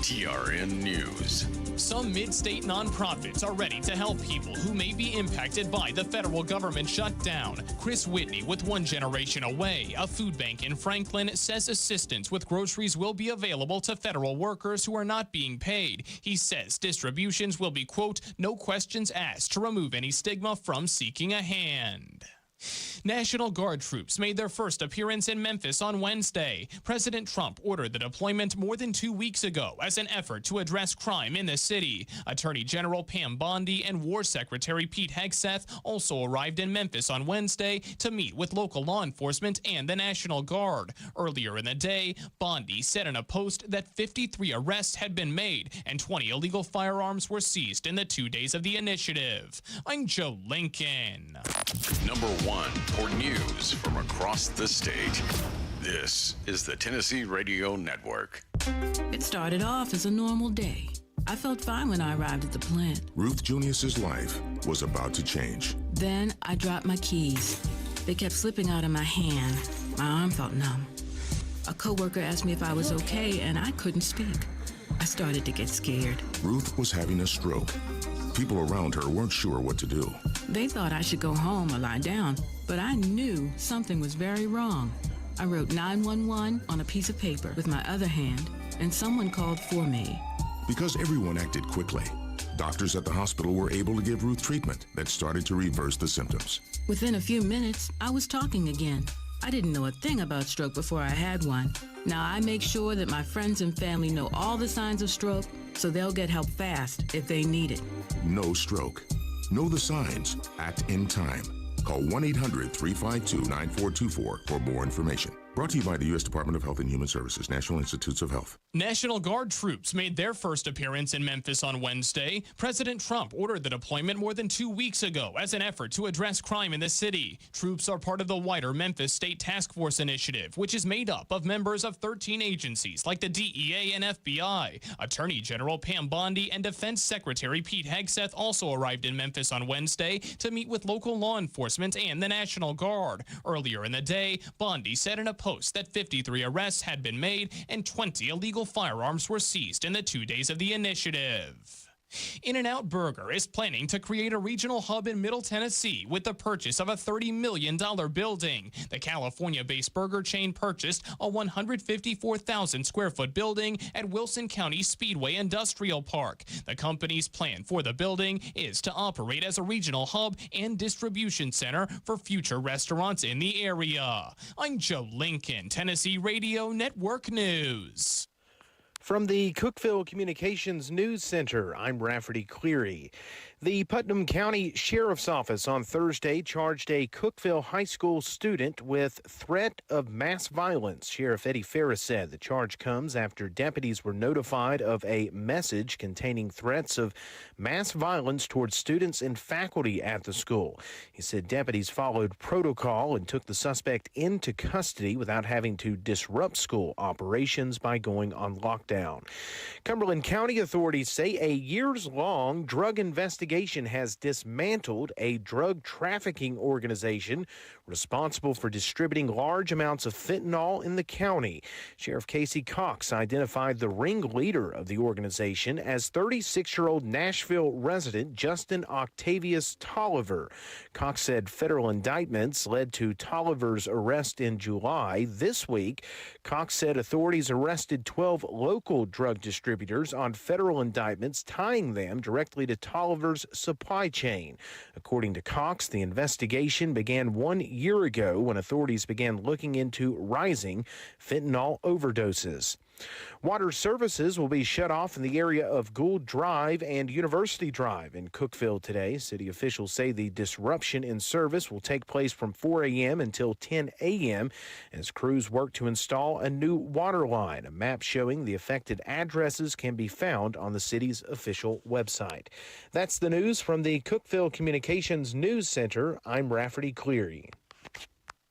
TRN News. Some mid-state nonprofits are ready to help people who may be impacted by the federal government shutdown. Chris Whitney with One Generation Away, a food bank in Franklin, says assistance with groceries will be available to federal workers who are not being paid. He says distributions will be, quote, no questions asked to remove any stigma from seeking a hand. National Guard troops made their first appearance in Memphis on Wednesday. President Trump ordered the deployment more than 2 weeks ago as an effort to address crime in the city. Attorney General Pam Bondi and War Secretary Pete Hegseth also arrived in Memphis on Wednesday to meet with local law enforcement and the National Guard. Earlier in the day, Bondi said in a post that 53 arrests had been made and 20 illegal firearms were seized in the 2 days of the initiative. I'm Joe Lincoln. Number 1 for news from across the state. This is the Tennessee Radio Network. It started off as a normal day. I felt fine when I arrived at the plant. Ruth Junius's life was about to change. Then I dropped my keys. They kept slipping out of my hand. My arm felt numb. A coworker asked me if I was okay, and I couldn't speak. I started to get scared. Ruth was having a stroke. People around her weren't sure what to do. They thought I should go home or lie down, but I knew something was very wrong. I wrote 911 on a piece of paper with my other hand, and someone called for me. Because everyone acted quickly, doctors at the hospital were able to give Ruth treatment that started to reverse the symptoms. Within a few minutes, I was talking again. I didn't know a thing about stroke before I had one. Now I make sure that my friends and family know all the signs of stroke, so they'll get help fast if they need it. No stroke. Know the signs. Act in time. Call 1-800-352-9424 for more information. Brought to you by the U.S. Department of Health and Human Services, National Institutes of Health. National Guard troops made their first appearance in Memphis on Wednesday. President Trump ordered the deployment more than 2 weeks ago as an effort to address crime in the city. Troops are part of the wider Memphis State Task Force initiative, which is made up of members of 13 agencies like the DEA and FBI. Attorney General Pam Bondi and Defense Secretary Pete Hegseth also arrived in Memphis on Wednesday to meet with local law enforcement and the National Guard. Earlier in the day, Bondi said in a post that 53 arrests had been made and 20 illegal firearms were seized in the 2 days of the initiative. In-N-Out Burger is planning to create a regional hub in Middle Tennessee with the purchase of a $30 million building. The California-based burger chain purchased a 154,000-square-foot building at Wilson County Speedway Industrial Park. The company's plan for the building is to operate as a regional hub and distribution center for future restaurants in the area. I'm Joe Lincoln, Tennessee Radio Network News. From the Cookeville Communications News Center, I'm Rafferty Cleary. The Putnam County Sheriff's Office on Thursday charged a Cookeville High School student with threat of mass violence. Sheriff Eddie Ferris said the charge comes after deputies were notified of a message containing threats of mass violence towards students and faculty at the school. He said deputies followed protocol and took the suspect into custody without having to disrupt school operations by going on lockdown. Cumberland County authorities say a years-long drug investigation has dismantled a drug trafficking organization responsible for distributing large amounts of fentanyl in the county. Sheriff Casey Cox identified the ringleader of the organization as 36-year-old Nashville resident Justin Octavius Tolliver. Cox said federal indictments led to Tolliver's arrest in July. This week, Cox said authorities arrested 12 local drug distributors on federal indictments tying them directly to Tolliver's supply chain. According to Cox, the investigation began 1 year ago when authorities began looking into rising fentanyl overdoses. Water services will be shut off in the area of Gould Drive and University Drive in Cookeville today. City officials say the disruption in service will take place from 4 a.m. until 10 a.m. as crews work to install a new water line. A map showing the affected addresses can be found on the city's official website. That's the news from the Cookeville Communications News Center. I'm Rafferty Cleary.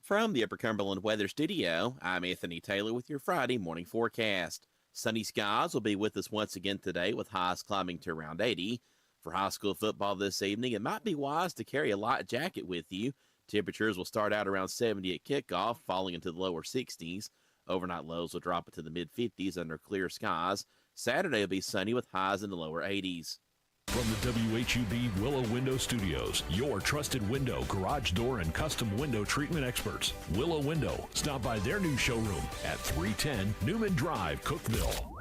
From the Upper Cumberland Weather Studio, I'm Anthony Taylor with your Friday morning forecast. Sunny skies will be with us once again today with highs climbing to around 80. For high school football this evening, it might be wise to carry a light jacket with you. Temperatures will start out around 70 at kickoff, falling into the lower 60s. Overnight lows will drop into the mid-50s under clear skies. Saturday will be sunny with highs in the lower 80s. From the WHUB Willow Window Studios, your trusted window, garage door, and custom window treatment experts. Willow Window. Stop by their new showroom at 310 Newman Drive, Cookeville.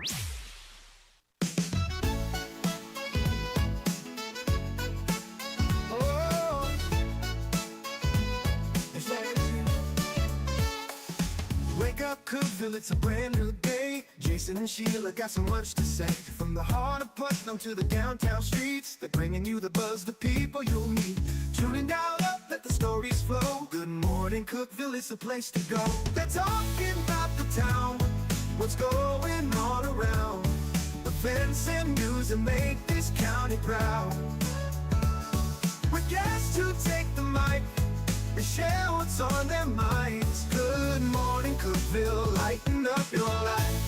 Wake up, Cookeville, it's a brand new day. Jason and Sheila got so much to say. From the heart of Putnam to the downtown streets, they're bringing you the buzz, the people you'll meet. Tuning dial up, let the stories flow. Good morning, Cookeville, it's a place to go. They're talking about the town, what's going on around. Events and news that make this county proud. With guests who take the mic, they share what's on their minds. Good morning, Cookeville, lighten up your life.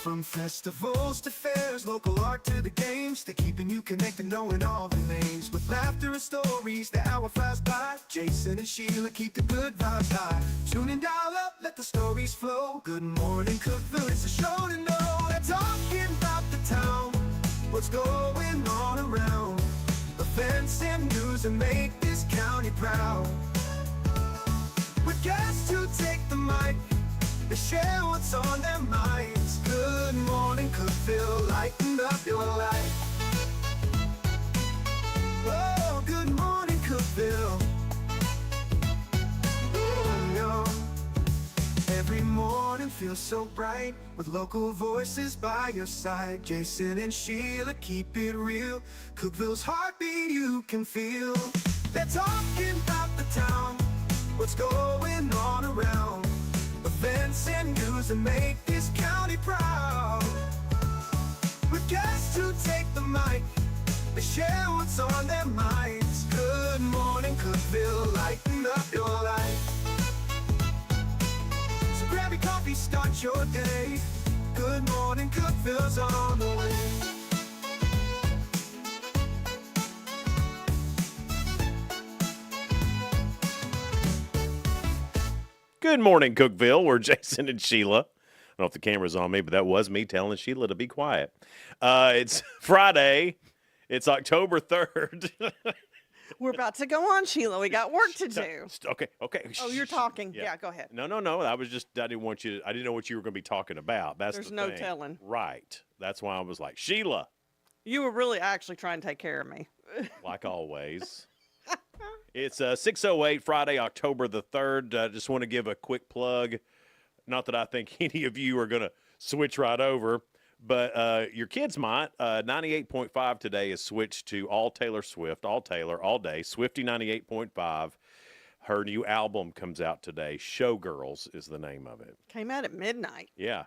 From festivals to fairs, local art to the games, they're keeping you connected, knowing all the names. With laughter and stories, the hour flies by. Jason and Sheila keep the good vibes high. Tune in, dial up, let the stories flow. Good morning, Cookeville, it's a show to know. They're talking about the town, what's going on around. Events and news that make this county proud. With guests who take the mic, they share what's on their minds. Good morning, Cookeville, lighten up your life. Oh, good morning, Cookeville. Oh, no. Every morning feels so bright with local voices by your side. Jason and Sheila keep it real. Cookeville's heartbeat you can feel. They're talking about the town, what's going on around. Events and news that make this county proud. With guests who take the mic, they share what's on their minds. Good morning, Cookeville, lighten up your life. So grab your coffee, start your day. Good morning, Cookeville's on the way. Good morning, Cookeville. We're Jason and Sheila. I don't know if the camera's on me, but that was me telling Sheila to be quiet. It's Friday. It's October 3rd. We're about to go on, Sheila. We got work to do. Okay. Oh, you're talking. Yeah, go ahead. No. I didn't know what you were going to be talking about. There's no telling. Right. That's why I was like, Sheila. You were really actually trying to take care of me. Like always. It's 6:08, Friday, October the 3rd. I just want to give a quick plug. Not that I think any of you are going to switch right over, but your kids might. 98.5 today is switched to all Taylor Swift, all Taylor, all day. Swifty 98.5. Her new album comes out today. Showgirls is the name of it. Came out at midnight. Yeah.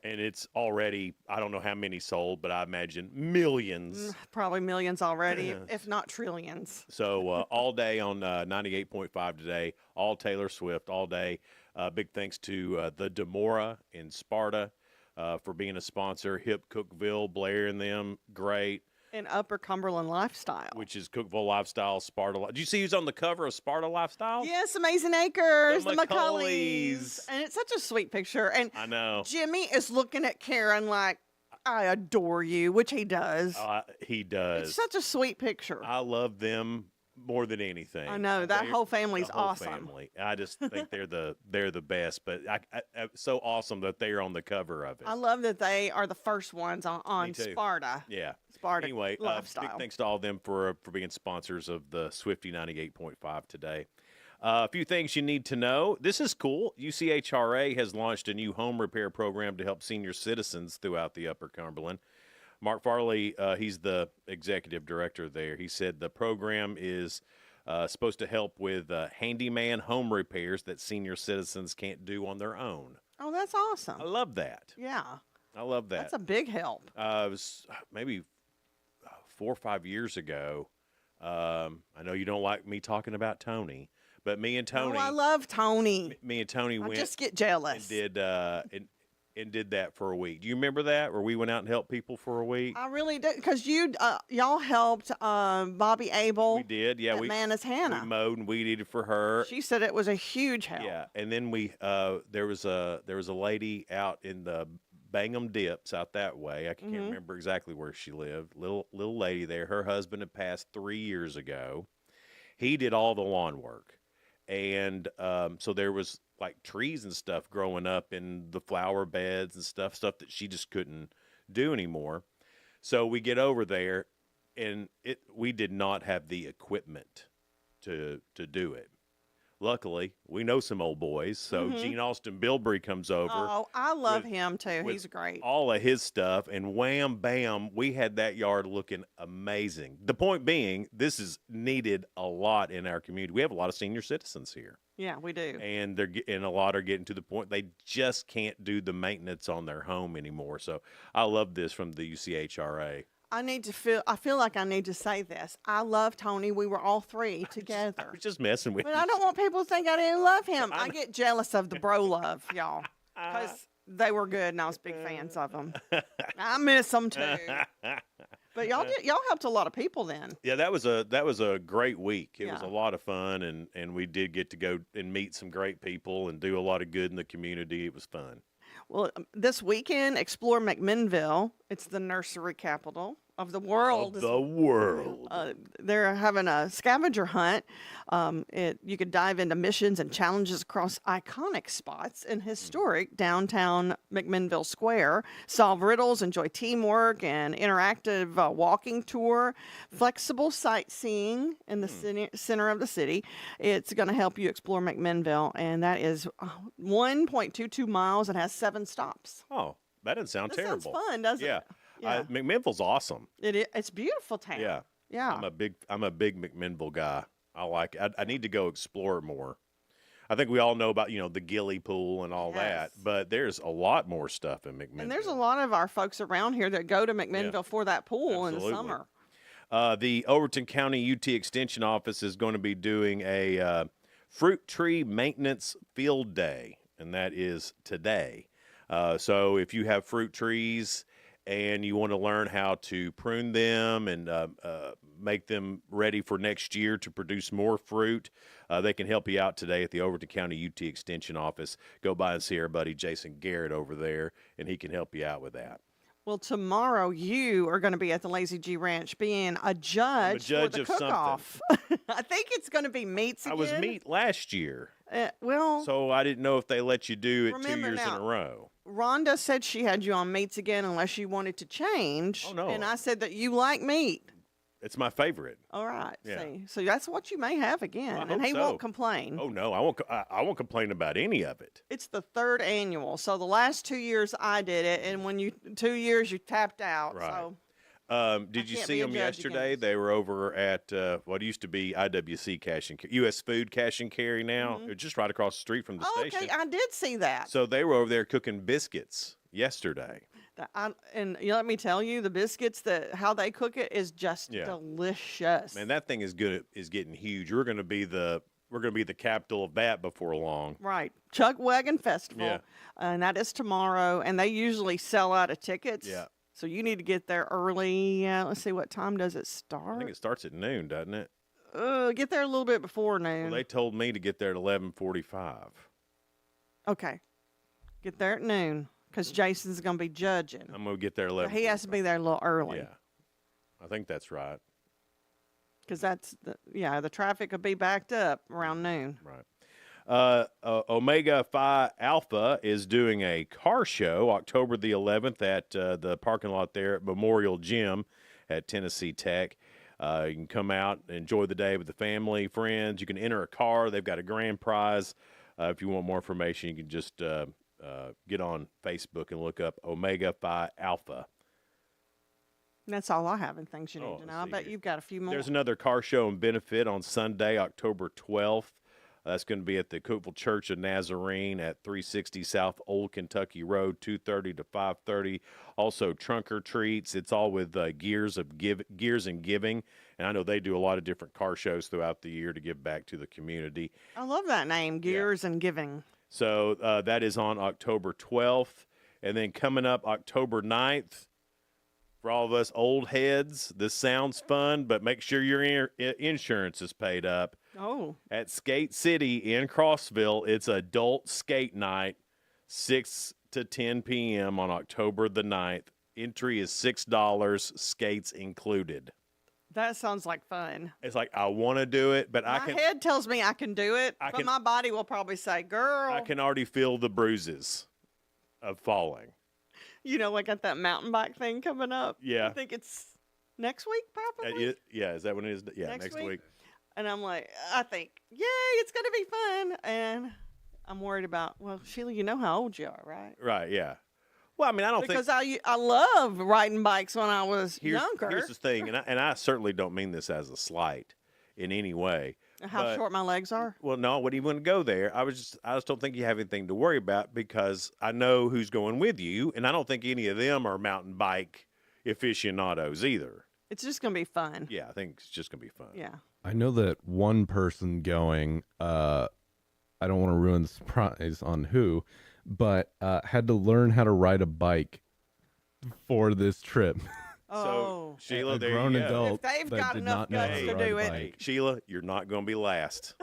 And it's already, I don't know how many sold, but I imagine millions. Probably millions already, if not trillions. So all day on 98.5 today, all Taylor Swift, all day. Big thanks to the Demora in Sparta for being a sponsor. Hip Cookeville, Blair and them, great. And Upper Cumberland Lifestyle. Which is Cookeville Lifestyle, Sparta. Did you see who's on the cover of Sparta Lifestyle? Yes, Amazing Acres, the Macauleys. And it's such a sweet picture. And I know. Jimmy is looking at Karen like, I adore you, which he does. He does. It's such a sweet picture. I love them more than anything. I know. That whole family's awesome. Family. I just think they're the best. But so awesome that they're on the cover of it. I love that they are the first ones on Sparta. Yeah. Sparta anyway, Lifestyle. Big thanks to all of them for being sponsors of the Swifty 98.5 today. A few things you need to know. This is cool. UCHRA has launched a new home repair program to help senior citizens throughout the Upper Cumberland. Mark Farley, he's the executive director there. He said the program is supposed to help with handyman home repairs that senior citizens can't do on their own. Oh, that's awesome. I love that. Yeah. I love that. That's a big help. It was maybe 4 or 5 years ago. I know you don't like me talking about Tony, but me and Tony. Oh, I love Tony. Me and Tony went. I just get jealous. And did and did that for a week. Do you remember that, where we went out and helped people for a week? I really did, because y'all helped Bobby Abel. We did, yeah. At Manus Hannah. We mowed and weeded for her. She said it was a huge help. Yeah, and then we there was a lady out in the Bangham Dips out that way. I can't remember exactly where she lived. Little lady there. Her husband had passed 3 years ago. He did all the lawn work, and so there was like trees and stuff growing up in the flower beds and stuff that she just couldn't do anymore. So we get over there, and we did not have the equipment to do it. Luckily, we know some old boys, so Gene Austin Bilbrey comes over. Oh, I love him too. He's great. All of his stuff, and wham, bam, we had that yard looking amazing. The point being, this is needed a lot in our community. We have a lot of senior citizens here. Yeah, we do. And a lot are getting to the point they just can't do the maintenance on their home anymore. So I love this from the UCHRA. I feel like I need to say this. I love Tony. We were all three together. I was just messing with But you. I don't want people to think I didn't love him. I get jealous of the bro love, y'all, because they were good and I was big fans of them. I miss them too. But y'all helped a lot of people then. Yeah, that was a great week. It was a lot of fun, and we did get to go and meet some great people and do a lot of good in the community. It was fun. Well, this weekend, explore McMinnville. It's the nursery capital of the world. They're having a scavenger hunt. You could dive into missions and challenges across iconic spots in historic downtown McMinnville Square. Solve riddles, enjoy teamwork, and interactive walking tour. Flexible sightseeing in the center of the city. It's going to help you explore McMinnville, and that is 1.22 miles and has 7 stops. Oh, that doesn't sound terrible. Sounds fun, doesn't it? Yeah. McMinnville's awesome. It's a beautiful town. Yeah. Yeah. I'm a big McMinnville guy. I like it. I need to go explore it more. I think we all know about, the Gilly Pool and all that, but there's a lot more stuff in McMinnville. And there's a lot of our folks around here that go to McMinnville for that pool in the summer. The Overton County UT Extension Office is going to be doing a fruit tree maintenance field day, and that is today. So if you have fruit trees and you want to learn how to prune them and make them ready for next year to produce more fruit, they can help you out today at the Overton County UT Extension Office. Go by and see our buddy Jason Garrett over there, and he can help you out with that. Well, tomorrow you are going to be at the Lazy G Ranch being a judge for the cook-off. I think it's going to be meats again. I was meat last year. Well, so I didn't know if they let you do it 2 years now, in a row. Rhonda said she had you on meats again unless you wanted to change. Oh, no. And I said that you like meat. It's my favorite. All right. Yeah. See, so that's what you may have again, I and hope he so. won't complain. Oh no, I won't complain about any of it. It's the 3rd annual. So the last 2 years I did it, and when 2 years you tapped out. Right. So did you see them yesterday? They were over at what used to be IWC Cash and U.S. Food Cash and Carry now. They're just right across the street from the station. Okay, I did see that. So they were over there cooking biscuits yesterday. And let me tell you, the biscuits, how they cook it is just delicious. Man, that thing is getting huge. We're going to be the capital of that before long. Right. Chuck Wagon Festival. And that is tomorrow. And they usually sell out of tickets. Yeah. So you need to get there early. Let's see, what time does it start? I think it starts at noon, doesn't it? Get there a little bit before noon. Well, they told me to get there at 11:45. Okay. Get there at noon, because Jason's going to be judging. I'm going to get there at 11. He has to be there a little early. Yeah. I think that's right. Because the traffic will be backed up around noon. Right. Omega Phi Alpha is doing a car show October the 11th at the parking lot there at Memorial Gym at Tennessee Tech. You can come out and enjoy the day with the family, friends. You can enter a car. They've got a grand prize. If you want more information, you can just get on Facebook and look up Omega Phi Alpha. That's all I have in things you need to know. I bet you've got a few more. There's another car show and benefit on Sunday, October 12th. That's going to be at the Cookeville Church of Nazarene at 360 South Old Kentucky Road, 2:30 to 5:30. Also, trunk or treats. It's all with Gears and Giving, and I know they do a lot of different car shows throughout the year to give back to the community. I love that name, Gears and Giving. So that is on October 12th. And then coming up October 9th, for all of us old heads, this sounds fun, but make sure your insurance is paid up. Oh. At Skate City in Crossville, it's adult skate night, 6 to 10 p.m. on October the 9th. Entry is $6, skates included. That sounds like fun. It's like, I want to do it, but My head tells me I can do it, but my body will probably say, girl. I can already feel the bruises of falling. You know, like at that mountain bike thing coming up. Yeah. I think it's next week, probably. Yeah, is that when it is? Yeah, next week. And I'm like, I think, yay, it's going to be fun. And I'm worried about, well, Sheila, you know how old you are, right? Right, yeah. Well, I mean, I don't because think... I loved riding bikes when I was younger. Here's the thing, and I certainly don't mean this as a slight in any way. How short my legs are? Well, no, I wouldn't even go there. I just don't think you have anything to worry about because I know who's going with you, and I don't think any of them are mountain bike aficionados either. It's just going to be fun. Yeah, I think it's just going to be fun. Yeah. I know that one person going, I don't want to ruin the surprise on who, but had to learn how to ride a bike for this trip. Oh, so Sheila, a there grown you go. adult if they've that got did enough not know how guts to to ride do a it, bike. Sheila, you're not going to be last.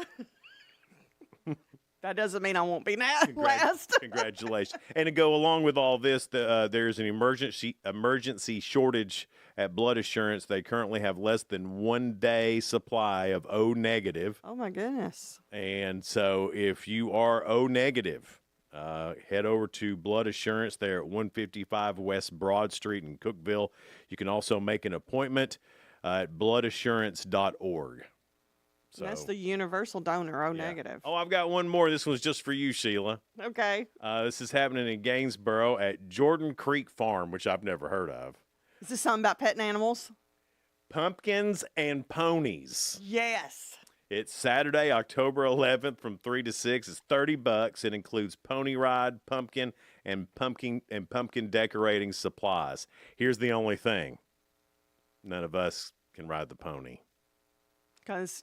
That doesn't mean I won't be last. Congratulations. And to go along with all this, there's an emergency shortage at Blood Assurance. They currently have less than 1 day supply of O negative. Oh, my goodness. And so if you are O negative, head over to Blood Assurance there at 155 West Broad Street in Cookeville. You can also make an appointment at bloodassurance.org. So, that's the universal donor, O negative. Oh, I've got one more. This one's just for you, Sheila. Okay. This is happening in Gainsboro at Jordan Creek Farm, which I've never heard of. Is this something about petting animals? Pumpkins and Ponies. Yes. It's Saturday, October 11th from 3 to 6. It's $30. It includes pony ride, pumpkin decorating supplies. Here's the only thing. None of us can ride the pony. Because,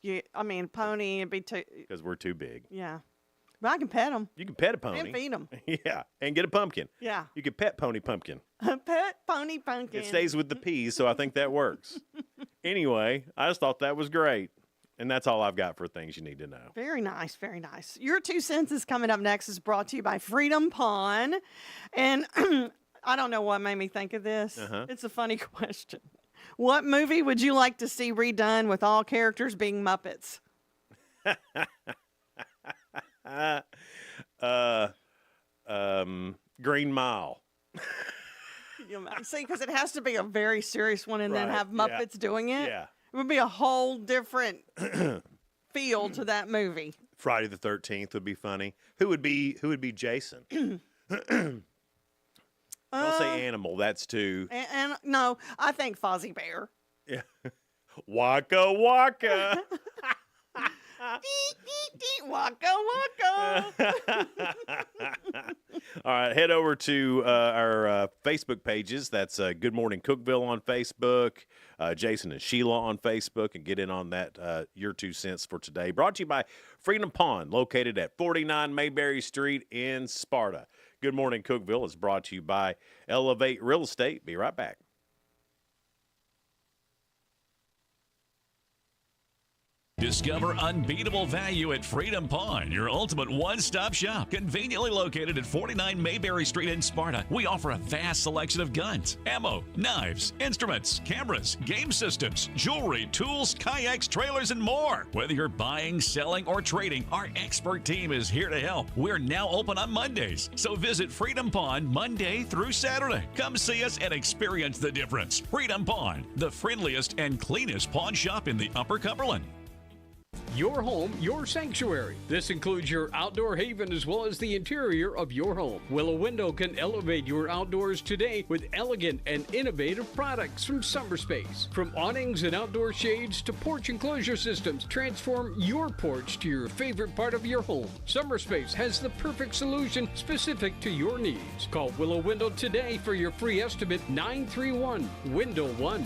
pony would be too... Because we're too big. Yeah. But I can pet them. You can pet a pony. And feed them. Yeah, and get a pumpkin. Yeah. You can pet pony pumpkin. Pet pony pumpkin. It stays with the peas, so I think that works. Anyway, I just thought that was great. And that's all I've got for things you need to know. Very nice, very nice. Your 2 cents is coming up next is brought to you by Freedom Pond. And I don't know what made me think of this. It's a funny question. What movie would you like to see redone with all characters being Muppets? Green Mile. See, because it has to be a very serious one and then have Muppets doing it. Yeah. It would be a whole different feel to that movie. Friday the 13th would be funny. Who would be Jason? Don't say animal. That's too. And no, I think Fozzie Bear. Yeah. Waka waka. Waka waka. All right, head over to our Facebook pages. That's Good Morning Cookeville on Facebook, Jason and Sheila on Facebook, and get in on that your 2 cents for today. Brought to you by Freedom Pond, located at 49 Mayberry Street in Sparta. Good Morning Cookeville is brought to you by Elevate Real Estate. Be right back. Discover unbeatable value at Freedom Pond, your ultimate one-stop shop. Conveniently located at 49 Mayberry Street in Sparta, we offer a vast selection of guns, ammo, knives, instruments, cameras, game systems, jewelry, tools, kayaks, trailers, and more. Whether you're buying, selling, or trading, our expert team is here to help. We're now open on Mondays, so visit Freedom Pond Monday through Saturday. Come see us and experience the difference. Freedom Pond, the friendliest and cleanest pawn shop in the Upper Cumberland. Your home, your sanctuary. This includes your outdoor haven as well as the interior of your home. Willow Window can elevate your outdoors today with elegant and innovative products from SummerSpace. From awnings and outdoor shades to porch enclosure systems, transform your porch to your favorite part of your home. SummerSpace has the perfect solution specific to your needs. Call Willow Window today for your free estimate, 931-WINDOW-1.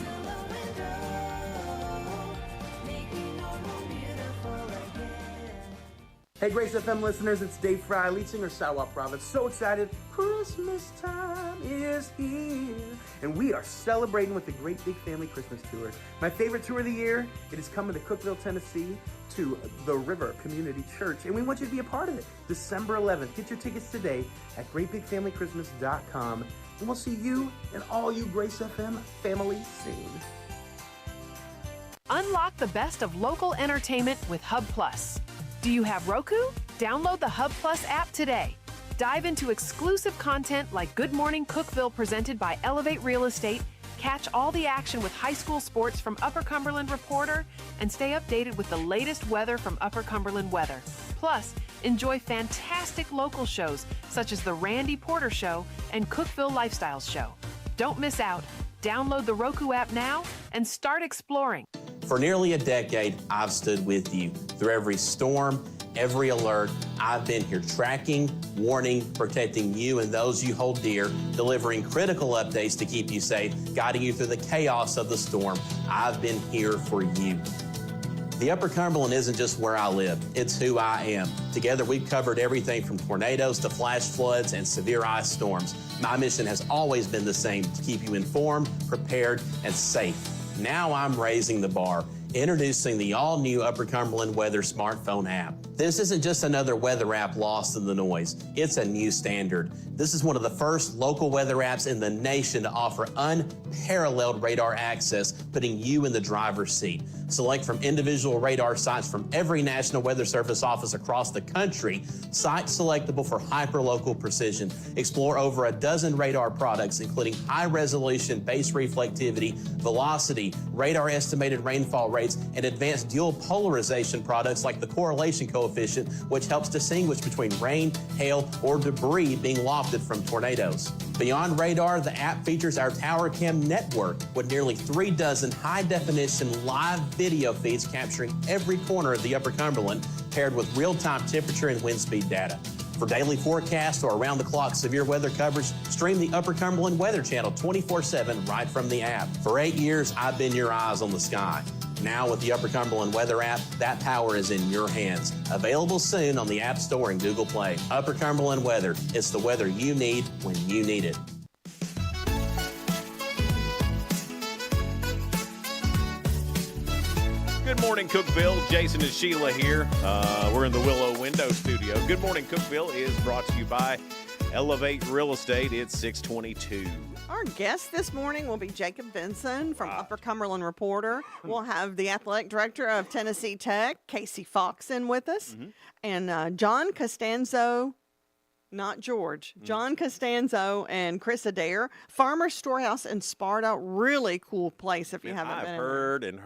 Hey, Grace FM listeners, it's Dave Fry, lead singer Sawa Province. So excited, Christmas time is here. And we are celebrating with the Great Big Family Christmas Tour. My favorite tour of the year, it is coming to Cookeville, Tennessee, to the River Community Church. And we want you to be a part of it. December 11th. Get your tickets today at greatbigfamilychristmas.com. And we'll see you and all you Grace FM family soon. Unlock the best of local entertainment with Hub Plus. Do you have Roku? Download the Hub Plus app today. Dive into exclusive content like Good Morning Cookeville presented by Elevate Real Estate, catch all the action with high school sports from Upper Cumberland Reporter, and stay updated with the latest weather from Upper Cumberland Weather. Plus, enjoy fantastic local shows such as The Randy Porter Show and Cookeville Lifestyles Show. Don't miss out. Download the Roku app now and start exploring. For nearly a decade, I've stood with you. Through every storm, every alert, I've been here tracking, warning, protecting you and those you hold dear, delivering critical updates to keep you safe, guiding you through the chaos of the storm. I've been here for you. The Upper Cumberland isn't just where I live, it's who I am. Together, we've covered everything from tornadoes to flash floods and severe ice storms. My mission has always been the same, to keep you informed, prepared, and safe. Now I'm raising the bar, introducing the all-new Upper Cumberland Weather smartphone app. This isn't just another weather app lost in the noise. It's a new standard. This is one of the first local weather apps in the nation to offer unparalleled radar access, putting you in the driver's seat. Select from individual radar sites from every National Weather Service office across the country, sites selectable for hyperlocal precision. Explore over a dozen radar products, including high-resolution base reflectivity, velocity, radar estimated rainfall rates, and advanced dual polarization products like the correlation coefficient, which helps distinguish between rain, hail, or debris being lofted from tornadoes. Beyond radar, the app features our Tower Cam network with nearly 3 dozen high-definition live video feeds capturing every corner of the Upper Cumberland, paired with real-time temperature and wind speed data. For daily forecasts or around-the-clock severe weather coverage, stream the Upper Cumberland Weather Channel 24/7 right from the app. For 8 years, I've been your eyes on the sky. Now with the Upper Cumberland Weather app, that power is in your hands. Available soon on the App Store and Google Play. Upper Cumberland Weather. It's the weather you need when you need it. Good morning, Cookeville. Jason and Sheila here. We're in the Willow Window Studio. Good morning, Cookeville is brought to you by Elevate Real Estate. It's 622. Our guest this morning will be Jacob Vinson from Upper Cumberland Reporter. We'll have the athletic director of Tennessee Tech, Casey Fox, in with us. And John Castanzo, not George, John Castanzo and Chris Adare, Farmer Storehouse in Sparta. Really cool place if you haven't been. I've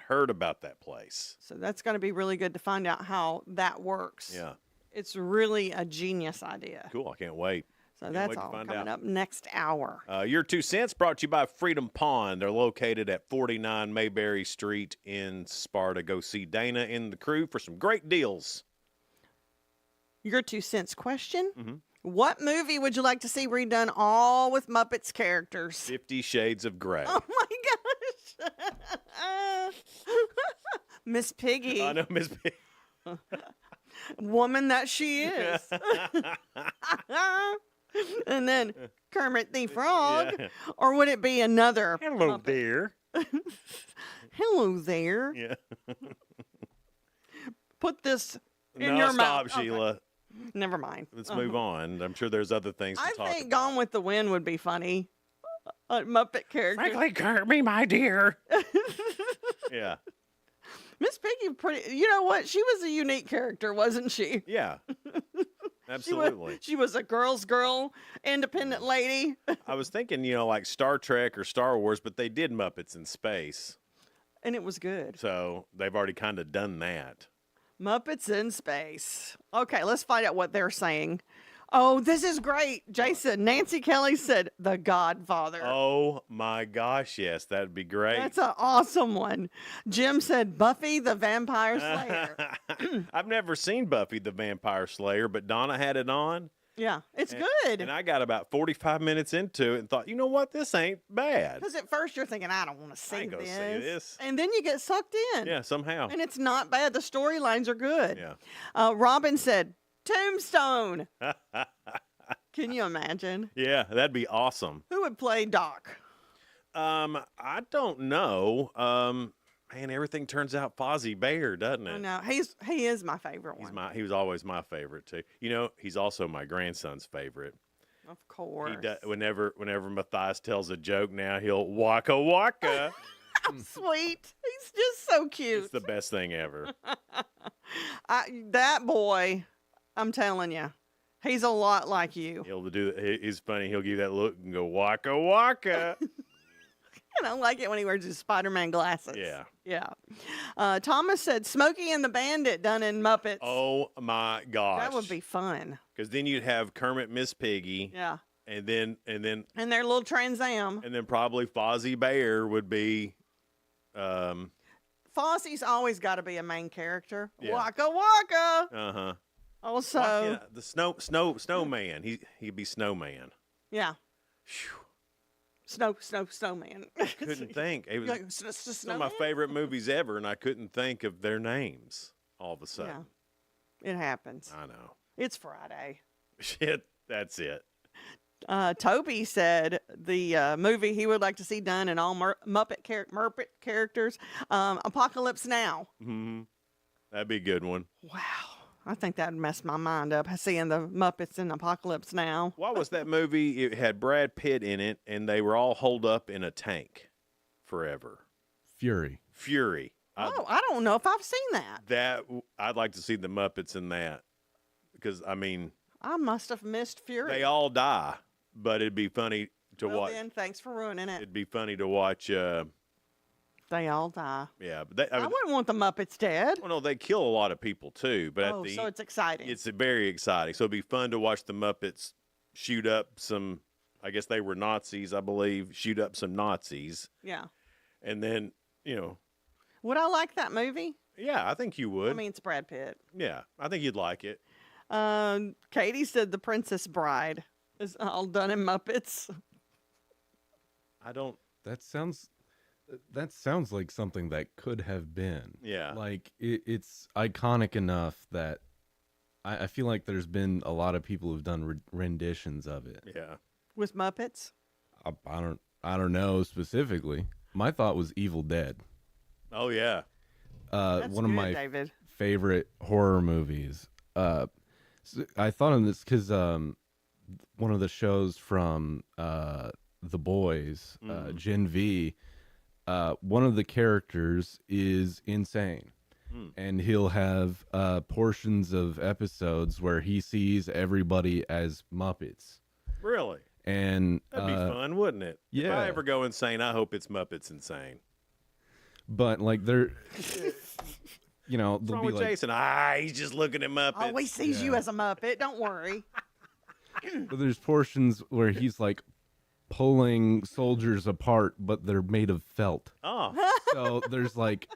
heard about that place. So that's going to be really good to find out how that works. Yeah. It's really a genius idea. Cool. I can't wait. So that's all coming up next hour. Your 2 cents brought to you by Freedom Pond. They're located at 49 Mayberry Street in Sparta. Go see Dana and the crew for some great deals. Your 2 cents question. What movie would you like to see redone all with Muppets characters? 50 Shades of Grey. Oh, my gosh. Miss Piggy. I know, Miss Piggy. Woman that she is. And then Kermit the Frog. Yeah. Or would it be another? Hello Muppet? there. Hello there. Yeah. Put this in your mouth. Stop, Sheila. Okay. Never mind. Let's move on. I'm sure there's other things to talk about. I think Gone with the Wind would be funny. A Muppet character. Frankly, Kermit, my dear. Yeah. Miss Piggy, you know what? She was a unique character, wasn't she? Yeah. Absolutely. She was a girl's girl, independent lady. I was thinking, like Star Trek or Star Wars, but they did Muppets in space. And it was good. So they've already kind of done that. Muppets in space. Okay, let's find out what they're saying. Oh, this is great. Jason, Nancy Kelly said The Godfather. Oh, my gosh, yes, that'd be great. That's an awesome one. Jim said Buffy the Vampire Slayer. I've never seen Buffy the Vampire Slayer, but Donna had it on. Yeah, it's And- good. And I got about 45 minutes into it and thought, you know what? This ain't bad. Because at first you're thinking, I don't want to see ain't gonna this. see this. And then you get sucked in. Yeah, somehow. And it's not bad. The storylines are good. Yeah. Robin said, Tombstone. Can you imagine? Yeah, that'd be awesome. Who would play Doc? I don't know. Man, everything turns out Fozzie Bear, doesn't it? Oh, no, he is my favorite one. He was always my favorite too. You know, he's also my grandson's favorite. Of course. Whenever Matthias tells a joke now, he'll waka waka. Sweet. He's just so cute. It's the best thing ever. That boy, I'm telling you, he's a lot like you. He'll do. He's funny. He'll give you that look and go waka waka. And I like it when he wears his Spider-Man glasses. Yeah. Yeah. Thomas said Smokey and the Bandit done in Muppets. Oh my gosh. That would be fun. Because then you'd have Kermit, Miss Piggy. Yeah. And then And their little Trans Am. and then probably Fozzie Bear would be. Fozzie's always got to be a main character. Yeah. Waka waka. Uh-huh. Also, The snowman. He'd be Snowman. yeah. Snowman. Couldn't think. It was Like, one of my favorite movies ever, and I couldn't think of their names all of a sudden. Yeah. It happens. I know. It's Friday. Shit, that's it. Toby said the movie he would like to see done in all Muppet characters, Apocalypse Now. Mm-hmm. That'd be a good one. Wow. I think that'd mess my mind up, seeing the Muppets in Apocalypse Now. What was that movie? It had Brad Pitt in it, and they were all holed up in a tank forever. Fury. I don't know if I've seen that. I'd like to see the Muppets in that because I mean I must have missed Fury. they all die, but it'd be funny to well, watch. then, thanks for ruining it. It'd be funny to watch. They all die. Yeah, but I wouldn't want the Muppets dead. well, no, they kill a lot of people too. But So it's exciting. It's very exciting. So it'd be fun to watch the Muppets shoot up some. I guess they were Nazis, I believe. Shoot up some Nazis, Yeah. and then Would I like that movie? yeah, I think you would. I mean, it's Brad Pitt. Yeah, I think you'd like it. Katie said The Princess Bride is all done in Muppets. I don't. That sounds like something that could have been. Yeah. Like it's iconic enough that I feel like there's been a lot of people who've done renditions of it. Yeah. With Muppets? I don't know specifically. My thought was Evil Dead. Oh yeah. That's one of good, my David. favorite horror movies. So I thought of this because one of the shows from The Boys, Gen V, one of the characters is insane. And he'll have portions of episodes where he sees everybody as Muppets. Really? And That'd be fun, wouldn't it? If yeah. I ever go insane, I hope it's Muppets Insane. But like they're, they'll What's wrong be with like, Jason? He's just looking at Muppets. Oh, he sees you as a Muppet. Don't worry. but there's portions where he's like pulling soldiers apart, but they're made of felt. Oh. So there's like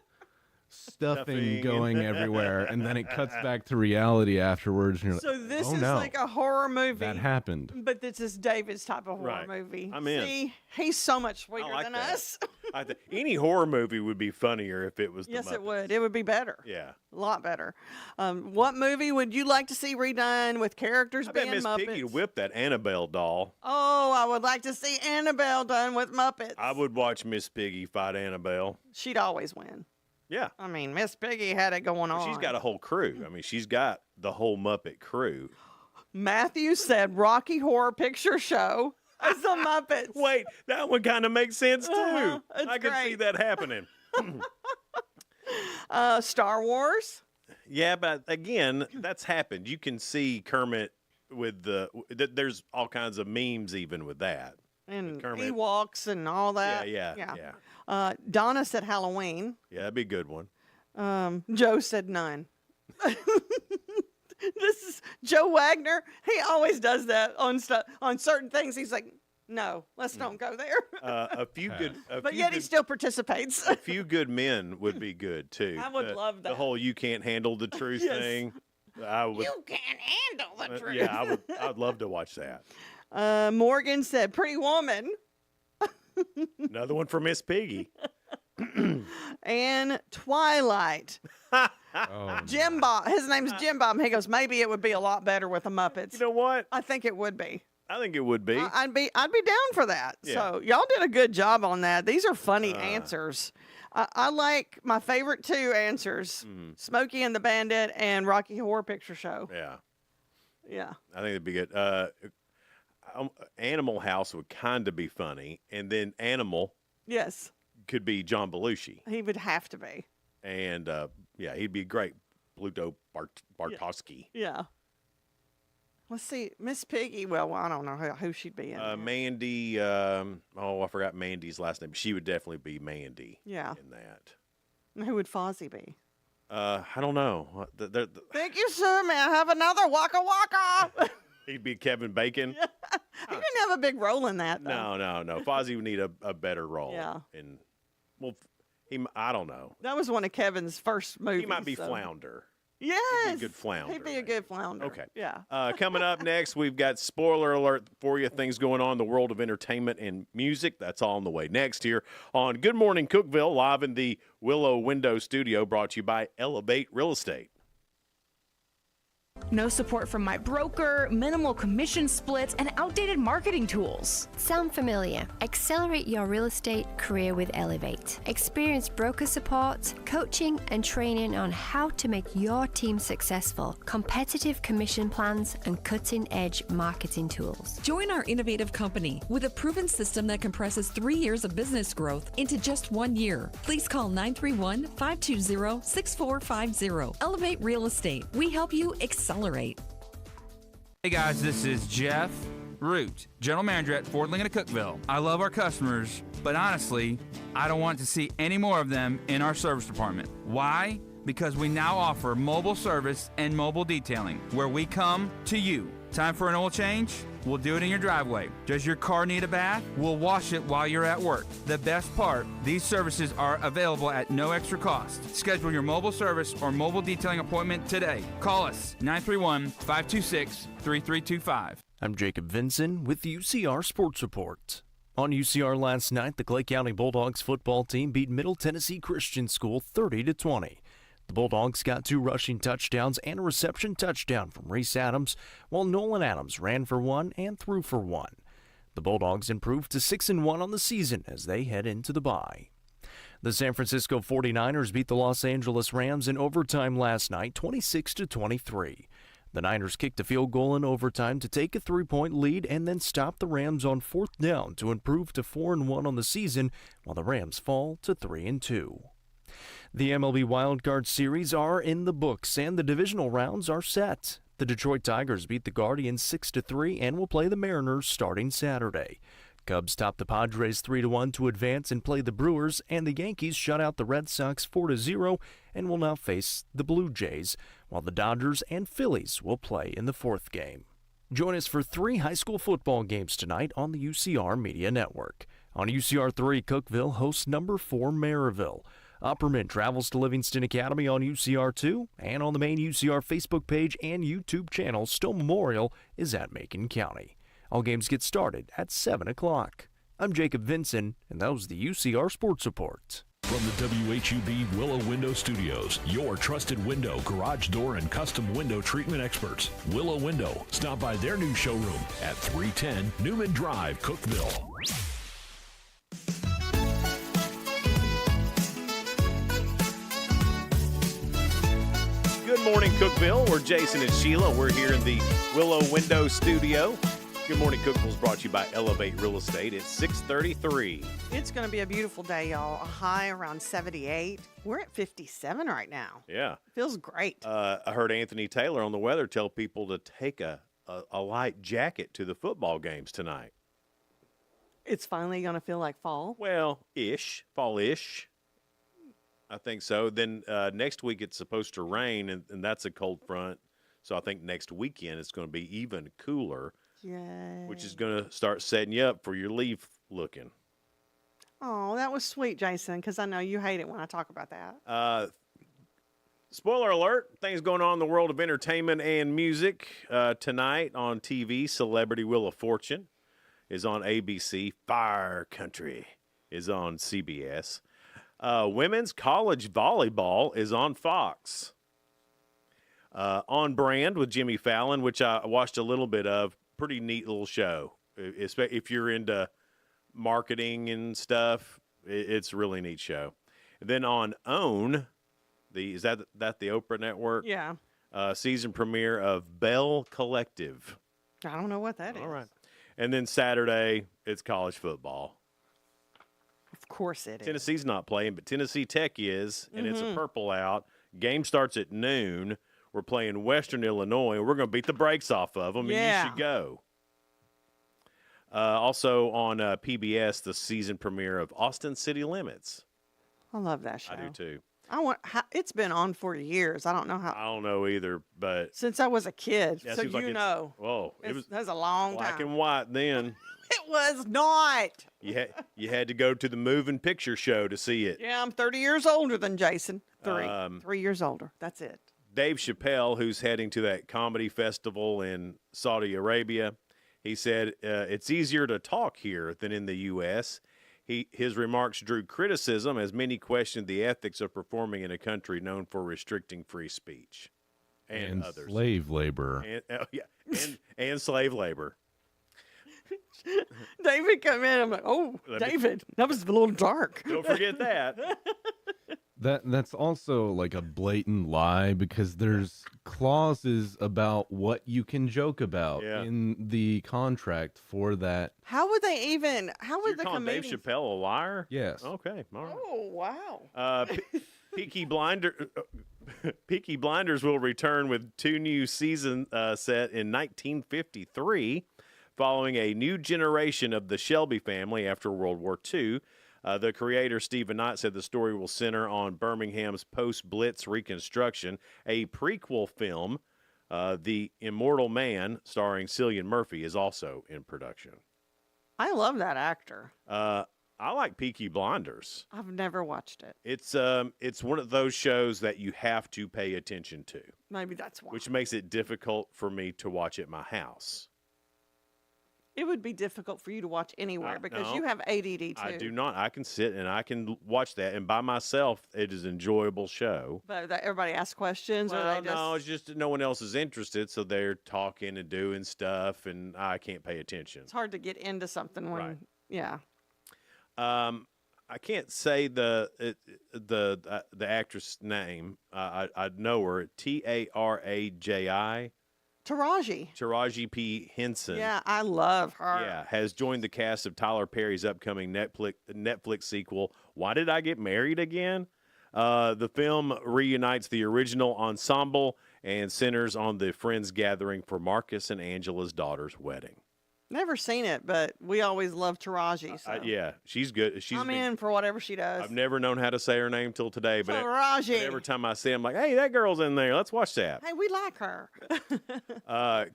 stuffing Stuffing. going everywhere, and then it cuts back to reality afterwards. And you're So like, this oh, is no, like a horror movie. that happened. But this is David's type of horror Right. movie. I'm in. See, he's so much I sweeter like than that. us. I think any horror movie would be funnier if it was. Yes, the it Muppets. would. It would be better. Yeah. A lot better. What movie would you like to see redone with characters I bet being Miss Muppets? Piggy would whip that Annabelle doll. Oh, I would like to see Annabelle done with Muppets. I would watch Miss Piggy fight Annabelle. She'd always win. Yeah. I mean, Miss Piggy had it going on. She's got a whole crew. I mean, she's got the whole Muppet crew. Matthew said Rocky Horror Picture Show as the Muppets. Wait, that one kind of makes sense too. It's I can see great. that happening. Star Wars. Yeah, but again, that's happened. You can see Kermit with there's all kinds of memes even with that. And Kermit. Ewoks and all that. Yeah. Donna said Halloween. Yeah, that'd be a good one. Joe said none. This is Joe Wagner. He always does that on certain things. He's like, no, let's don't go there. A few good. But yet he still participates. A few good men would be good too. I would love The that. whole "you can't handle the truth" Yes. thing. I would. You can't handle the truth. Yeah, I would love to watch that. Morgan said, Pretty Woman. Another one for Miss Piggy. And Twilight. Jim Bob. His name's Jim Bob. He goes, maybe it would be a lot better with the Muppets. You know what? I think it would be. I think it would be. I'd be down for that. Yeah. So y'all did a good job on that. These are funny answers. I like my favorite two answers: Smokey and the Bandit and Rocky Horror Picture Show. Yeah. Yeah. I think it'd be good. Animal House would kind of be funny, and then Animal Yes. could be John Belushi, He would have to be. and he'd be great. Pluto Bartowski. Yeah. Let's see, Miss Piggy. Well, I don't know who she'd be in. there. Mandy. I forgot Mandy's last name. She would definitely be Mandy. Yeah. In that. And who would Fozzie be? I don't know. Thank you, sir. May I have another Waka Waka? He'd be Kevin Bacon. He didn't have a big role in that, though. No. Fozzie would need a better role. Yeah. And I don't know. That was one of Kevin's first movies. He might be so. Flounder. Yes. He'd be a good flounder. He'd be a good flounder. Okay. Yeah. Coming up next, we've got spoiler alert for you. Things going on in the world of entertainment and music. That's all on the way next here on Good Morning Cookeville, live in the Willow Window Studio, brought to you by Elevate Real Estate. No support from my broker, minimal commission splits, and outdated marketing tools. Sound familiar? Accelerate your real estate career with Elevate. Experience broker support, coaching, and training on how to make your team successful, competitive commission plans, and cutting-edge marketing tools. Join our innovative company with a proven system that compresses 3 years of business growth into just 1 year. Please call 931-520-6450. Elevate Real Estate. We help you accelerate. Hey guys, this is Jeff Root, General Manager at Ford Lincoln of Cookeville. I love our customers, but honestly, I don't want to see any more of them in our service department. Why? Because we now offer mobile service and mobile detailing, where we come to you. Time for an oil change? We'll do it in your driveway. Does your car need a bath? We'll wash it while you're at work. The best part, these services are available at no extra cost. Schedule your mobile service or mobile detailing appointment today. Call us 931-526-3325. I'm Jacob Vinson with the UCR Sports Report. On UCR last night, the Clay County Bulldogs football team beat Middle Tennessee Christian School 30-20. The Bulldogs got 2 rushing touchdowns and a reception touchdown from Reese Adams, while Nolan Adams ran for 1 and threw for 1. The Bulldogs improved to 6-1 on the season as they head into the bye. The San Francisco 49ers beat the Los Angeles Rams in overtime last night, 26-23. The Niners kicked a field goal in overtime to take a 3-point lead and then stop the Rams on 4th down to improve to 4-1 on the season, while the Rams fall to 3-2. The MLB Wildcard Series are in the books, and the divisional rounds are set. The Detroit Tigers beat the Guardians 6-3 and will play the Mariners starting Saturday. Cubs topped the Padres 3-1 to advance and play the Brewers, and the Yankees shut out the Red Sox 4-0 and will now face the Blue Jays, while the Dodgers and Phillies will play in the 4th game. Join us for 3 high school football games tonight on the UCR Media Network. On UCR 3, Cookeville hosts number 4 Maryville. Upperman travels to Livingston Academy on UCR 2, and on the main UCR Facebook page and YouTube channel, Stowe Memorial is at Macon County. All games get started at 7 o'clock. I'm Jacob Vinson, and that was the UCR Sports Report. From the WHUB Willow Window Studios, your trusted window, garage door, and custom window treatment experts. Willow Window. Stop by their new showroom at 310 Newman Drive, Cookeville. Good morning, Cookeville. We're Jason and Sheila. We're here in the Willow Window Studio. Good morning, Cookeville is brought to you by Elevate Real Estate. It's 6:33. It's going to be a beautiful day, y'all. A high around 78. We're at 57 right now. Yeah. Feels great. I heard Anthony Taylor on the weather tell people to take a light jacket to the football games tonight. It's finally going to feel like fall. Well, fall-ish. I think so. Then next week it's supposed to rain, and that's a cold front. So I think next weekend it's going to be even cooler, which is going to start setting you up for your leaf looking. Oh, that was sweet, Jason, because I know you hate it when I talk about that. Spoiler alert, things going on in the world of entertainment and music. Tonight on TV, Celebrity Wheel of Fortune is on ABC. Fire Country is on CBS. Women's college volleyball is on Fox. On Brand with Jimmy Fallon, which I watched a little bit of. Pretty neat little show. If you're into marketing and stuff, it's a really neat show. And then on OWN, is that the Oprah Network? Yeah. Season premiere of Bell Collective. I don't know what that is. All right. And then Saturday, it's college football. Of course it is. Tennessee's not playing, but Tennessee Tech is, and it's a purple out. Game starts at noon. We're playing Western Illinois, and we're going to beat the brakes off of them, and you should go. Also on PBS, the season premiere of Austin City Limits. I love that show. I do too. It's been on for years. I don't know how. I don't know either, but Since I was a kid, yeah, so seems like you it's- know. Whoa, it was That's a long black time. and white then. It was not. You had to go to the moving picture show to see it. Yeah, I'm 30 years older than Jason. 3 years older. That's it. Dave Chappelle, who's heading to that comedy festival in Saudi Arabia, he said it's easier to talk here than in the U.S. His remarks drew criticism as many questioned the ethics of performing in a country known for restricting free speech and others. Slave labor. And slave labor. David come in. I'm like, oh, David, that was a little dark. Don't forget that. That's also like a blatant lie because there's clauses about what you can joke about in the contract for that. How would they even? How would the Calling Dave comedians? Chappelle a liar? Yes. Okay. All right. Oh wow. Peaky Blinders will return with 2 new seasons set in 1953, following a new generation of the Shelby family after World War II. The creator, Stephen Knight, said the story will center on Birmingham's post-Blitz reconstruction. A prequel film, The Immortal Man, starring Cillian Murphy, is also in production. I love that actor. I like Peaky Blinders. I've never watched it. It's one of those shows that you have to pay attention to, Maybe that's why. which makes it difficult for me to watch at my house. It would be difficult for you to watch anywhere because no. you have ADD too. I do not. I can sit and I can watch that, and by myself, it is an enjoyable show. But everybody asks questions, or Well, they just. no, it's just no one else is interested, so they're talking and doing stuff, and I can't pay attention. It's hard to get into something when. Right. Yeah. I can't say the actress name. I know her. Taraji. Taraji P. Henson. Yeah, I love her. Yeah, has joined the cast of Tyler Perry's upcoming Netflix sequel, Why Did I Get Married Again? The film reunites the original ensemble and centers on the friends gathering for Marcus and Angela's daughter's wedding. Never seen it, but we always love Taraji. So. Yeah, she's good. I'm in for whatever she does. I've never known how to say her name till today, but Taraji. every time I see her, I'm like, hey, that girl's in there. Let's watch that. Hey, we like her.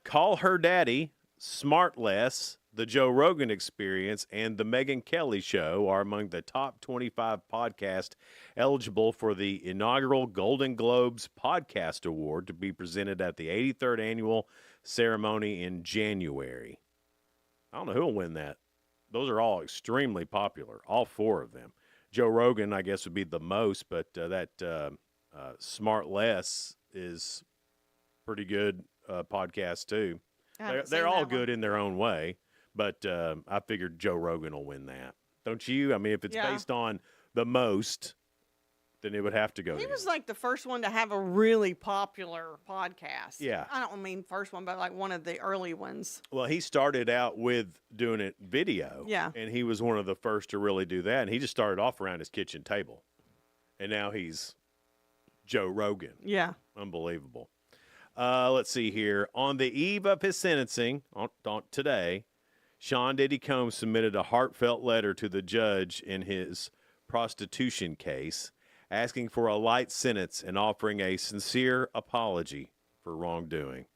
Call Her Daddy, Smartless, The Joe Rogan Experience, and The Megyn Kelly Show are among the top 25 podcasts eligible for the inaugural Golden Globes Podcast Award to be presented at the 83rd annual ceremony in January. I don't know who will win that. Those are all extremely popular, all 4 of them. Joe Rogan, I guess, would be the most, but that Smartless is pretty good podcast, too. They're all good in their own way, but I figured Joe Rogan will win that. Don't you? I mean, if it's based on the most, then it would have to go. He was like the first one to have a really popular podcast. Yeah. I don't mean first one, but like one of the early ones. Well, he started out with doing it video. Yeah. And he was one of the first to really do that. And he just started off around his kitchen table. And now he's Joe Rogan. Yeah. Unbelievable. Let's see here. On the eve of his sentencing on today, Sean Diddy Combs submitted a heartfelt letter to the judge in his prostitution case, asking for a light sentence and offering a sincere apology for wrongdoing.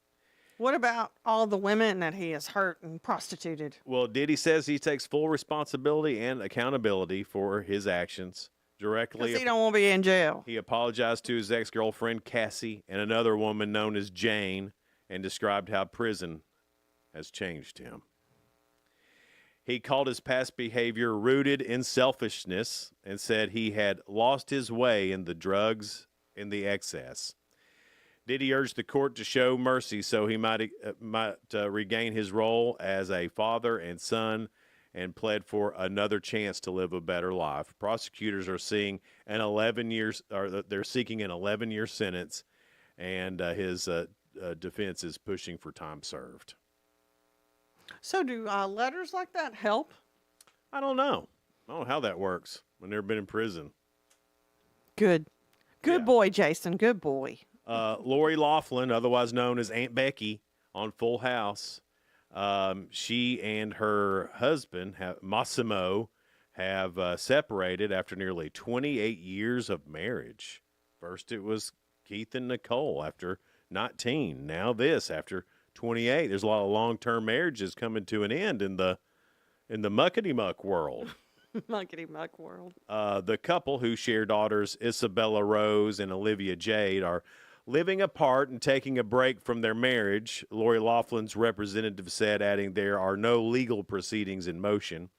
What about all the women that he has hurt and prostituted? Well, Diddy says he takes full responsibility and accountability for his actions. directly. Because he don't want to be in jail. He apologized to his ex-girlfriend, Cassie, and another woman known as Jane, and described how prison has changed him. He called his past behavior rooted in selfishness and said he had lost his way in the drugs and the excess. Diddy urged the court to show mercy so he might regain his role as a father and son, and pled for another chance to live a better life. Prosecutors are seeking an 11-year sentence, and his defense is pushing for time served. So do letters like that help? I don't know. I don't know how that works. I've never been in prison. Good boy, Jason. Good boy. Lori Loughlin, otherwise known as Aunt Becky on Full House, she and her husband, Massimo, have separated after nearly 28 years of marriage. First it was Keith and Nicole after 19. Now this after 28. There's a lot of long-term marriages coming to an end in the muckety-muck world. Muckety-muck world. The couple, who share daughters Isabella Rose and Olivia Jade, are living apart and taking a break from their marriage, Lori Loughlin's representative said, adding there are no legal proceedings in motion.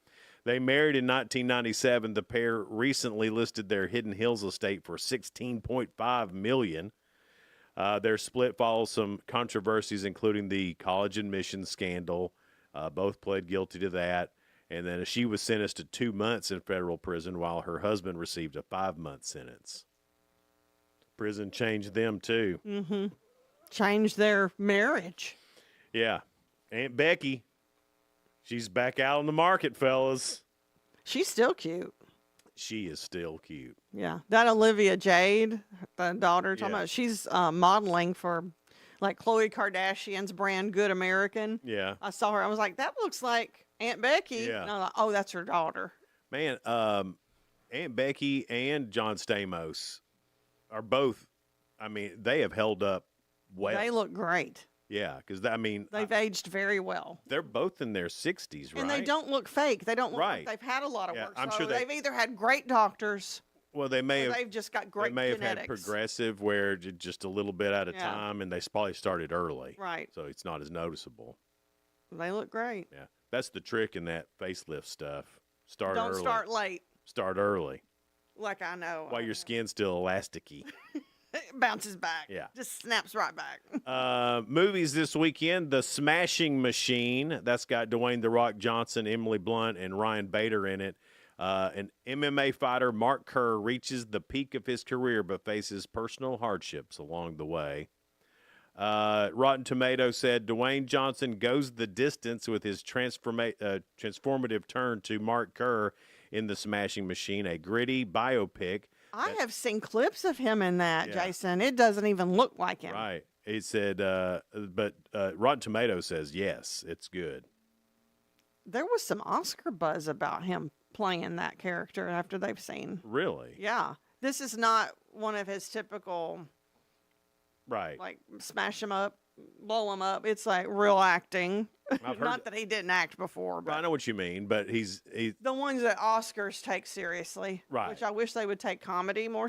They married in 1997. The pair recently listed their Hidden Hills estate for $16.5 million. Their split follows some controversies, including the college admissions scandal. Both pled guilty to that. And then she was sentenced to 2 months in federal prison, while her husband received a 5-month sentence. Prison changed them, too. Mm-hmm. Changed their marriage. Yeah. Aunt Becky, she's back out on the market, fellas. She's still cute. She is still cute. Yeah. That Olivia Jade, the daughter, talking Yeah. about, she's modeling for like Khloe Kardashian's brand Good American. Yeah. I saw her. I was like, that looks like Aunt Becky. Yeah. And I was like, oh, that's her daughter. Man, Aunt Becky and John Stamos are both, I mean, they have held up well. They look great. Yeah, because, I mean, They've aged very well. they're both in their 60s, right? And they don't look fake. They don't look Right. like they've had a lot of Yeah, work. I'm so sure they've either had great doctors Well, they may or have. they've just got great They may have genetics. had progressive, where just a little bit at a Yeah. time, and they probably started early. Right. So it's not as noticeable. They look great. Yeah, that's the trick in that facelift stuff. Start Don't early. start late, Start early like I know. while your skin's still elasticy. It bounces back. Yeah. Just snaps right back. Movies this weekend: The Smashing Machine. That's got Dwayne "The Rock" Johnson, Emily Blunt, and Ryan Bader in it. An MMA fighter, Mark Kerr, reaches the peak of his career but faces personal hardships along the way. Rotten Tomatoes said Dwayne Johnson goes the distance with his transformative turn to Mark Kerr in The Smashing Machine, a gritty biopic. I have seen clips of him in that, Yeah. Jason. It doesn't even look like him. Right. It said, but Rotten Tomatoes says, yes, it's good. There was some Oscar buzz about him playing that character after they've seen. Really? Yeah. This is not one of his typical, Right. like, smash him up, blow him up. It's like real acting. I've heard Not that he didn't act before, but I know what you mean, but he's the ones that Oscars take seriously. Right. Which I wish they would take comedy more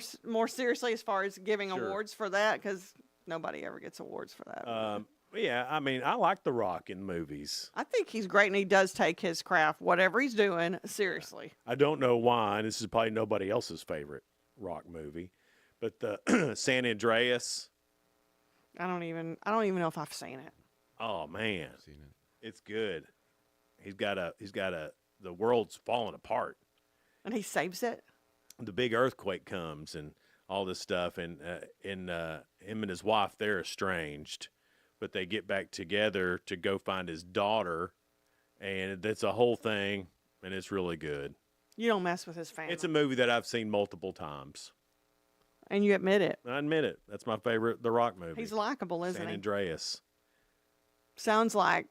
seriously as far as giving Sure. awards for that, because nobody ever gets awards for that. yeah, I mean, I like The Rock in movies. I think he's great, and he does take his craft, whatever he's doing, seriously. I don't know why, and this is probably nobody else's favorite Rock movie, but the San Andreas. I don't even know if I've seen it. Oh man, it's good. He's got the world's falling apart. And he saves it. The big earthquake comes and all this stuff, and him and his wife, they're estranged, but they get back together to go find his daughter, and that's a whole thing, and it's really good. You don't mess with his family. It's a movie that I've seen multiple times. And you admit it. I admit it. That's my favorite The Rock movie. He's likable, isn't San he? Andreas. Sounds like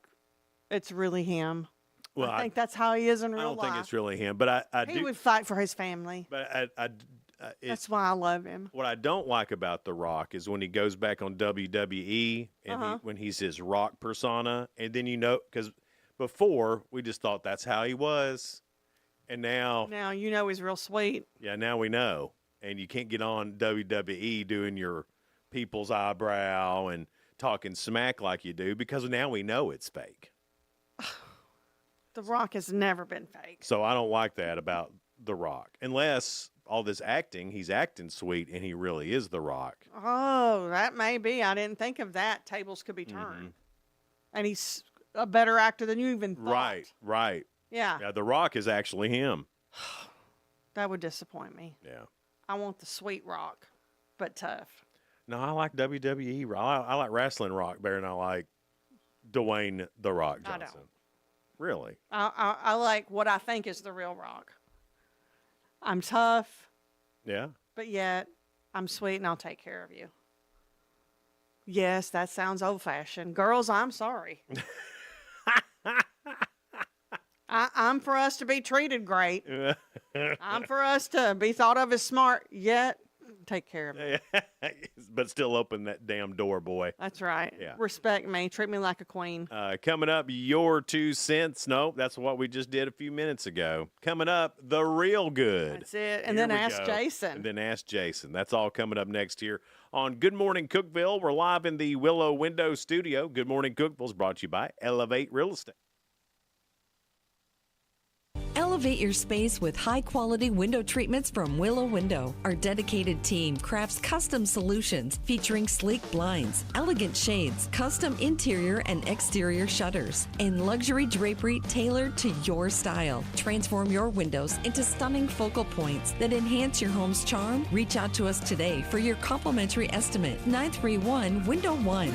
it's really him. Well, I think that's how he is in real I don't life. think it's really him, but I He do. would fight for his family. But That's why I love him. What I don't like about The Rock is when he goes back on WWE and when he's his Rock persona, and then because before we just thought that's how he was. And now you know he's real sweet. Yeah, now we know. And you can't get on WWE doing your people's eyebrow and talking smack like you do because now we know it's fake. The Rock has never been fake. So I don't like that about The Rock. Unless all this acting, he's acting sweet and he really is The Rock. Oh, that may be. I didn't think of that. Tables could be turned. And he's a better actor than you even thought. Right. Yeah. Yeah, The Rock is actually him. That would disappoint me. Yeah. I want the sweet Rock, but tough. No, I like WWE Rock. I like wrestling Rock better than I like Dwayne The Rock Johnson. I don't. Really? I like what I think is the real Rock. I'm tough. Yeah. But yet, I'm sweet and I'll take care of you. Yes, that sounds old-fashioned. Girls, I'm sorry. I'm for us to be treated great. I'm for us to be thought of as smart, yet take care of me. But still open that damn door, boy. That's right. Yeah. Respect me. Treat me like a queen. Coming up, your 2 cents. Nope, that's what we just did a few minutes ago. Coming up, the real good. That's it. And then ask Jason. And then ask Jason. That's all coming up next here on Good Morning Cookeville. We're live in the Willow Window Studio. Good Morning Cookeville is brought to you by Elevate Real Estate. Elevate your space with high-quality window treatments from Willow Window. Our dedicated team crafts custom solutions featuring sleek blinds, elegant shades, custom interior and exterior shutters, and luxury drapery tailored to your style. Transform your windows into stunning focal points that enhance your home's charm. Reach out to us today for your complimentary estimate. 931-Window-1.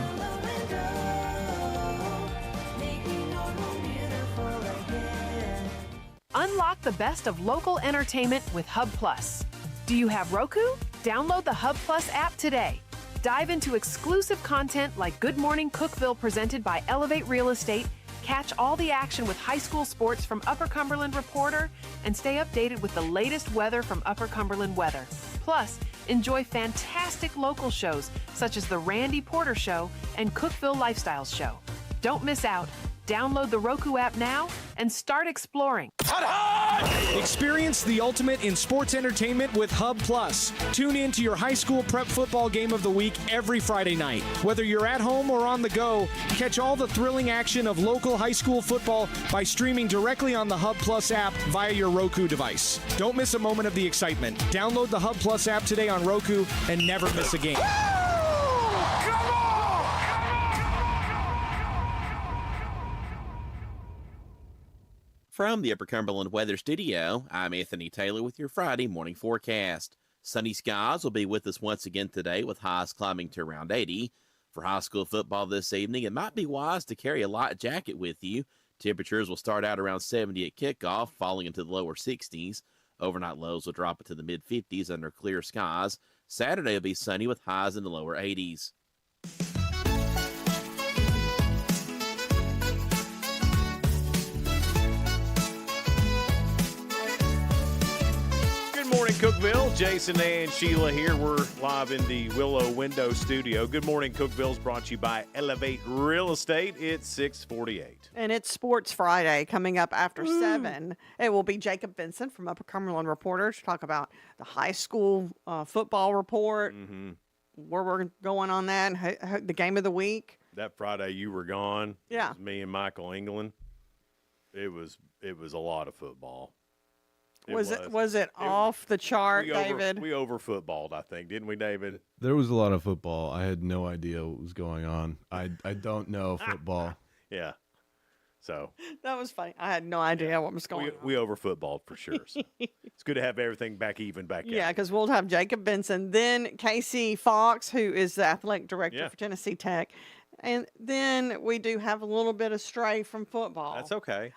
Unlock the best of local entertainment with Hub Plus. Do you have Roku? Download the Hub Plus app today. Dive into exclusive content like Good Morning Cookeville presented by Elevate Real Estate, catch all the action with high school sports from Upper Cumberland Reporter, and stay updated with the latest weather from Upper Cumberland Weather. Plus, enjoy fantastic local shows such as The Randy Porter Show and Cookeville Lifestyles Show. Don't miss out. Download the Roku app now and start exploring. Experience the ultimate in sports entertainment with Hub Plus. Tune in to your high school prep football game of the week every Friday night. Whether you're at home or on the go, catch all the thrilling action of local high school football by streaming directly on the Hub Plus app via your Roku device. Don't miss a moment of the excitement. Download the Hub Plus app today on Roku and never miss a game. From the Upper Cumberland Weather Studio, I'm Anthony Taylor with your Friday morning forecast. Sunny skies will be with us once again today with highs climbing to around 80. For high school football this evening, it might be wise to carry a light jacket with you. Temperatures will start out around 70 at kickoff, falling into the lower 60s. Overnight lows will drop into the mid-50s under clear skies. Saturday will be sunny with highs in the lower 80s. Morning, Cookeville. Jason and Sheila here. We're live in the Willow Window Studio. Good Morning, Cookeville is brought to you by Elevate Real Estate. It's 6:48. And it's Sports Friday coming up after 7. It will be Jacob Vinson from Upper Cumberland Reporter to talk about the high school football report, where we're going on that, and the game of the week. That Friday you were gone. Yeah. It was me and Michael England. It was a lot of football. Was it off the chart, David? We over footballed, I think, didn't we, David? There was a lot of football. I had no idea what was going on. I don't know football. Yeah. So that was funny. I had no idea what was going on. We over footballed for sure. So it's good to have everything back out. Yeah, because we'll have Jacob Vinson, then Casey Fox, who is the athletic director for Tennessee Tech. And then we do have a little bit of stray from football. That's okay.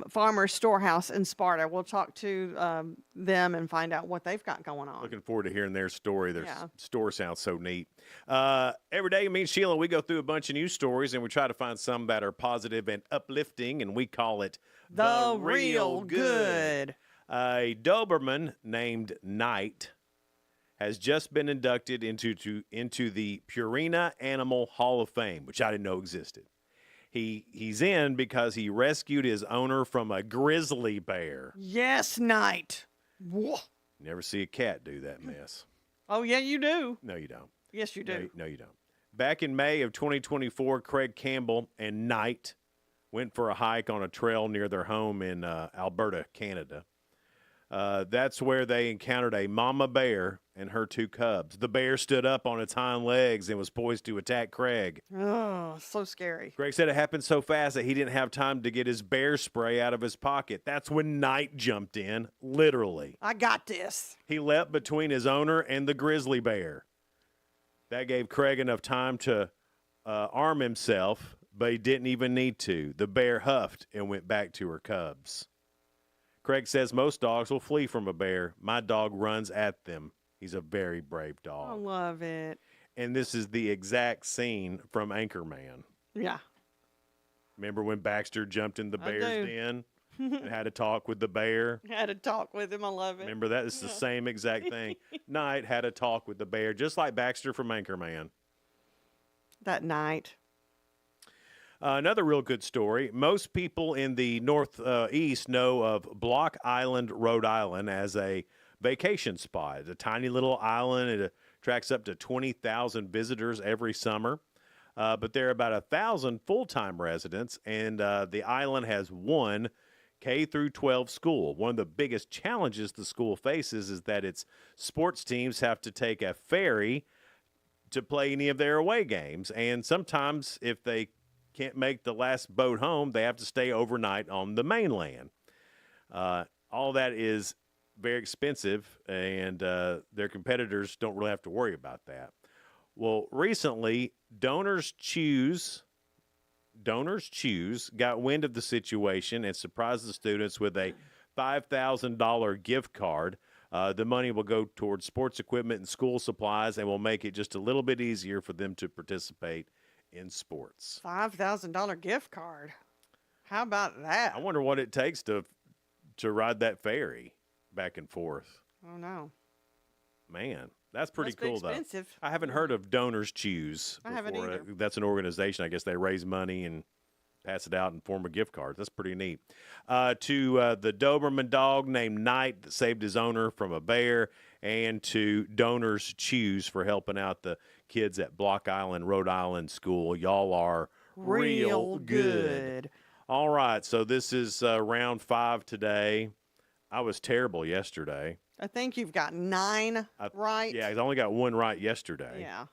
Farmers Storehouse in Sparta. We'll talk to them and find out what they've got going on. Looking forward to hearing their story. Their store sounds so neat. Every day, me and Sheila, we go through a bunch of news stories, and we try to find some that are positive and uplifting, and we call it The Real Good. A Doberman named Knight has just been inducted into the Purina Animal Hall of Fame, which I didn't know existed. He's in because he rescued his owner from a grizzly bear. Yes, Knight. Whoa. Never see a cat do that mess. Oh, yeah, you do. No, you don't. Yes, you do. No, you don't. Back in May of 2024, Craig Campbell and Knight went for a hike on a trail near their home in Alberta, Canada. That's where they encountered a mama bear and her 2 cubs. The bear stood up on its hind legs and was poised to attack Craig. Oh, so scary. Craig said it happened so fast that he didn't have time to get his bear spray out of his pocket. That's when Knight jumped in, literally. I got this. He leapt between his owner and the grizzly bear. That gave Craig enough time to arm himself, but he didn't even need to. The bear huffed and went back to her cubs. Craig says most dogs will flee from a bear. My dog runs at them. He's a very brave dog. I love it. And this is the exact scene from Anchorman. Yeah. Remember when Baxter jumped in the bear's den and had a talk with the bear? Had a talk with him. I love it. Remember that? It's the same exact thing. Knight had a talk with the bear, just like Baxter from Anchorman. That night. Another real good story. Most people in the Northeast know of Block Island, Rhode Island, as a vacation spot. It's a tiny little island. It attracts up to 20,000 visitors every summer. But there are about 1,000 full-time residents, and the island has one K through 12 school. One of the biggest challenges the school faces is that its sports teams have to take a ferry to play any of their away games. And sometimes if they can't make the last boat home, they have to stay overnight on the mainland. All that is very expensive, and their competitors don't really have to worry about that. Well, recently, Donors Choose got wind of the situation and surprised the students with a $5,000 gift card. The money will go towards sports equipment and school supplies and will make it just a little bit easier for them to participate in sports. $5,000 gift card. How about that? I wonder what it takes to ride that ferry back and forth. Oh, no. Man, that's pretty Must be cool, though. expensive. I haven't heard of Donors Choose I haven't either. That's an organization. I guess they raise money and pass it out in form of gift cards. That's pretty neat. To the Doberman dog named Knight that saved his owner from a bear, and to Donors Choose for helping out the kids at Block Island, Rhode Island School. Y'all are real good. All right, so this is round 5 today. I was terrible yesterday. I think you've got 9 right. Yeah, I only got 1 right yesterday. Yeah.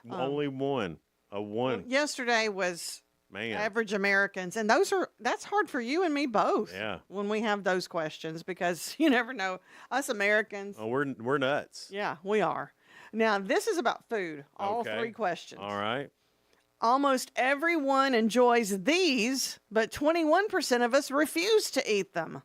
Only one. A 1. Well, yesterday was Man. average Americans, and that's hard for you and me both. Yeah. When we have those questions, because you never know. Us Americans. Oh, we're nuts. Yeah, we are. Now, this is about food. All 3 questions. All right. Almost everyone enjoys these, but 21% of us refuse to eat them.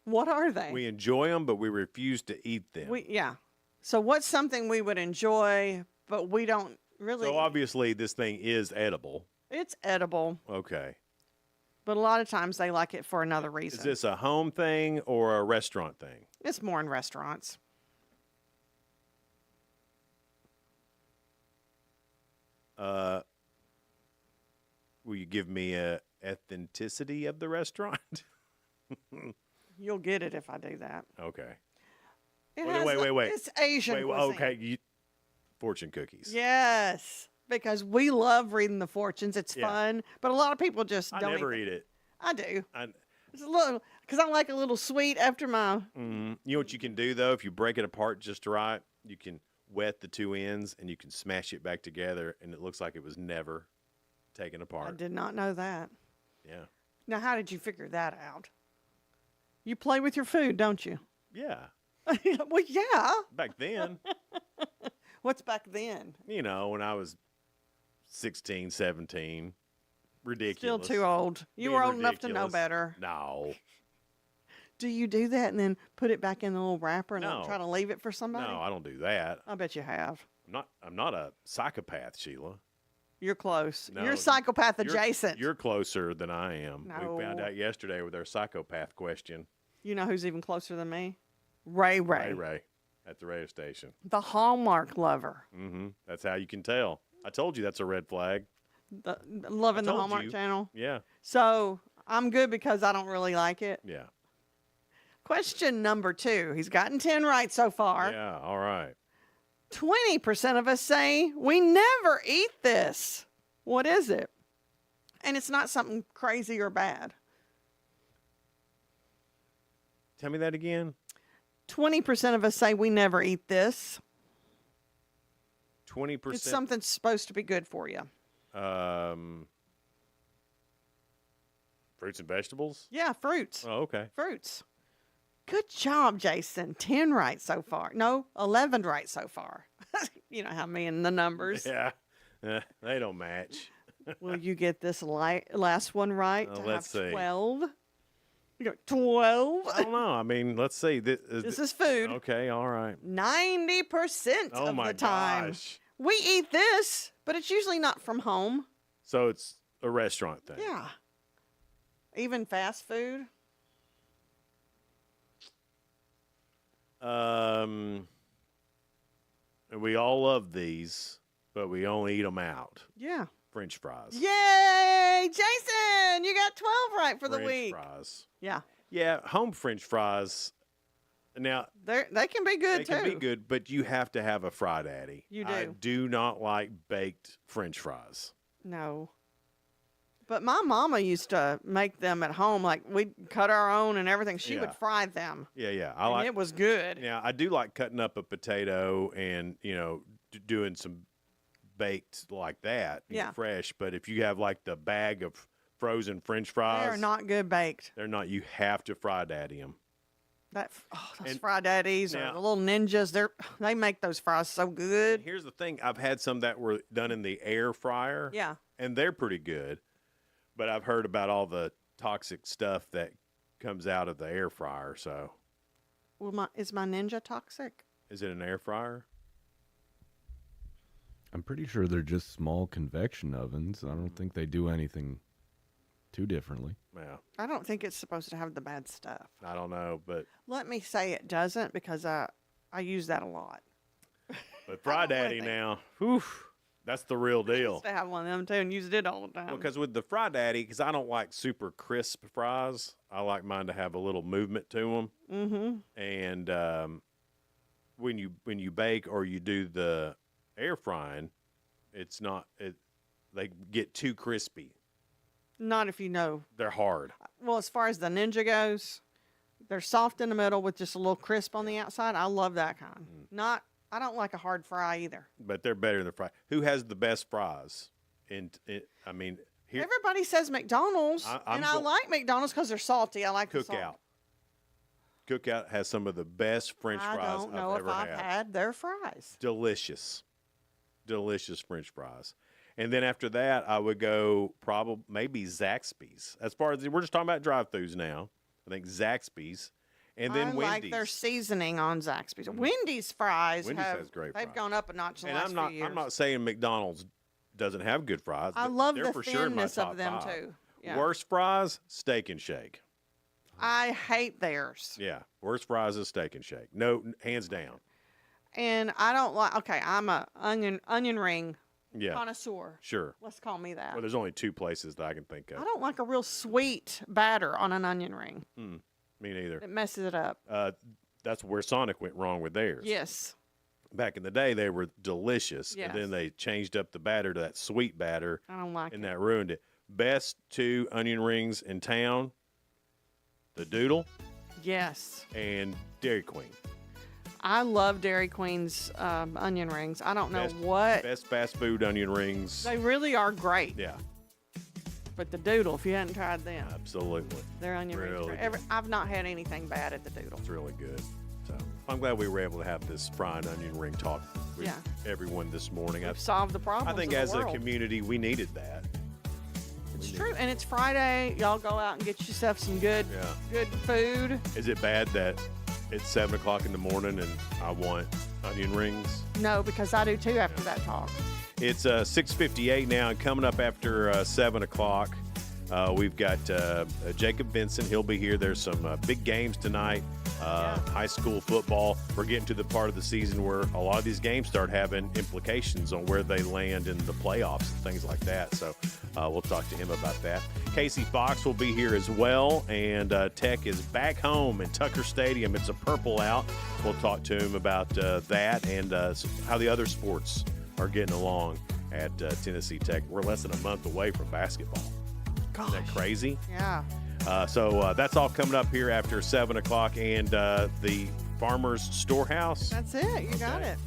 What are they? We enjoy them, but we refuse to eat them. Yeah. So what's something we would enjoy, but we don't really? So obviously this thing is edible. It's edible, Okay. but a lot of times they like it for another reason. Is this a home thing or a restaurant thing? It's more in restaurants. Will you give me a authenticity of the restaurant? You'll get it if I do that. Okay. Wait. It's Asian cuisine. Okay. Fortune cookies. Yes, because we love reading the fortunes. It's Yeah. fun, but a lot of people just I don't never eat it. I do. It's a little, because I like a little sweet after my. You know what you can do, though? If you break it apart just right, you can wet the 2 ends and you can smash it back together, and it looks like it was never taken I apart. did not know that. Yeah. Now, how did you figure that out? You play with your food, don't you? Yeah. Well, yeah. Back then. What's back then? You know, when I was 16, 17. Ridiculous. Still too old. You Being were old enough to know ridiculous. better. No. Do you do that and then put it back in the little wrapper and No. try to leave it for somebody? No, I don't do that. I bet you have. I'm not a psychopath, Sheila. You're close. No, You're psychopath you're- adjacent. You're closer than I am. No. We found out yesterday with our psychopath question. You know who's even closer than me? Ray. Ray at the radio station. The Hallmark lover. That's how you can tell. I told you that's a red flag. Loving the told Hallmark you. Channel. Yeah. So I'm good because I don't really like it. Yeah. Question number 2. He's gotten 10 right so far. Yeah. All right. 20% of us say we never eat this. What is it? And it's not something crazy or bad. Tell me that again. 20% of us say we never eat this. 20%. It's something supposed to be good for you. Fruits and vegetables? Yeah, fruits. Oh, okay. Fruits. Good job, Jason. 10 right so far. No, 11 right so far. You know how me and the numbers. Yeah. They don't match. Will you get this last one right to let's have see. 12? You got 12? I don't know. I mean, let's see. This is food. Okay, all right. 90% Oh of my the time. gosh. We eat this, but it's usually not from home. So it's a restaurant thing. Yeah. Even fast food. And we all love these, but we only eat them out. Yeah. French fries. Yay! Jason, you got 12 right for the week. French fries. Yeah. Yeah, home French fries. Now, They can be good, they too. can be good, but you have to have a fry daddy. You do. I do not like baked French fries. No. But my mama used to make them at home. Like, we'd cut our own and everything. She would fry them. Yeah. And it was good. Yeah, I do like cutting up a potato and, doing some baked like that. Fresh. But if you have like the bag of frozen French fries. They're not good baked. They're not. You have to fry daddy them. Those fry daddies or the little ninjas, they make those fries so good. Here's the thing. I've had some that were done in the air fryer. Yeah. And they're pretty good. But I've heard about all the toxic stuff that comes out of the air fryer. So, Is my Ninja toxic? Is it an air fryer? I'm pretty sure they're just small convection ovens. I don't think they do anything too differently. Yeah. I don't think it's supposed to have the bad stuff. I don't know, but Let me say it doesn't because I use that a lot. But Fry Daddy now, whew, that's the real I deal. used to have one of them too and used it all the time. Because with the Fry Daddy, because I don't like super crisp fries, I like mine to have a little movement to them. Mm-hmm. And when you bake or you do the air frying, they get too crispy. Not if you know. They're hard. Well, as far as the Ninja goes, they're soft in the middle with just a little crisp on the outside. I love that kind. I don't like a hard fry either. But they're better than fry. Who has the best fries? Everybody says McDonald's, I like McDonald's because they're salty. I like the salt. Cookout. Cookout has some of the best French fries I don't know I've if ever I've had their fries. Delicious French fries. And then after that, I would go maybe Zaxby's. As far as we're just talking about drive-thrus now, I think Zaxby's, and then I Wendy's. like their seasoning on Zaxby's. Wendy's fries has great they've fries. gone up a notch in the And last few years. I'm not saying McDonald's doesn't have good fries. I but love they're the for sure in my thinness of top them 5. too. Yeah. Worst fries, Steak and Shake. I hate theirs. Yeah, worst fries is Steak and Shake. No, hands down. And I don't like. Okay, I'm a onion ring connoisseur. Sure. Let's call me that. Well, there's only 2 places that I can think of. I don't like a real sweet batter on an onion ring. Me neither. It messes it up. That's where Sonic went wrong with theirs. Yes. Back in the day, they were delicious, Yes. and then they changed up the batter to that sweet batter, I don't like and it. that ruined it. Best 2 onion rings in town: the Doodle Yes. and Dairy Queen. I love Dairy Queen's onion rings. I don't know what. Best fast food onion rings. They really are great. Yeah, But the Doodle, if you hadn't tried them, absolutely. their onion rings. Really I've not had anything bad at the Doodle. It's really good. So I'm glad we were able to have this fried onion ring talk with everyone this morning. We've solved the problem. I think of as the a world. community, we needed that. It's true, and it's Friday. Y'all go out and get yourself some good food. Is it bad that it's 7 o'clock in the morning and I want onion rings? No, because I do too after that talk. It's 6:58 now, and coming up after 7 o'clock, we've got Jacob Vinson. He'll be here. There's some big games tonight. High school football, we're getting to the part of the season where a lot of these games start having implications on where they land in the playoffs and things like that. So we'll talk to him about that. Casey Fox will be here as well, and Tech is back home in Tucker Stadium. It's a purple out. We'll talk to him about that and how the other sports are getting along at Tennessee Tech. We're less than a month away from basketball. Gosh. Isn't that crazy? Yeah. So that's all coming up here after 7 o'clock, and the Farmer's Storehouse. That's it. You got it.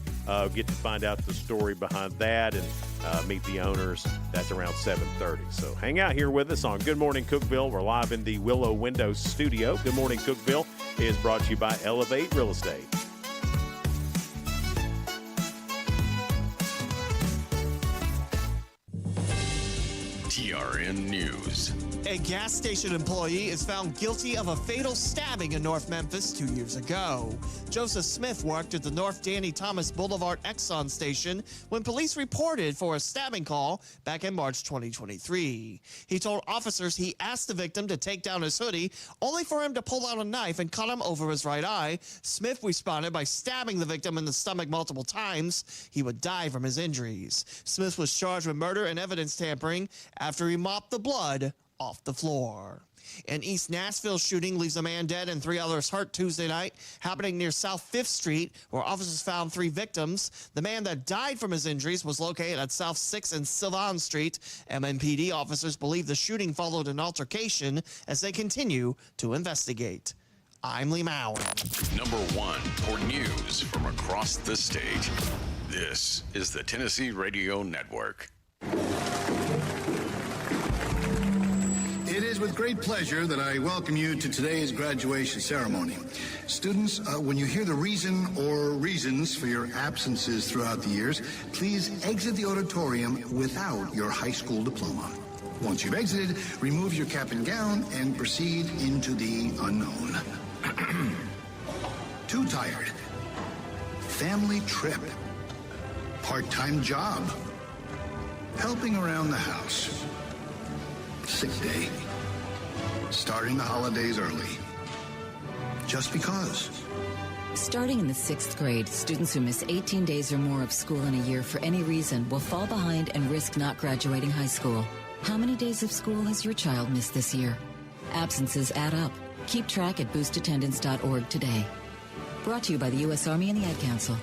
Get to find out the story behind that and meet the owners. That's around 7:30. So hang out here with us on Good Morning Cookeville. We're live in the Willow Windows studio. Good Morning Cookeville is brought to you by Elevate Real Estate. TRN News. A gas station employee is found guilty of a fatal stabbing in North Memphis 2 years ago. Joseph Smith worked at the North Danny Thomas Boulevard Exxon station when police reported for a stabbing call back in March 2023. He told officers he asked the victim to take down his hoodie, only for him to pull out a knife and cut him over his right eye. Smith responded by stabbing the victim in the stomach multiple times. He would die from his injuries. Smith was charged with murder and evidence tampering after he mopped the blood off the floor. An East Nashville shooting leaves a man dead and 3 others hurt Tuesday night, happening near South 5th Street, where officers found 3 victims. The man that died from his injuries was located at South 6th and Sylvan Street. MNPD officers believe the shooting followed an altercation as they continue to investigate. I'm Lee Mowen. Number 1 for news from across the state. This is the Tennessee Radio Network. It is with great pleasure that I welcome you to today's graduation ceremony. Students, when you hear the reason or reasons for your absences throughout the years, please exit the auditorium without your high school diploma. Once you've exited, remove your cap and gown and proceed into the unknown. Too tired. Family trip. Part-time job. Helping around the house. Sick day. Starting the holidays early. Just because. Starting in the 6th grade, students who miss 18 days or more of school in a year for any reason will fall behind and risk not graduating high school. How many days of school has your child missed this year? Absences add up. Keep track at boostattendance.org today. Brought to you by the U.S. Army and the Ad Council.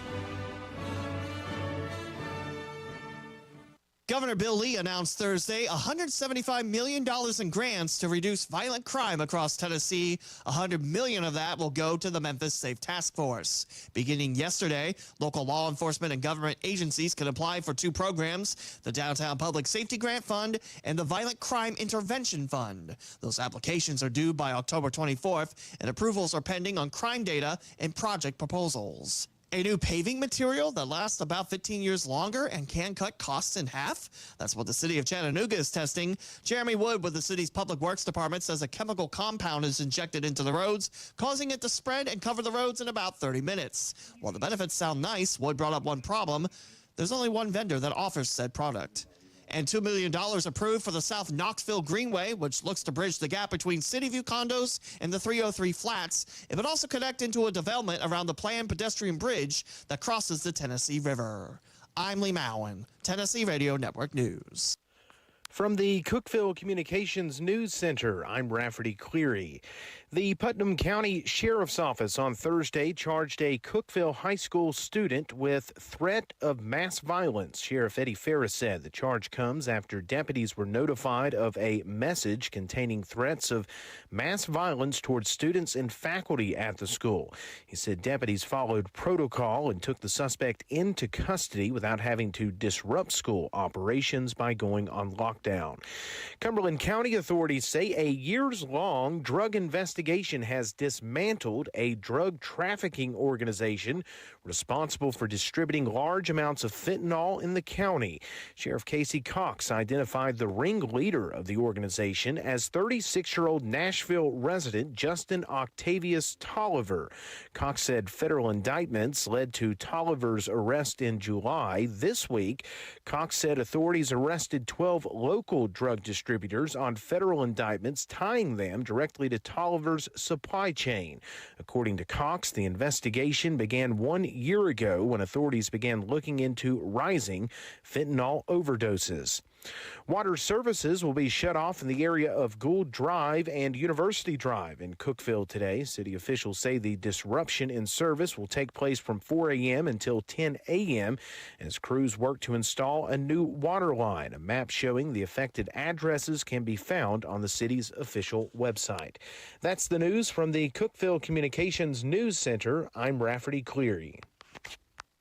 Governor Bill Lee announced Thursday $175 million in grants to reduce violent crime across Tennessee. $100 million of that will go to the Memphis Safe Task Force. Beginning yesterday, local law enforcement and government agencies can apply for 2 programs, the Downtown Public Safety Grant Fund and the Violent Crime Intervention Fund. Those applications are due by October 24th, and approvals are pending on crime data and project proposals. A new paving material that lasts about 15 years longer and can cut costs in half? That's what the city of Chattanooga is testing. Jeremy Wood with the city's Public Works Department says a chemical compound is injected into the roads, causing it to spread and cover the roads in about 30 minutes. While the benefits sound nice, Wood brought up one problem. There's only one vendor that offers said product. And $2 million approved for the South Knoxville Greenway, which looks to bridge the gap between City View condos and the 303 flats. It would also connect into a development around the planned pedestrian bridge that crosses the Tennessee River. I'm Lee Mowen, Tennessee Radio Network News. From the Cookeville Communications News Center, I'm Rafferty Cleary. The Putnam County Sheriff's Office on Thursday charged a Cookeville High School student with threat of mass violence. Sheriff Eddie Ferris said the charge comes after deputies were notified of a message containing threats of mass violence towards students and faculty at the school. He said deputies followed protocol and took the suspect into custody without having to disrupt school operations by going on lockdown. Cumberland County authorities say a years-long drug investigation has dismantled a drug trafficking organization responsible for distributing large amounts of fentanyl in the county. Sheriff Casey Cox identified the ringleader of the organization as 36-year-old Nashville resident Justin Octavius Tolliver. Cox said federal indictments led to Tolliver's arrest in July. This week, Cox said authorities arrested 12 local drug distributors on federal indictments tying them directly to Tolliver's water's supply chain. According to Cox, the investigation began 1 year ago when authorities began looking into rising fentanyl overdoses. Water services will be shut off in the area of Gould Drive and University Drive in Cookeville today. City officials say the disruption in service will take place from 4 a.m. until 10 a.m. as crews work to install a new water line. A map showing the affected addresses can be found on the city's official website. That's the news from the Cookeville Communications News Center. I'm Rafferty Cleary.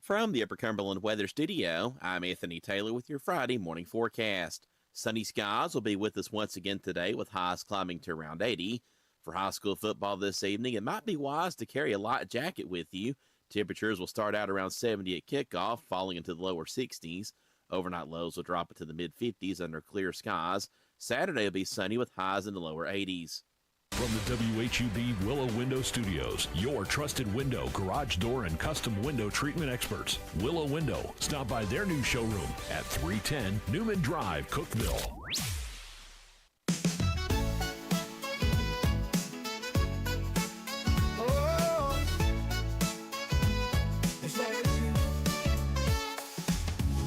From the Upper Cumberland Weather Studio, I'm Anthony Taylor with your Friday morning forecast. Sunny skies will be with us once again today with highs climbing to around 80. For high school football this evening, it might be wise to carry a light jacket with you. Temperatures will start out around 70 at kickoff, falling into the lower 60s. Overnight lows will drop into the mid-50s under clear skies. Saturday will be sunny with highs in the lower 80s. From the WHUB Willow Window Studios, your trusted window, garage door, and custom window treatment experts. Willow Window. Stop by their new showroom at 310 Newman Drive, Cookeville.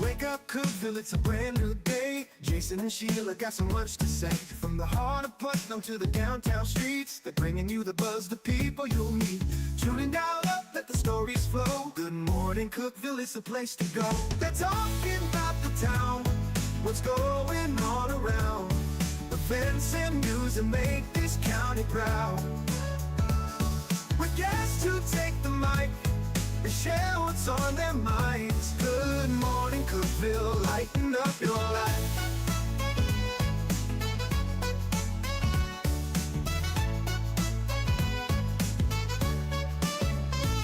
Wake up, Cookeville, it's a brand new day. Jason and Sheila got so much to say. From the heart of Putnam to the downtown streets, they're bringing you the buzz, the people you'll meet. Tuning dial up, let the stories flow. Good morning, Cookeville, it's the place to go. They're talking about the town, what's going on around. Events and news that make this county proud. With guests who take the mic, they share what's on their minds. Good morning, Cookeville, lighten up your life.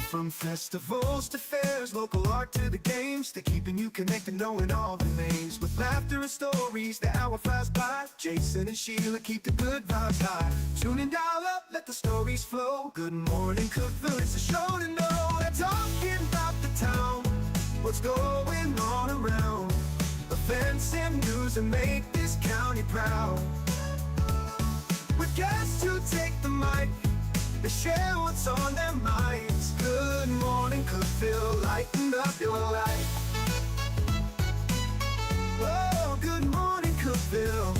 From festivals to fairs, local art to the games, they're keeping you connected, knowing all the names. With laughter and stories, the hour flies by. Jason and Sheila keep the good vibes high. Tune in, dial up, let the stories flow. Good morning, Cookeville, it's a show to know. They're talking about the town, what's going on around. Events and news that make this county proud. With guests who take the mic, they share what's on their minds. Good morning, Cookeville, lighten up your life. Oh, good morning, Cookeville.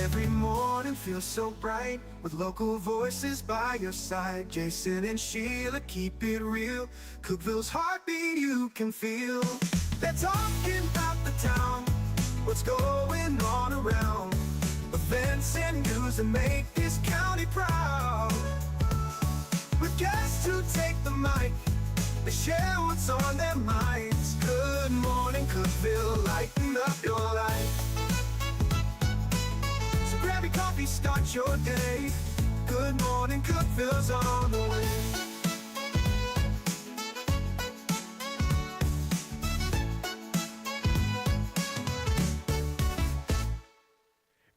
Every morning feels so bright with local voices by your side. Jason and Sheila keep it real. Cookeville's heartbeat you can feel. They're talking about the town, what's going on around. Events and news that make this county proud. With guests who take the mic, they share what's on their minds. Good morning, Cookeville, lighten up your life. So grab your coffee, start your day. Good morning, Cookeville's on the way.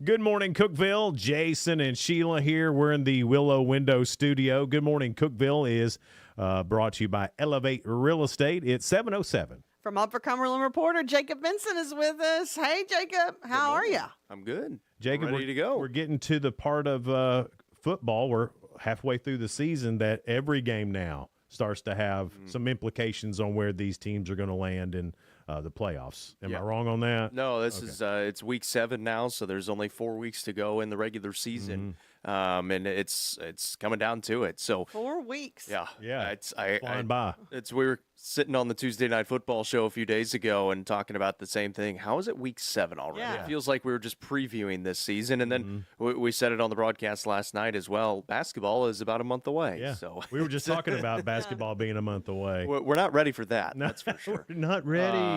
Good morning, Cookeville. Jason and Sheila here. We're in the Willow Window Studio. Good morning, Cookeville is brought to you by Elevate Real Estate. It's 7:07. From Upper Cumberland reporter Jacob Vinson is with us. Hey, Jacob, how are you? I'm good. Jacob, ready to go. We're getting to the part of football. We're halfway through the season that every game now starts to have some implications on where these teams are going to land in the playoffs. Am I wrong on that? No, this is it's week 7 now, so there's only 4 weeks to go in the regular season, and it's coming down to it. So 4 weeks. Yeah. It's flying by. We were sitting on the Tuesday Night Football show a few days ago and talking about the same thing. How is it week 7 already? Yeah. It feels like we were just previewing this season, and then we said it on the broadcast last night as well. Basketball is about a month away. Yeah. So we were just talking about basketball being a month away. We're not ready for that. No, that's for sure. We're not ready.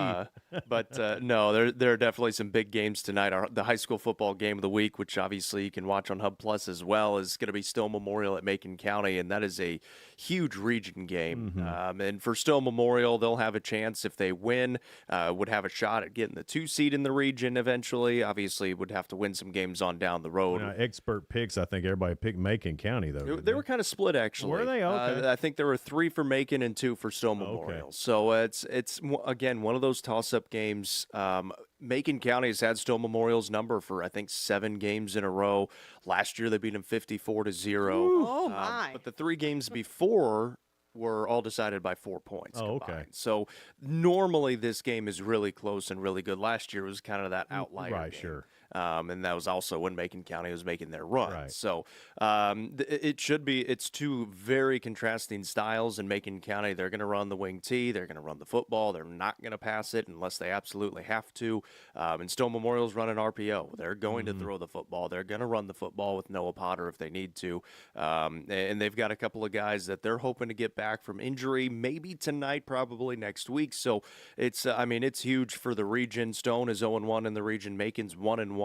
But no, there are definitely some big games tonight. The high school football game of the week, which obviously you can watch on Hub Plus as well, is going to be Stowe Memorial at Macon County, and that is a huge region game. And for Stowe Memorial, they'll have a chance if they win, would have a shot at getting the 2 seed in the region eventually. Obviously, would have to win some games on down the road. Expert picks, I think everybody picked Macon County, though. They were kind of split, actually. Were they? Okay. I think there were 3 for Macon and 2 for Stowe Memorial. So it's again, one of those toss-up games. Macon County has had Stowe Memorial's number for, I think, 7 games in a row. Last year, they beat them 54-0. Oh, my. But the 3 games before were all decided by 4 points combined. Okay. So normally this game is really close and really good. Last year was kind of that outlier Right, game. sure. And that was also when Macon County was making their run. Right. So it should be, it's 2 very contrasting styles in Macon County. They're going to run the wing T. They're going to run the football. They're not going to pass it unless they absolutely have to. And Stowe Memorial's running RPO. They're going to throw the football. They're going to run the football with Noah Potter if they need to. And they've got a couple of guys that they're hoping to get back from injury, maybe tonight, probably next week. So it's, it's huge for the region. Stone is 0-1 in the region. Macon's 1-1.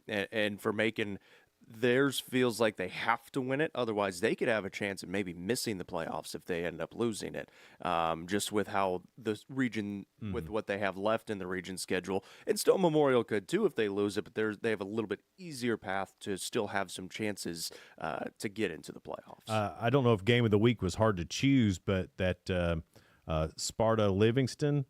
And for Macon, theirs feels like they have to win it. Otherwise, they could have a chance of maybe missing the playoffs if they end up losing it, just with how the region, with what they have left in the region schedule. And Stowe Memorial could too if they lose it, but they have a little bit easier path to still have some chances to get into the playoffs. I don't know if game of the week was hard to choose, but that Sparta Livingston,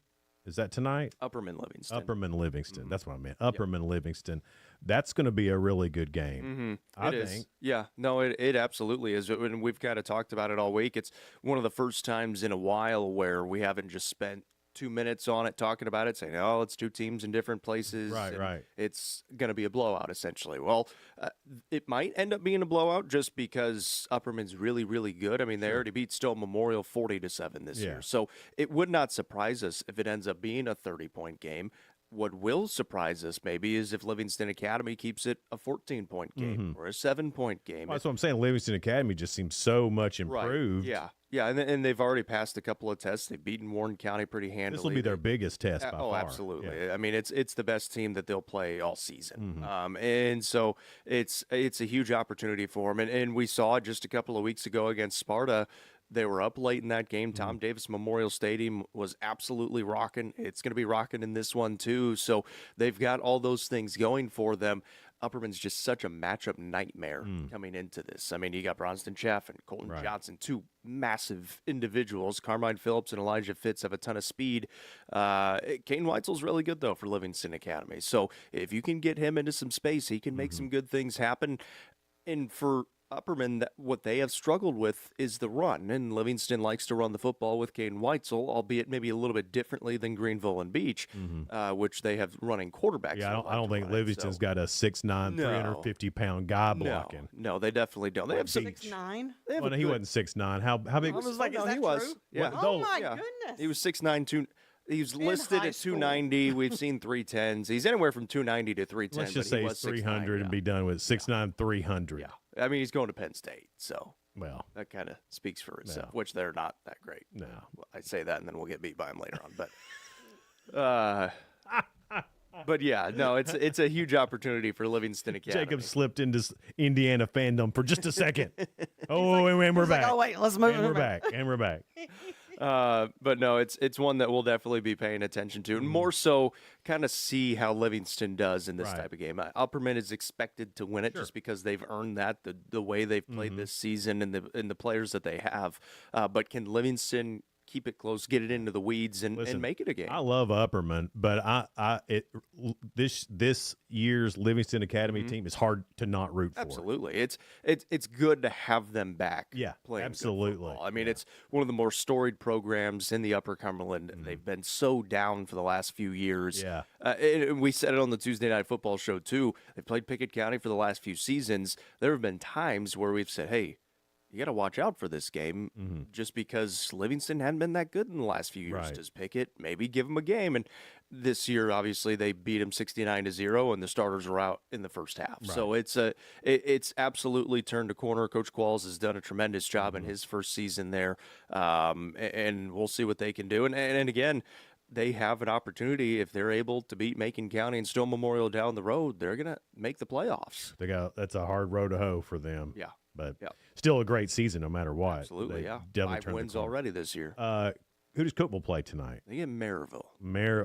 is that tonight? Upperman Livingston. Upperman Livingston. That's what I meant. Upperman Livingston. That's going to be a really good game. I think. Yeah. No, it absolutely is. And we've kind of talked about it all week. It's one of the first times in a while where we haven't just spent 2 minutes on it talking about it, saying, oh, it's 2 teams in different places. Right. It's going to be a blowout, essentially. Well, it might end up being a blowout just because Upperman's really, really good. I mean, they already beat Stowe Memorial 40-7 this year. So it would not surprise us if it ends up being a 30-point game. What will surprise us maybe is if Livingston Academy keeps it a 14-point game or a 7-point game. Well, that's what I'm saying. Livingston Academy just seems so much improved. Right. Yeah, and they've already passed a couple of tests. They've beaten Warren County pretty handily. This will be their biggest test by far. Absolutely. Yeah. I mean, it's the best team that they'll play all season. And so it's a huge opportunity for them. And we saw it just a couple of weeks ago against Sparta. They were up late in that game. Tom Davis Memorial Stadium was absolutely rocking. It's going to be rocking in this one, too. So they've got all those things going for them. Upperman's just such a matchup nightmare coming into this. I mean, you got Bronston Chaff and Colton Johnson, 2 massive individuals. Carmine Phillips and Elijah Fitz have a ton of speed. Kane Weitzel's really good, though, for Livingston Academy. So if you can get him into some space, he can make some good things happen. And for Upperman, what they have struggled with is the run, and Livingston likes to run the football with Caden Weitzel, albeit maybe a little bit differently than Greenville and Beach, which they have running quarterbacks. Yeah, I don't think Livingston's got a 6'9", 350-pound guy blocking. No, they definitely don't. They have 6'9". Well, he wasn't 6'9". How big? I was like, is that he was. true? Yeah. Oh my goodness. He was 6'9", He was listed at 290. We've seen 310s. He's anywhere from 290 to 310. Let's just say he's 300 and be done with it. 6'9", 300. Yeah. I mean, he's going to Penn State, so well, that kind of speaks for itself, which they're not that great. No. Well, I say that, and then we'll get beat by them later on. But yeah, no, it's a huge opportunity for Livingston Academy. Jacob slipped into Indiana fandom for just a second. And we're back. Like, oh, wait, let's move. And we're back. And we're back. But no, it's one that we'll definitely be paying attention to, and more so kind of see how Livingston does in this type of game. Upperman is expected to win it just because they've earned that the way they've played this season and the players that they have. But can Livingston keep it close, get it into the weeds, and make it a game? I love Upperman, but this year's Livingston Academy team is hard to not root for. Absolutely, it's good to have them back. Yeah, playing absolutely. good football. I mean, it's one of the more storied programs in the Upper Cumberland. They've been so down for the last few years. Yeah, and we said it on the Tuesday Night Football show too. They played Pickett County for the last few seasons. There have been times where we've said, "Hey, you got to watch out for this game," just because Livingston hadn't been that good in the last few years. Does Pickett maybe give them a game? And this year, obviously, they beat them 69-0, and the starters were out in the first half. So it's absolutely turned a corner. Coach Qualls has done a tremendous job in his first season there, and we'll see what they can do. And again, they have an opportunity if they're able to beat Macon County and Stowe Memorial down the road. They're gonna make the playoffs. That's a hard road to hoe for them. Yeah. But still a great season no matter what. Absolutely, They yeah. definitely 5 wins already this year. Who does Cookeville play tonight? They get Maryville.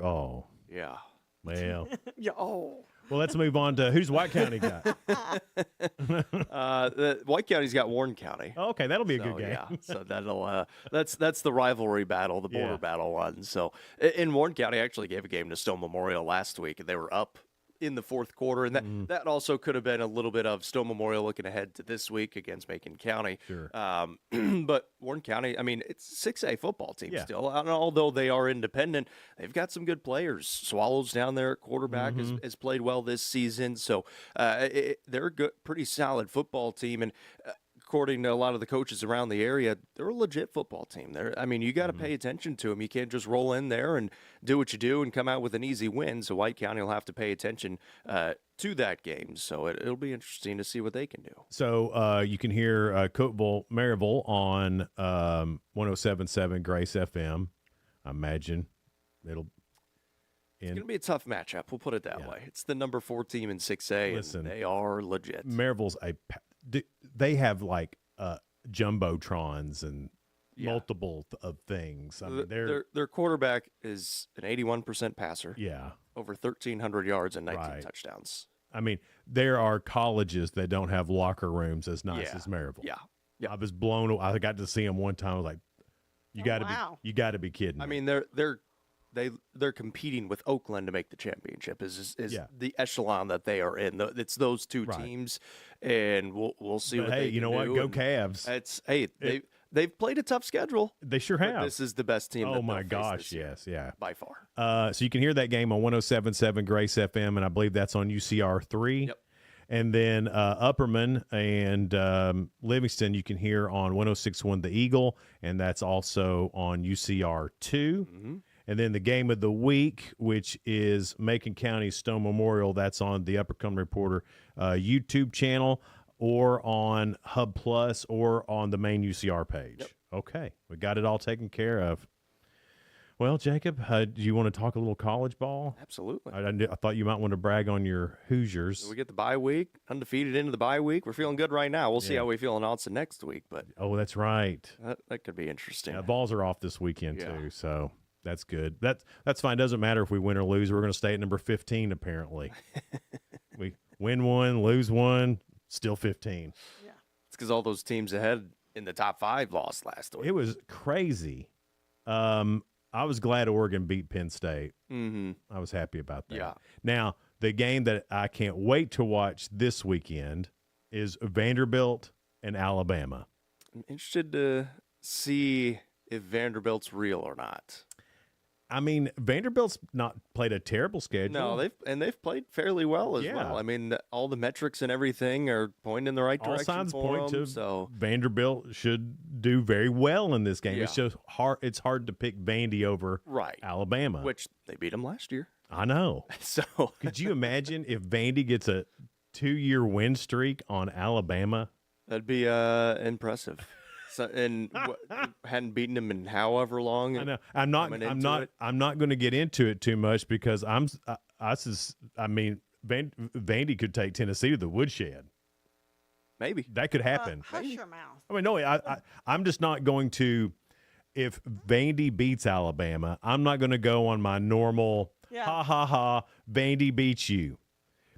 Oh. Yeah. Well. Yeah. Oh. Well, let's move on to who's White County got. White County's got Warren County. Oh, okay, that'll be a good game. Yeah, so that'll that's the rivalry battle, the border Yeah. battle one. So, in Warren County actually gave a game to Stone Memorial last week, and they were up in the fourth quarter, and that also could have been a little bit of Stone Memorial looking ahead to this week against Macon County. Sure. But Warren County, I mean, it's 6A football team Yeah. still, and although they are independent, they've got some good players. Swallows down there at quarterback has played well this season, so they're a good, pretty solid football team, and according to a lot of the coaches around the area, they're a legit football team. I mean, you got to pay attention to them. You can't just roll in there and do what you do and come out with an easy win. So White County will have to pay attention to that game. So it'll be interesting to see what they can do. So you can hear Cookeville, Maryville on 107.7 Grace FM. I imagine it's going to be a tough matchup. We'll put it that way. It's the number 4 team in 6A, Listen, and they are legit. Maryville's they have like jumbotrons and multiple of things. I mean, Their quarterback is an 81% passer. Yeah. Over 1,300 yards and 19 touchdowns. I mean, there are colleges that don't have locker rooms as nice as Maryville. Yeah. I was blown away. I got to see them one time. I was like, you got to be kidding me. I mean, they're competing with Oakland to make the championship. Is the echelon that they are in? It's those two teams, and we'll see. But what hey, they you can know what? do. Go And Cavs! They've played a tough schedule. They sure but have. This is the best team. Oh that my they'll face gosh! this year, Yes, yeah, by far. So you can hear that game on 107.7 Grace FM, and I believe that's on UCR 3. Yep. And then Upperman and Livingston, you can hear on 106.1 The Eagle, and that's also on UCR 2. And then the game of the week, which is Macon County Stone Memorial, that's on the Upper Cumberland Reporter YouTube channel or on Hub Plus or on the main UCR page. Yep. Okay, we got it all taken care of. Well, Jacob, do you want to talk a little college ball? Absolutely. I thought you might want to brag on your Hoosiers. So we get the bye week, undefeated into the bye week. We're feeling good right now. We'll see how we feel in Austin next week. But that's right. That could be interesting. Yeah, balls are off this weekend too, so that's good. That's fine. Doesn't matter if we win or lose. We're going to stay at number 15 apparently. We win one, lose one, still 15. Yeah, it's because all those teams ahead in the top 5 lost last week. It was crazy. I was glad Oregon beat Penn State. I was happy about that. Yeah. Now, the game that I can't wait to watch this weekend is Vanderbilt and Alabama. I'm interested to see if Vanderbilt's real or not. I mean, Vanderbilt's not played a terrible schedule. No, they've played fairly well as Yeah. well. I mean, all the metrics and everything are pointing in the right All direction. signs for point them, to so Vanderbilt should do very well in this game. Yeah. It's just hard. It's hard to pick Vandy over Alabama, which they beat them last year. I know. So could you imagine if Vandy gets a 2-year win streak on Alabama? That'd be impressive. So, and hadn't beaten them in however long. I know. I'm not going to get into it too much because Vandy could take Tennessee to the woodshed. Maybe that could happen. Hush your mouth. I mean, no, I'm just not going to. If Vandy beats Alabama, I'm not going to go on my normal ha ha ha. Vandy beats you,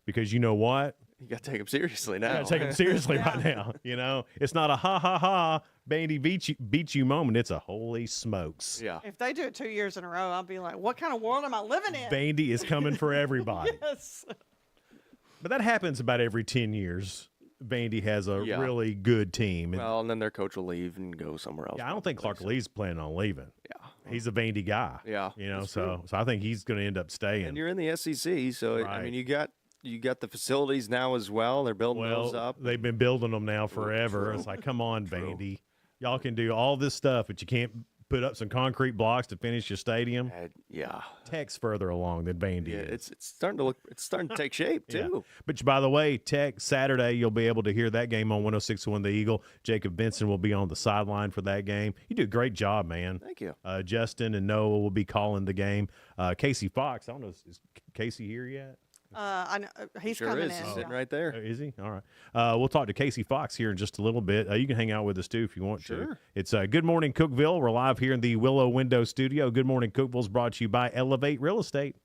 because you know what? You got to take them seriously now. You got to take them seriously right now. You know, it's not a ha ha ha. Vandy beat you moment. It's a holy smokes. Yeah. If they do it 2 years in a row, I'll be like, what kind of world am I living in? Vandy is coming for everybody. Yes. But that happens about every 10 years. Vandy has a really good team. Well, and then their coach will leave and go somewhere else. Yeah, I don't think Clark Lee's planning on leaving. Yeah. He's a Vandy guy. Yeah. You know, that's so true. I think he's going to end up staying. And you're in the SEC, so I Right. mean, you got the facilities now as well. They're building those up. They've been building them now forever. True. It's like, come on, Vandy. Y'all can do all this stuff, but you can't put up some concrete blocks to finish your stadium. Yeah. Tech's further along than Vandy is. It's starting to take shape too. Yeah. But by the way, Tech Saturday, you'll be able to hear that game on 106.1 The Eagle. Jacob Vinson will be on the sideline for that game. You do a great job, man. Thank you. Justin and Noah will be calling the game. Casey Fox, I don't know, is Casey here yet? I know he's Sure coming is. in. He's sitting right there. Is he? All right. We'll talk to Casey Fox here in just a little bit. You can hang out with us, too, if you want to. Sure. It's Good Morning Cookeville. We're live here in the Willow Window Studio. Good Morning Cookeville is brought to you by Elevate Real Estate.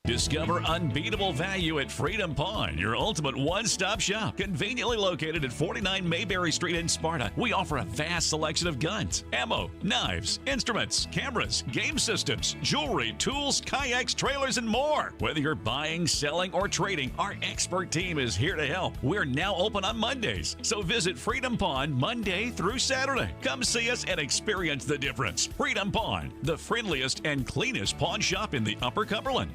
Discover unbeatable value at Freedom Pawn, your ultimate one-stop shop. Conveniently located at 49 Mayberry Street in Sparta, we offer a vast selection of guns, ammo, knives, instruments, cameras, game systems, jewelry, tools, kayaks, trailers, and more. Whether you're buying, selling, or trading, our expert team is here to help. We're now open on Mondays, so visit Freedom Pawn Monday through Saturday. Come see us and experience the difference. Freedom Pawn, the friendliest and cleanest pawn shop in the Upper Cumberland.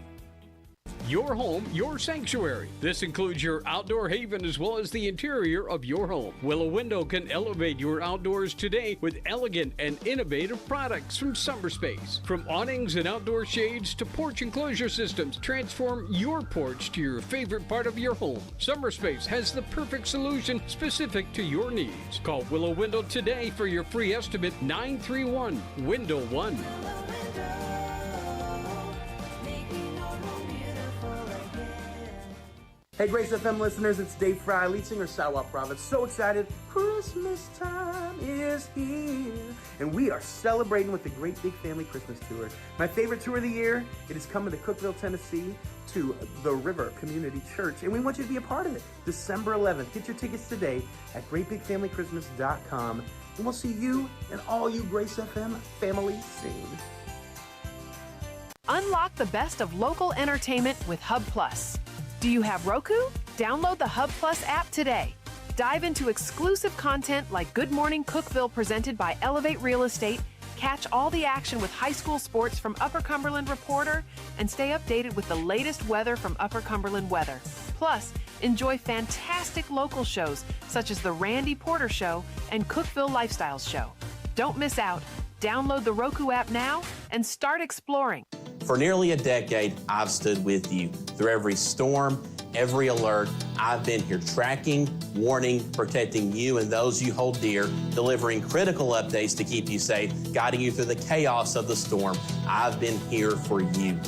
Your home, your sanctuary. This includes your outdoor haven as well as the interior of your home. Willow Window can elevate your outdoors today with elegant and innovative products from SummerSpace. From awnings and outdoor shades to porch enclosure systems, transform your porch to your favorite part of your home. SummerSpace has the perfect solution specific to your needs. Call Willow Window today for your free estimate, 931-WINDOW-1. Hey Grace FM listeners, it's Dave Fry, lead singer Sawa Province. So excited, Christmas time is here. And we are celebrating with the Great Big Family Christmas Tour. My favorite tour of the year, it is coming to Cookeville, Tennessee to the River Community Church. And we want you to be a part of it. December 11th. Get your tickets today at greatbigfamilychristmas.com. And we'll see you and all you Grace FM family soon. Unlock the best of local entertainment with Hub Plus. Do you have Roku? Download the Hub Plus app today. Dive into exclusive content like Good Morning Cookeville presented by Elevate Real Estate, catch all the action with high school sports from Upper Cumberland Reporter, and stay updated with the latest weather from Upper Cumberland Weather. Plus, enjoy fantastic local shows such as The Randy Porter Show and Cookeville Lifestyles Show. Don't miss out. Download the Roku app now and start exploring. For nearly a decade, I've stood with you. Through every storm, every alert, I've been here tracking, warning, protecting you and those you hold dear, delivering critical updates to keep you safe, guiding you through the chaos of the storm. I've been here for you.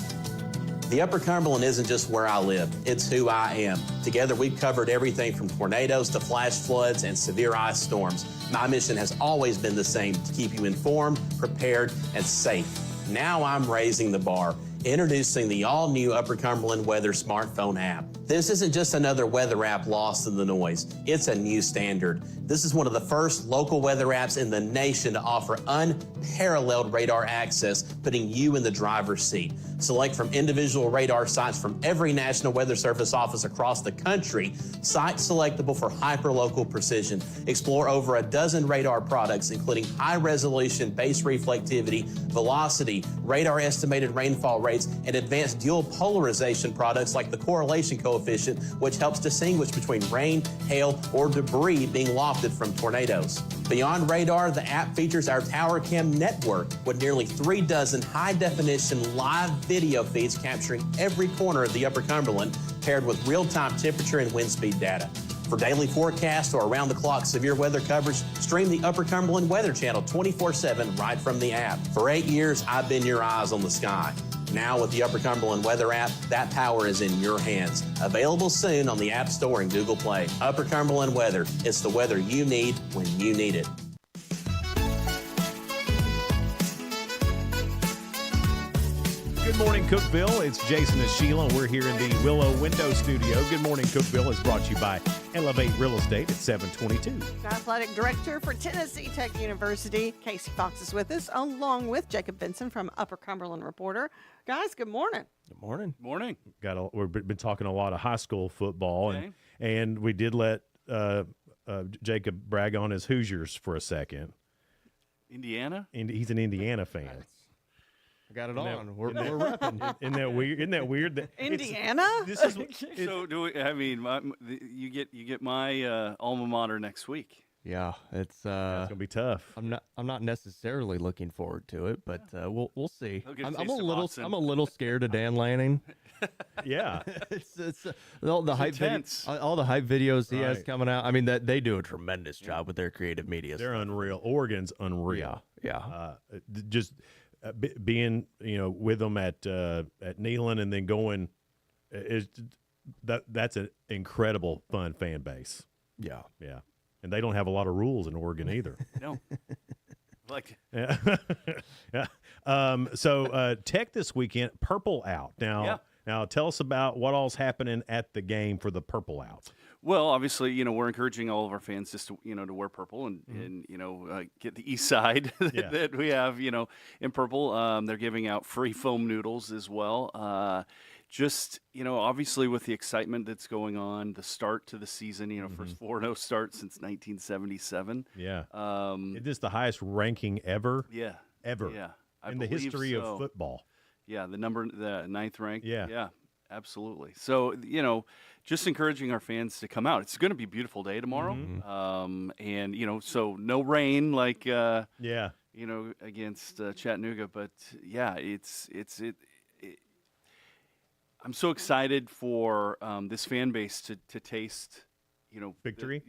The Upper Cumberland isn't just where I live, it's who I am. Together, we've covered everything from tornadoes to flash floods and severe ice storms. My mission has always been the same, to keep you informed, prepared, and safe. Now I'm raising the bar, introducing the all-new Upper Cumberland Weather smartphone app. This isn't just another weather app lost in the noise. It's a new standard. This is one of the first local weather apps in the nation to offer unparalleled radar access, putting you in the driver's seat. Select from individual radar sites from every National Weather Service office across the country, sites selectable for hyperlocal precision. Explore over a dozen radar products, including high-resolution base reflectivity, velocity, radar estimated rainfall rates, and advanced dual polarization products like the correlation coefficient, which helps distinguish between rain, hail, or debris being lofted from tornadoes. Beyond radar, the app features our Tower Cam network with nearly 3 dozen high-definition live video feeds capturing every corner of the Upper Cumberland, paired with real-time temperature and wind speed data. For daily forecasts or around-the-clock severe weather coverage, stream the Upper Cumberland Weather Channel 24/7 right from the app. For 8 years, I've been your eyes on the sky. Now with the Upper Cumberland Weather app, that power is in your hands. Available soon on the App Store and Google Play. Upper Cumberland Weather. It's the weather you need when you need it. Good morning, Cookeville. It's Jason and Sheila. We're here in the Willow Window Studio. Good morning, Cookeville is brought to you by Elevate Real Estate at 722. Athletic Director for Tennessee Tech University, Casey Fox is with us, along with Jacob Vinson from Upper Cumberland Reporter. Guys, good morning. Good morning. Morning. We've been talking a lot of high school football, Okay. and we did let Jacob brag on his Hoosiers for a second. Indiana? He's an Indiana fan. I got it Isn't that- on. We're isn't that- repping. Isn't that weird? Isn't that weird? That Indiana? This is So do we, I mean, you get my alma mater next week. Yeah, it's gonna be tough. I'm not necessarily looking forward to it, but we'll see. He'll get a I'm taste a of little Watson. scared of Dan Lanning. Yeah, it's all the hype intense. all the hype videos he has Right. coming out. I mean that they do a tremendous job with their creative media. They're unreal. Oregon's unreal. Yeah. Just being with them at Neyland and then going is that's an incredible fun fan base. Yeah. And they don't have a lot of rules in Oregon either. No. Like Yeah. So Tech this weekend, purple out. Now Now, tell us about what all's happening at the game for the Purple Out. Well, obviously, we're encouraging all of our fans just to, to wear purple and get the east side that we have, in purple. They're giving out free foam noodles as well. Just, obviously with the excitement that's going on, the start to the season, first 4-0 start since 1977. Yeah. It is the highest ranking ever. Yeah. Ever. Yeah. In the history so. of football. Yeah. The 9th rank. Yeah. Yeah. Absolutely. So, just encouraging our fans to come out. It's going to be a beautiful day tomorrow. And, so no rain like, against Chattanooga. But, yeah, I'm so excited for this fan base to taste, victory.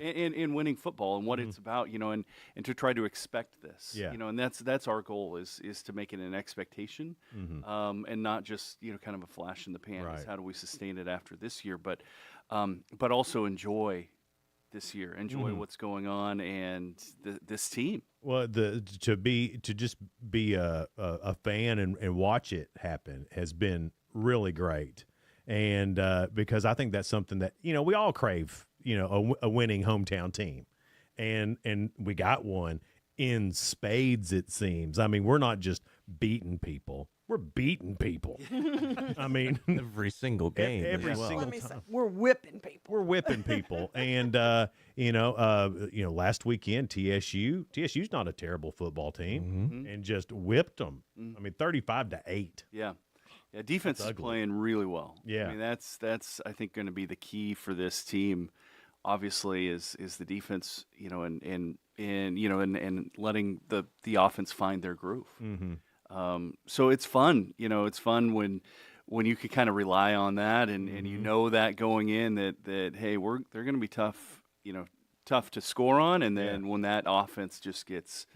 In winning football and what it's about, and to try to expect this, and that's our goal is to make it an expectation, and not just kind of a flash in the pan. Right. How do we sustain it after this year, but also enjoy this year, enjoy what's going on and this team. Well, to just be a fan and watch it happen has been really great. And because I think that's something that, we all crave, a winning hometown team. And we got one in spades, it seems. I mean, we're not just beating people. We're beating people. I mean, every single game. Every single time. We're whipping people. We're whipping people. And, last weekend, TSU's not a terrible football team and just whipped them. I mean, 35-8. Yeah. Yeah, defense is playing really well. Yeah, I mean that's I think going to be the key for this team. Obviously, is the defense, and letting the offense find their groove. So it's fun, it's fun when you can kind of rely on that, and that going in that hey they're going to be tough, tough to score on, and then when that offense just gets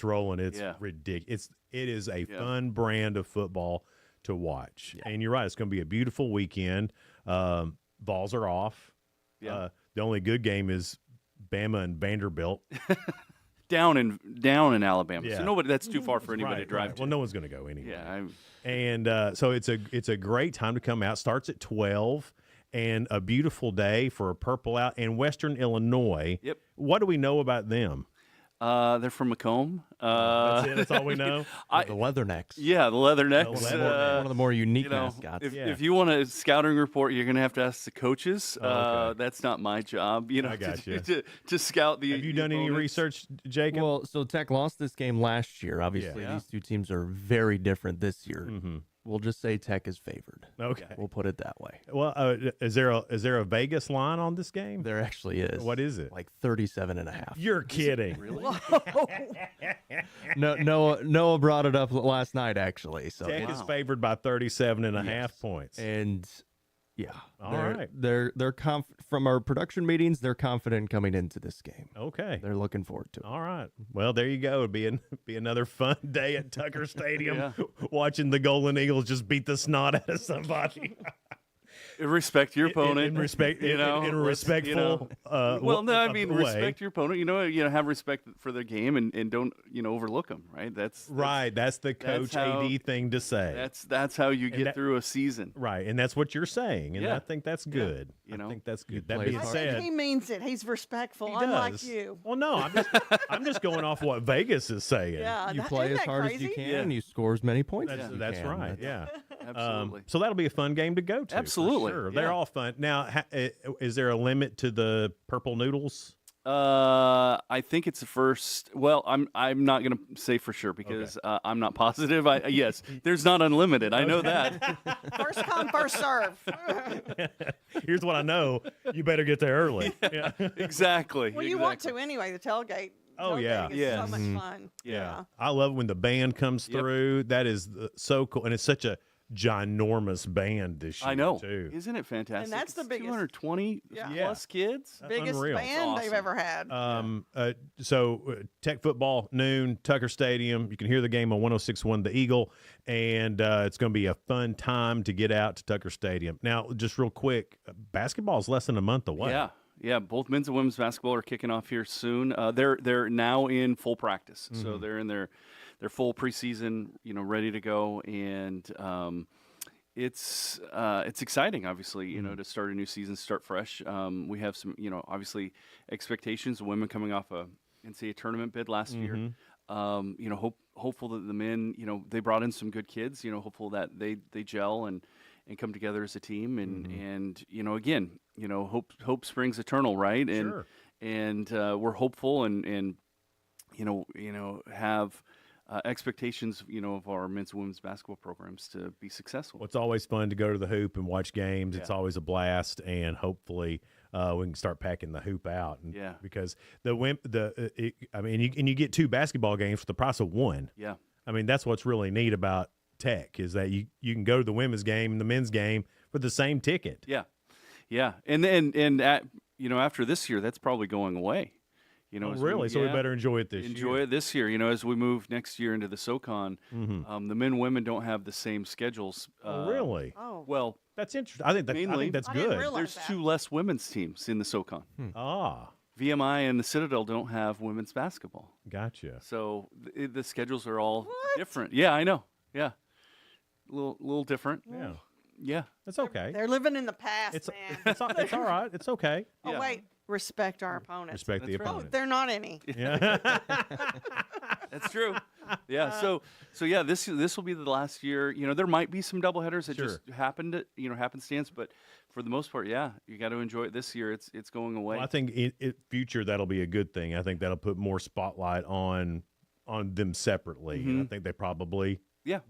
rolling, it's ridiculous. It is a fun brand of football to watch. And you're right, it's going to be a beautiful weekend. Balls are off. The only good game is Bama and Vanderbilt. down in Alabama. So that's too far for anybody to drive to. Well, no one's going to go anyway. Yeah. And so it's a great time to come out. Starts at 12 and a beautiful day for a Purple Out in Western Illinois. Yep. What do we know about them? They're from Macomb. That's it. That's all we know. The Leathernecks. Yeah, the Leathernecks. One of the more unique mascots. If you want a scouting report, you're going to have to ask the coaches. That's not my job. I got you. To scout the. Have you done any research, Jacob? Well, so Tech lost this game last year. Obviously, these two teams are very different this year. We'll just say Tech is favored. Okay, we'll put it that way. Well, is there a Vegas line on this game? There actually is. What is it? Like 37.5. You're kidding. Really? No, Noah brought it up last night actually. So Tech is favored by 37.5 points. And all right. They're from our production meetings, they're confident coming into this game. Okay. They're looking forward to it. All right. Well, there you go. It'd be another fun day at Tucker Stadium watching the Golden Eagles just beat the snot out of somebody. Respect your opponent. In a respectful respect your opponent. Have respect for their game and don't overlook them. Right. That's the coach AD thing to say. That's how you get through a season. Right, and that's what you're saying, and I think that's good. I think that's good. That being said, he means it. He's respectful. He unlike you. Well, no, I'm just going off what Vegas is saying. Yeah, you play as hard as you can, and you score as many points as you that's can. Right. Yeah. Absolutely. So that'll be a fun game to go to. Absolutely. Sure. They're all fun. Now, is there a limit to the purple noodles? I think it's the first. Well, I'm not going to say for sure because I'm not positive. Yes, there's not unlimited. I know that. First come, first serve. Here's what I know: you better get there early. Yeah. Exactly. Well, you want to anyway. The tailgate. Oh yeah, is so much fun. Yeah, I love when the band comes through. That is so cool, and it's such a ginormous band this year. I know, too. Isn't it fantastic? And that's the biggest. 220 plus kids. Biggest unreal. band they've ever had. So Tech football noon, Tucker Stadium. You can hear the game on 106.1 The Eagle, and it's going to be a fun time to get out to Tucker Stadium. Now, just real quick, basketball is less than a month away. Yeah, both men's and women's basketball are kicking off here soon. They're now in full practice, so they're in their full preseason, ready to go. And it's exciting, obviously, to start a new season, start fresh. We have some, obviously expectations. The women coming off a NCAA tournament bid last year. Hopeful that the men, they brought in some good kids. Hopeful that they gel and come together as a team. And again, hope springs eternal, right? And Sure. and we're hopeful and have expectations, of our men's and women's basketball programs to be successful. Well, it's always fun to go to the hoop and watch games. It's always a blast, and hopefully we can start packing the hoop out. And, because you get 2 basketball games for the price of 1. Yeah. I mean, that's what's really neat about Tech is that you can go to the women's game and the men's game for the same ticket. Yeah. Yeah. And after this year, that's probably going away. Really? So we better enjoy it this year. Enjoy it this year. As we move next year into the SoCon, the men and women don't have the same schedules. Really? Oh. Well, that's interesting. I think that's good. There's 2 less women's teams in the SoCon. VMI and the Citadel don't have women's basketball. Gotcha. So the schedules are all different. Yeah, I know. Yeah. A little different. Yeah. Yeah. That's okay. They're living in the past, man. It's all right. It's okay. Oh, wait. Respect our opponents. Respect the opponent. Oh, they're not any. Yeah. That's true. Yeah. So yeah, this will be the last year. There might be some doubleheaders that just happened, happenstance, but for the most part, yeah, you got to enjoy it this year. It's going away. Well, I think in future that'll be a good thing. I think that'll put more spotlight on them separately. And I think they probably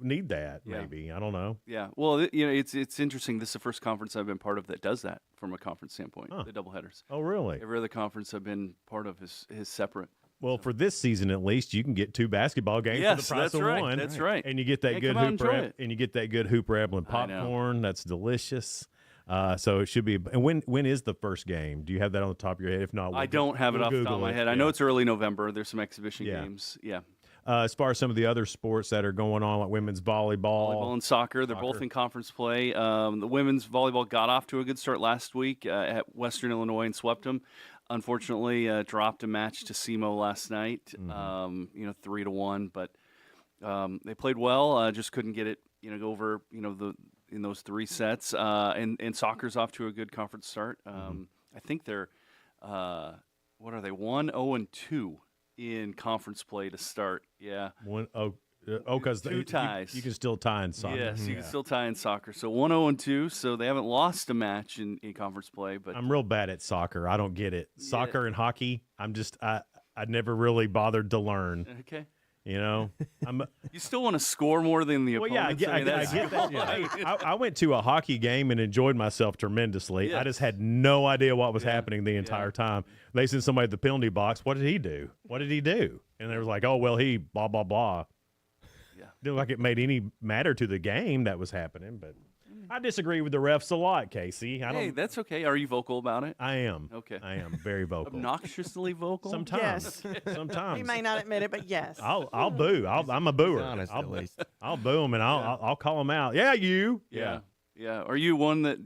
need that. Maybe I don't know. Yeah. Well, it's interesting. This is the first conference I've been part of that does that from a conference standpoint. The doubleheaders. Oh, really? Every other conference I've been part of is separate. Well, for this season at least, you can get 2 basketball games for the price of 1. That's right. And you get that good Hooper Evelyn popcorn. That's delicious. So it should be. And when is the first game? Do you have that on the top of your head? If not, I don't have it off the top of my head. I know it's early November. There's some exhibition games. Yeah. As far as some of the other sports that are going on, like women's volleyball and soccer, they're both in conference play. The women's volleyball got off to a good start last week at Western Illinois and swept them. Unfortunately, dropped a match to SEMO last night. 3-1, but they played well. Just couldn't get it, over, in those 3 sets. And soccer's off to a good conference start. I think they're, what are they? 1-0-2 in conference play to start. Yeah. Because 2 ties. You can still tie in soccer. Yes, you can still tie in soccer. So 1-0-2. So they haven't lost a match in conference play. But I'm real bad at soccer. I don't get it. Soccer and hockey. I never really bothered to learn. Okay. You still want to score more than the opponent. Well, yeah, I get that. Yeah. I went to a hockey game and enjoyed myself tremendously. Yes. I just had no idea what was happening the entire time. They sent somebody to the penalty box. What did he do? What did he do? And they were like, oh, well, he blah, blah, blah. Yeah. Didn't look like it made any matter to the game that was happening, but I disagree with the refs a lot, Casey. Hey, that's okay. Are you vocal about it? I am. Okay. I am very vocal. Obnoxiously vocal? Sometimes. Yes. Sometimes. He may not admit it, but yes. I'll boo. I'm a booer. Honest, at least. I'll boo him and I'll call him out. Yeah, you. Yeah. Yeah. Are you one that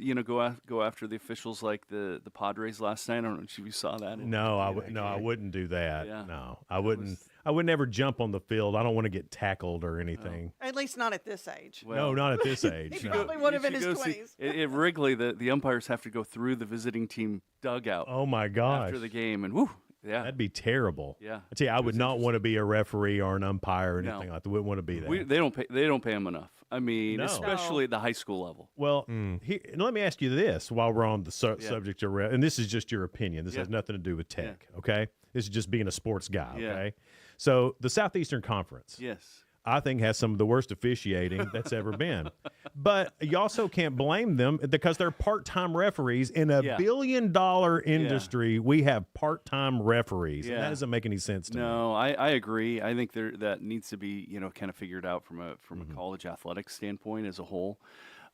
go after the officials like the Padres last night? I don't know if you saw that. No, I wouldn't do that. Yeah. No, I wouldn't. I would never jump on the field. I don't want to get tackled or anything. At least not at this age. No, not at this age. He no. probably would have in his 20s. At Wrigley, the umpires have to go through the visiting team dugout. Oh my gosh! After the game, and whoo, yeah, that'd be terrible. Yeah, I tell you, I would not want to be a referee or an umpire or anything like that. Wouldn't want to be that. They don't pay them enough. I mean, especially at the high school level. Well, let me ask you this while we're on the subject of and this is just your opinion. This has nothing to do with Tech. Okay, this is just being a sports guy. Okay, so the Southeastern Conference. Yes. I think has some of the worst officiating that's ever been. But you also can't blame them because they're part-time referees. In a billion-dollar industry, we have part-time referees. And that doesn't make any sense to me. No, I agree. I think that needs to be, kind of figured out from a college athletics standpoint as a whole.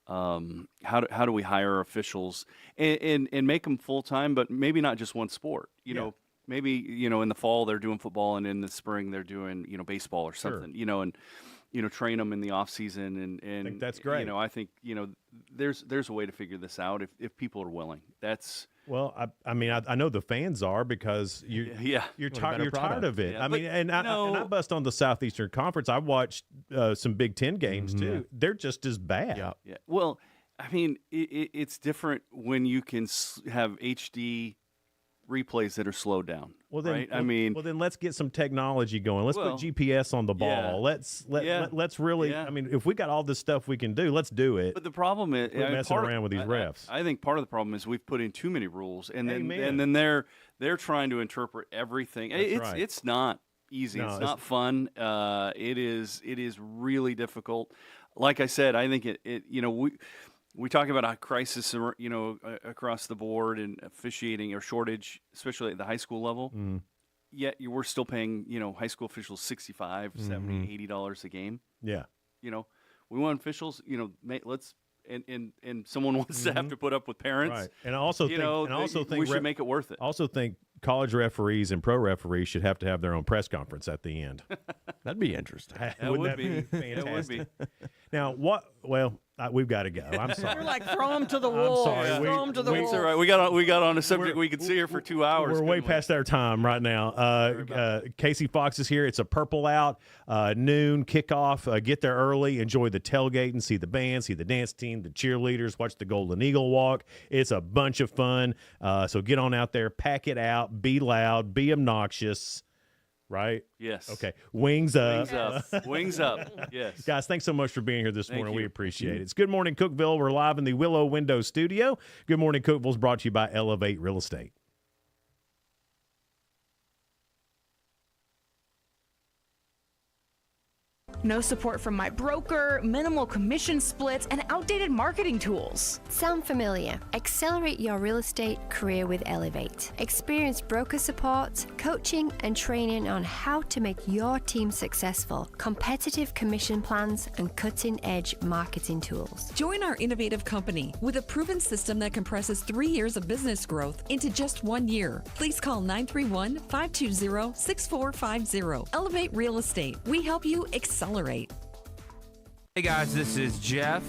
How do we hire officials and make them full-time, but maybe not just one sport, you know. Maybe, in the fall they're doing football and in the spring they're doing, baseball or something, and, train them in the off season. And I think that's great. I think, there's a way to figure this out if people are willing. That's Well, I mean, I know the fans are because you're tired of it. Yeah, I mean, and I bust on the Southeastern Conference. I watched some Big Ten games too. They're just as bad. Yeah. Well, I mean, it's different when you can have HD replays that are slowed down. Well, then, right? well, then let's get some technology going. Let's put GPS on the ball. Yeah. Let's really. I mean, if we got all this stuff we can do, let's do it. But the problem is we're messing around with these refs. I think part of the problem is we've put in too many rules, and then they're trying to interpret everything. It's not easy. No, it's not fun. It is really difficult. Like I said, I think we talk about a crisis, across the board and officiating or shortage, especially at the high school level. Yet we're still paying, high school officials $65, $70, $80 a game. Yeah. We want officials, let's and someone wants to have to put up with parents. Right. And I also think we should make it worth it. I also think college referees and pro referees should have to have their own press conference at the end. That'd be interesting. Wouldn't that be fantastic? That would be. Now, what? Well, we've got to go. I'm sorry. You're like, throw them to the wolves. I'm sorry. Throw them to the wolves. All right. We got on a subject we could see here for 2 hours. We're way past our time right now. Casey Fox is here. It's a purple out, noon kickoff. Get there early. Enjoy the tailgate and see the band, see the dance team, the cheerleaders, watch the Golden Eagle walk. It's a bunch of fun. So get on out there, pack it out, be loud, be obnoxious. Right? Yes. Okay. Wings up. Wings up. Yes. Guys, thanks so much for being here this morning. you. We appreciate it. It's Good Morning Cookeville. We're live in the Willow Window Studio. Good Morning Cookeville is brought to you by Elevate Real Estate. No support from my broker, minimal commission splits, and outdated marketing tools. Sound familiar? Accelerate your real estate career with Elevate. Experience broker support, coaching, and training on how to make your team successful, competitive commission plans, and cutting-edge marketing tools. Join our innovative company with a proven system that compresses 3 years of business growth into just 1 year. Please call 931-520-6450. Elevate Real Estate. We help you accelerate. Hey guys, this is Jeff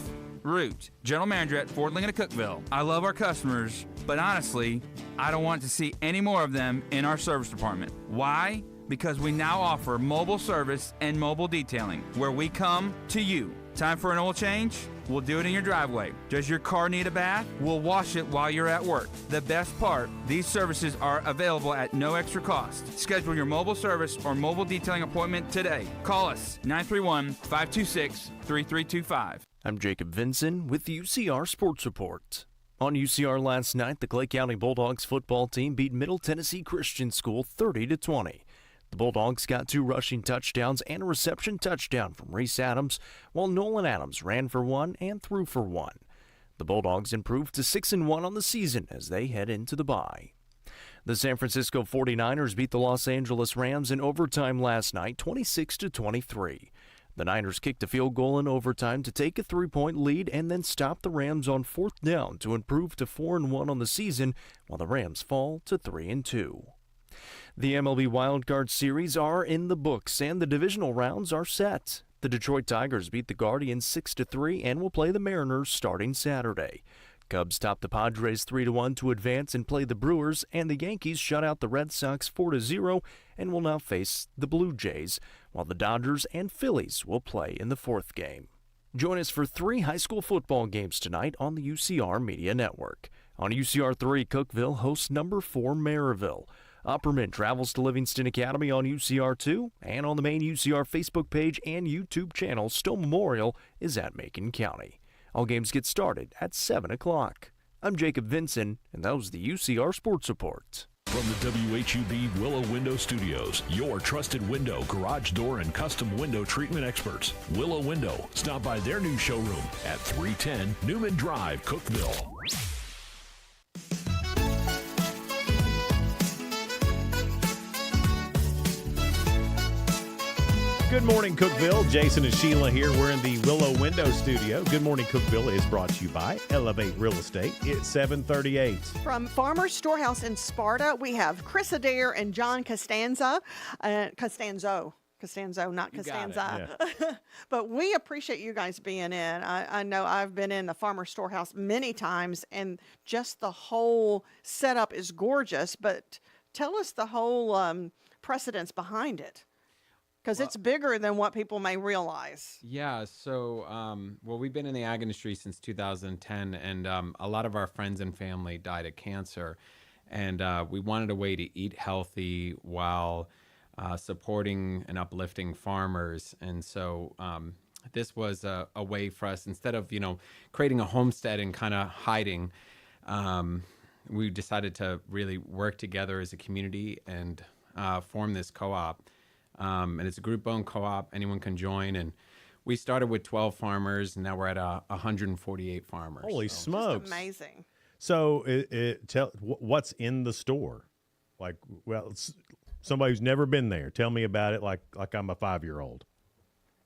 Root, General Manager at Ford Lincoln of Cookeville. I love our customers, but honestly, I don't want to see any more of them in our service department. Why? Because we now offer mobile service and mobile detailing, where we come to you. Time for an oil change? We'll do it in your driveway. Does your car need a bath? We'll wash it while you're at work. The best part, these services are available at no extra cost. Schedule your mobile service or mobile detailing appointment today. Call us, 931-526-3325. I'm Jacob Vinson with the UCR Sports Report. On UCR last night, the Clay County Bulldogs football team beat Middle Tennessee Christian School 30-20. The Bulldogs got 2 rushing touchdowns and a reception touchdown from Reese Adams, while Nolan Adams ran for 1 and threw for 1. The Bulldogs improved to 6-1 on the season as they head into the bye. The San Francisco 49ers beat the Los Angeles Rams in overtime last night, 26-23. The Niners kicked a field goal in overtime to take a 3-point lead and then stop the Rams on 4th down to improve to 4-1 on the season, while the Rams fall to 3-2. The MLB Wildcard Series are in the books, and the divisional rounds are set. The Detroit Tigers beat the Guardians 6-3 and will play the Mariners starting Saturday. Cubs topped the Padres 3-1 to advance and play the Brewers, and the Yankees shut out the Red Sox 4-0 and will now face the Blue Jays, while the Dodgers and Phillies will play in the 4th game. Join us for 3 high school football games tonight on the UCR Media Network. On UCR 3, Cookeville hosts number 4 Maryville. Upperman travels to Livingston Academy on UCR 2, and on the main UCR Facebook page and YouTube channel, Stowe Memorial is at Macon County. All games get started at 7 o'clock. I'm Jacob Vinson, and that was the UCR Sports Report. From the WHUB Willow Window Studios, your trusted window, garage door, and custom window treatment experts. Willow Window. Stop by their new showroom at 310 Newman Drive, Cookeville. Good morning, Cookeville. Jason and Sheila here. We're in the Willow Window Studio. Good Morning Cookeville is brought to you by Elevate Real Estate. It's 7:38. From Farmer's Storehouse in Sparta, we have Chris Adare and John Castanzo. Castanzo, not You got it. Costanza. But we appreciate you guys being in. I know I've been in the Farmer Storehouse many times, and just the whole setup is gorgeous. But tell us the whole precedence behind it, because it's bigger than what people may realize. Yeah, so, well, we've been in the ag industry since 2010, and a lot of our friends and family died of cancer. And we wanted a way to eat healthy while supporting and uplifting farmers. And so this was a way for us, instead of, creating a homestead and kind of hiding, we decided to really work together as a community and form this co-op. And it's a group-owned co-op. Anyone can join. And we started with 12 farmers, and now we're at 148 farmers. Holy smokes. Just amazing. So what's in the store? Like, well, somebody who's never been there, tell me about it like I'm a 5-year-old.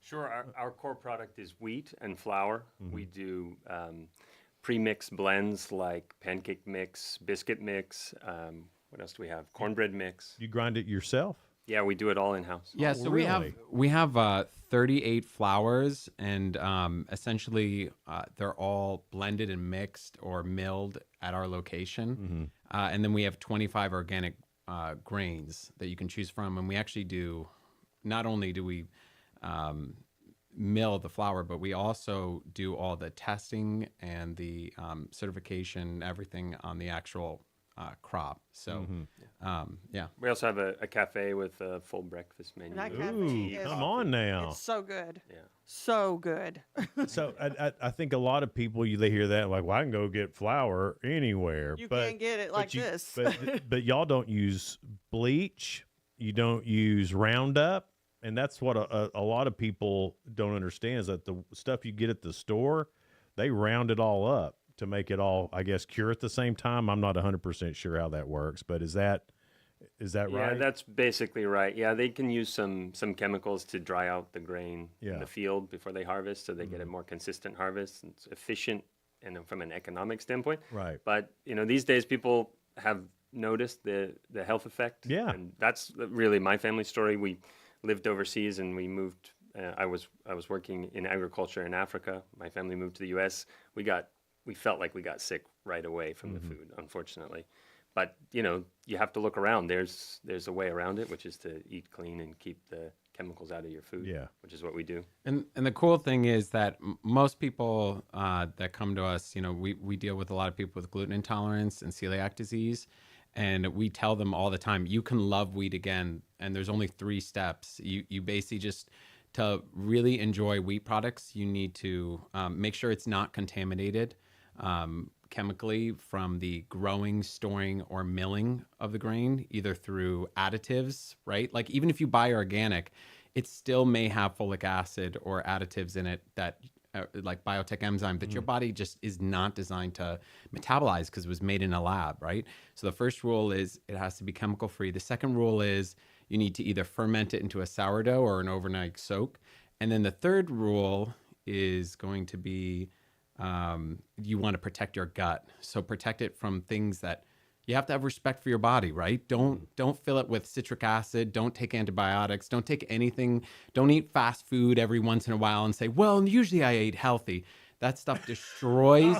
Sure. Our core product is wheat and flour. We do pre-mixed blends like pancake mix, biscuit mix. What else do we have? Cornbread mix. You grind it yourself? Yeah, we do it all in-house. Yeah, so we have 38 flours, and essentially they're all blended and mixed or milled at our location. And then we have 25 organic grains that you can choose from. And we actually do, not only do we mill the flour, but we also do all the testing and the certification, everything on the actual crop. So, yeah. We also have a cafe with a full breakfast menu. That cafe Ooh, is- come on now. It's so good. Yeah. So good. So I think a lot of people, they hear that like, well, I can go get flour anywhere. You can't get it like this. But y'all don't use bleach. You don't use Roundup. And that's what a lot of people don't understand, is that the stuff you get at the store, they round it all up to make it all, I guess, cure at the same time. I'm not 100% sure how that works, but is that right? Yeah, that's basically right. Yeah, they can use some chemicals to dry out the grain in the field before they harvest, so they get a more consistent harvest. It's efficient, and from an economic standpoint. Right. But these days people have noticed the health effect. Yeah. And that's really my family story. We lived overseas and we moved. I was working in agriculture in Africa. My family moved to the U.S. We felt like we got sick right away from the food, unfortunately. But you have to look around. There's a way around it, which is to eat clean and keep the chemicals out of your food. Yeah. Which is what we do. And the cool thing is that most people that come to us, we deal with a lot of people with gluten intolerance and celiac disease. And we tell them all the time, you can love wheat again. And there's only 3 steps. You basically just, to really enjoy wheat products, you need to make sure it's not contaminated chemically from the growing, storing, or milling of the grain, either through additives, right? Like even if you buy organic, it still may have folic acid or additives in it that like biotech enzyme that your body just is not designed to metabolize because it was made in a lab, right? So the first rule is it has to be chemical free. The second rule is you need to either ferment it into a sourdough or an overnight soak. And then the third rule is going to be you want to protect your gut. So protect it from things that you have to have respect for your body, right? Don't fill it with citric acid. Don't take antibiotics. Don't take anything. Don't eat fast food every once in a while and say, well, usually I ate healthy. That stuff destroys.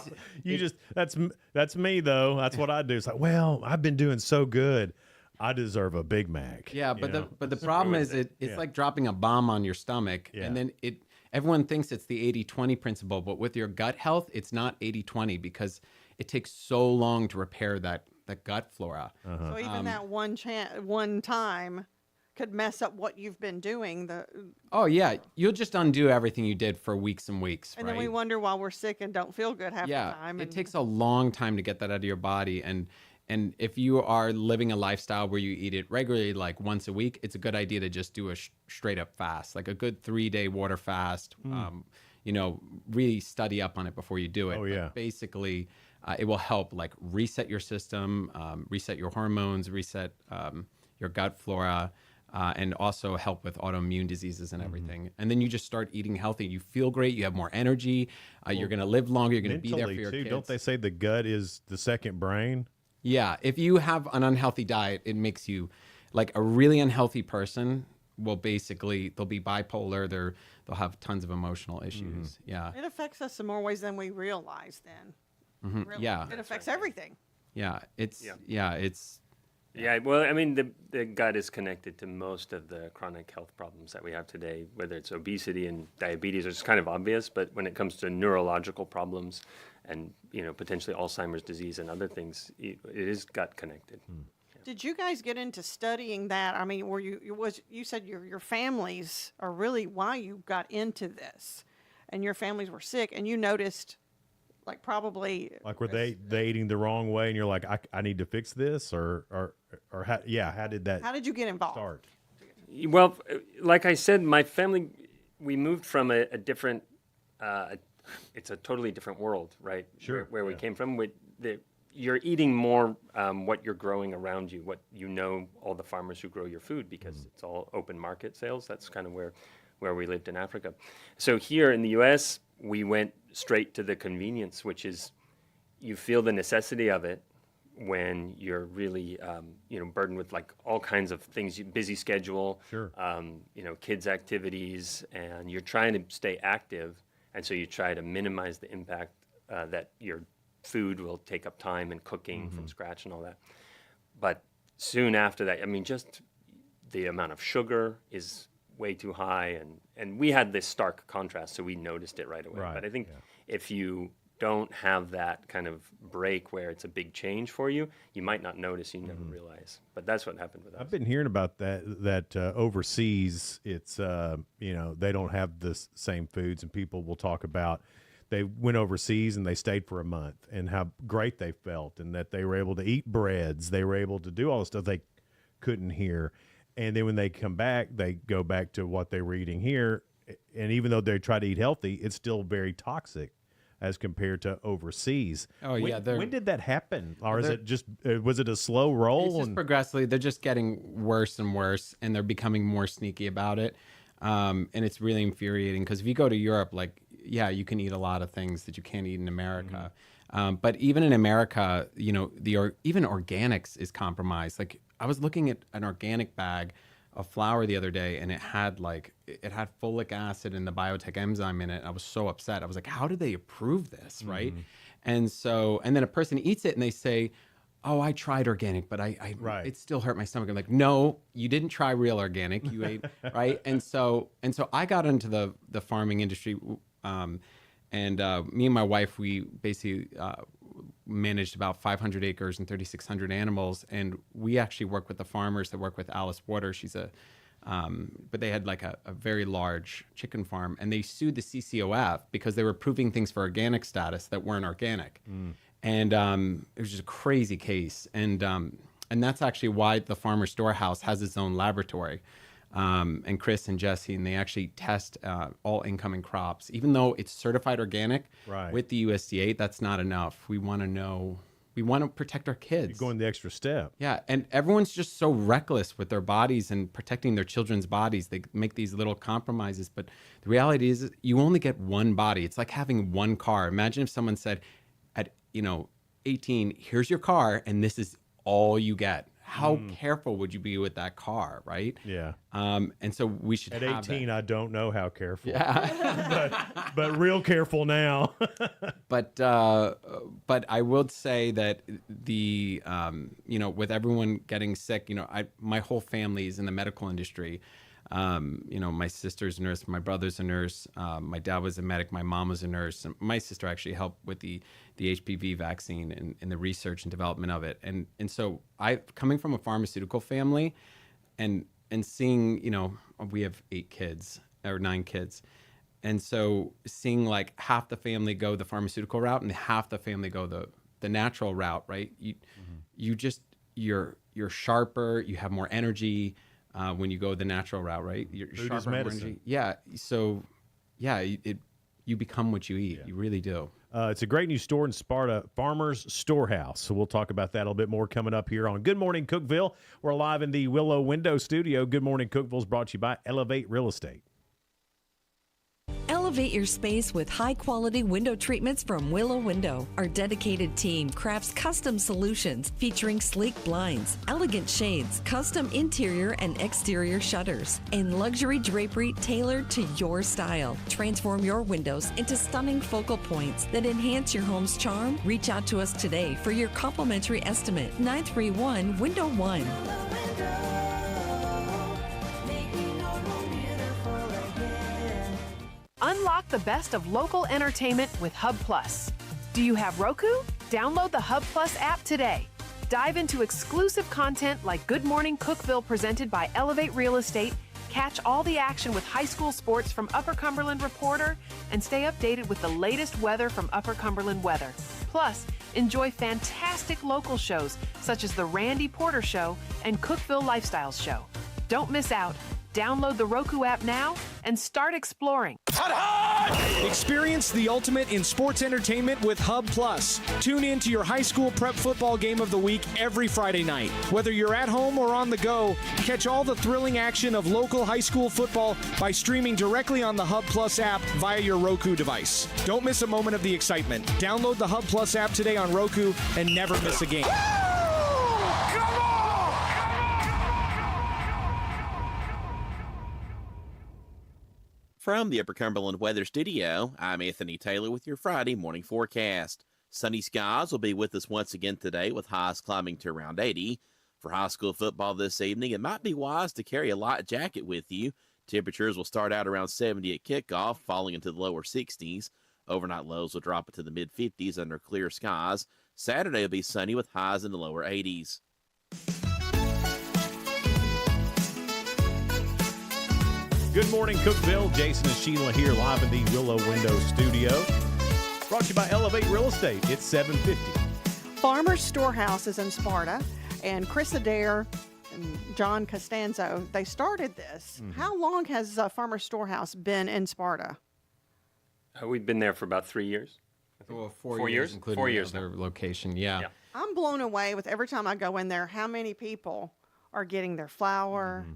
That's me though. That's what I do. It's like, well, I've been doing so good, I deserve a Big Mac. Yeah, but the problem is it's like dropping a bomb on your stomach, and then everyone thinks it's the 80-20 principle, but with your gut health, it's not 80-20 because it takes so long to repair that gut flora. So even that one time could mess up what you've been doing. Oh yeah, you'll just undo everything you did for weeks and weeks. And right? then we wonder why we're sick and don't feel good half the time. It takes a long time to get that out of your body, and if you are living a lifestyle where you eat it regularly, like once a week, it's a good idea to just do a straight up fast, like a good 3-day water fast. Really study up on it before you do it. Oh yeah. But basically, it will help like reset your system, reset your hormones, reset your gut flora, and also help with autoimmune diseases and everything. And then you just start eating healthy. You feel great. You have more energy. You're going to live longer. You're going to be there for your kids. Don't they say the gut is the second brain? Yeah. If you have an unhealthy diet, it makes you like a really unhealthy person will basically, they'll be bipolar. They'll have tons of emotional issues. Yeah. It affects us in more ways than we realize then. Really. Yeah. It affects everything. Yeah. It's, Yeah, well, I mean, the gut is connected to most of the chronic health problems that we have today, whether it's obesity and diabetes, it's kind of obvious, but when it comes to neurological problems and, potentially Alzheimer's disease and other things, it is gut connected. Did you guys get into studying that? I mean, you said your families are really why you got into this, and your families were sick, and you noticed, like probably were they eating the wrong way, and you're like, I need to fix this, or how did that? How did you get involved? Start? Well, like I said, my family, we moved from a different, it's a totally different world, right? Sure. Where we came from. You're eating more what you're growing around you, all the farmers who grow your food, because it's all open market sales. That's kind of where we lived in Africa. So here in the U.S., we went straight to the convenience, which is you feel the necessity of it when you're really, burdened with like all kinds of things, busy schedule, sure. Kids activities, and you're trying to stay active. And so you try to minimize the impact that your food will take up time and cooking from scratch and all that. But soon after that, I mean, just the amount of sugar is way too high. And we had this stark contrast, so we noticed it right away. Right, but I think if you don't have that kind of break where it's a big change for you, you might not notice, you never realize. But that's what happened with us. I've been hearing about that overseas, it's, they don't have the same foods, and people will talk about they went overseas and they stayed for a month and how great they felt, and that they were able to eat breads. They were able to do all the stuff they couldn't here. And then when they come back, they go back to what they were eating here. And even though they try to eat healthy, it's still very toxic as compared to overseas. Oh, when, yeah. When did that happen? Or is it just, was it a slow roll? It's just progressively. They're just getting worse and worse, and they're becoming more sneaky about it. And it's really infuriating, because if you go to Europe, you can eat a lot of things that you can't eat in America. But even in America, even organics is compromised. Like, I was looking at an organic bag of flour the other day, and it had folic acid and the biotech enzyme in it. I was so upset. I was like, how did they approve this, right? And then a person eats it and they say, oh, I tried organic, but it still hurt my stomach. I'm like, no, you didn't try real organic. You ate, right? And so I got into the farming industry, and me and my wife, we basically managed about 500 acres and 3,600 animals. And we actually work with the farmers that work with Alice Water. She's but they had like a very large chicken farm, and they sued the CCOF because they were proving things for organic status that weren't organic. And it was just a crazy case. And that's actually why the Farmer Storehouse has its own laboratory. And Chris and Jesse, and they actually test all incoming crops. Even though it's certified organic with the USDA, that's not enough. We want to know, we want to protect our kids. You're going the extra step. Yeah, and everyone's just so reckless with their bodies and protecting their children's bodies. They make these little compromises, but the reality is you only get one body. It's like having one car. Imagine if someone said at 18, here's your car, and this is all you get. How careful would you be with that car, right? Yeah. And so we should at have 18, that. I don't know how careful. Yeah. but real careful now. But I would say that the with everyone getting sick, my whole family is in the medical industry. My sister's a nurse, my brother's a nurse, my dad was a medic, my mom was a nurse, and my sister actually helped with the HPV vaccine and the research and development of it. And so coming from a pharmaceutical family and seeing, we have 9 kids. And so seeing like half the family go the pharmaceutical route and half the family go the natural route, right? You're sharper, you have more energy, when you go the natural route, right? You're Food sharper, is more medicine. energy. Yeah. So, you become what you eat. You really do. It's a great new store in Sparta, Farmers Storehouse. So we'll talk about that a little bit more coming up here on Good Morning Cookeville. We're live in the Willow Window Studio. Good Morning Cookeville is brought to you by Elevate Real Estate. Elevate your space with high-quality window treatments from Willow Window. Our dedicated team crafts custom solutions featuring sleek blinds, elegant shades, custom interior and exterior shutters, and luxury drapery tailored to your style. Transform your windows into stunning focal points that enhance your home's charm. Reach out to us today for your complimentary estimate. 931 Window 1. Unlock the best of local entertainment with Hub Plus. Do you have Roku? Download the Hub Plus app today. Dive into exclusive content like Good Morning Cookeville presented by Elevate Real Estate, catch all the action with high school sports from Upper Cumberland Reporter, and stay updated with the latest weather from Upper Cumberland Weather. Plus, enjoy fantastic local shows such as The Randy Porter Show and Cookeville Lifestyles Show. Don't miss out. Download the Roku app now and start exploring. Experience the ultimate in sports entertainment with Hub Plus. Tune in to your high school prep football game of the week every Friday night. Whether you're at home or on the go, catch all the thrilling action of local high school football by streaming directly on the Hub Plus app via your Roku device. Don't miss a moment of the excitement. Download the Hub Plus app today on Roku and never miss a game. From the Upper Cumberland Weather Studio, I'm Anthony Taylor with your Friday morning forecast. Sunny skies will be with us once again today with highs climbing to around 80. For high school football this evening, it might be wise to carry a light jacket with you. Temperatures will start out around 70 at kickoff, falling into the lower 60s. Overnight lows will drop into the mid-50s under clear skies. Saturday will be sunny with highs in the lower 80s. Good morning, Cookeville. Jason and Sheila here live in the Willow Window Studio. Brought to you by Elevate Real Estate. It's 750. Farmer's Storehouse is in Sparta, and Chris Adare and John Castanzo, they started this. Mhm. How long has Farmer's Storehouse been in Sparta? We've been there for about 3 years. Well, 4 years? including 4 years their location. Yeah. I'm blown away with every time I go in there how many people are getting their flour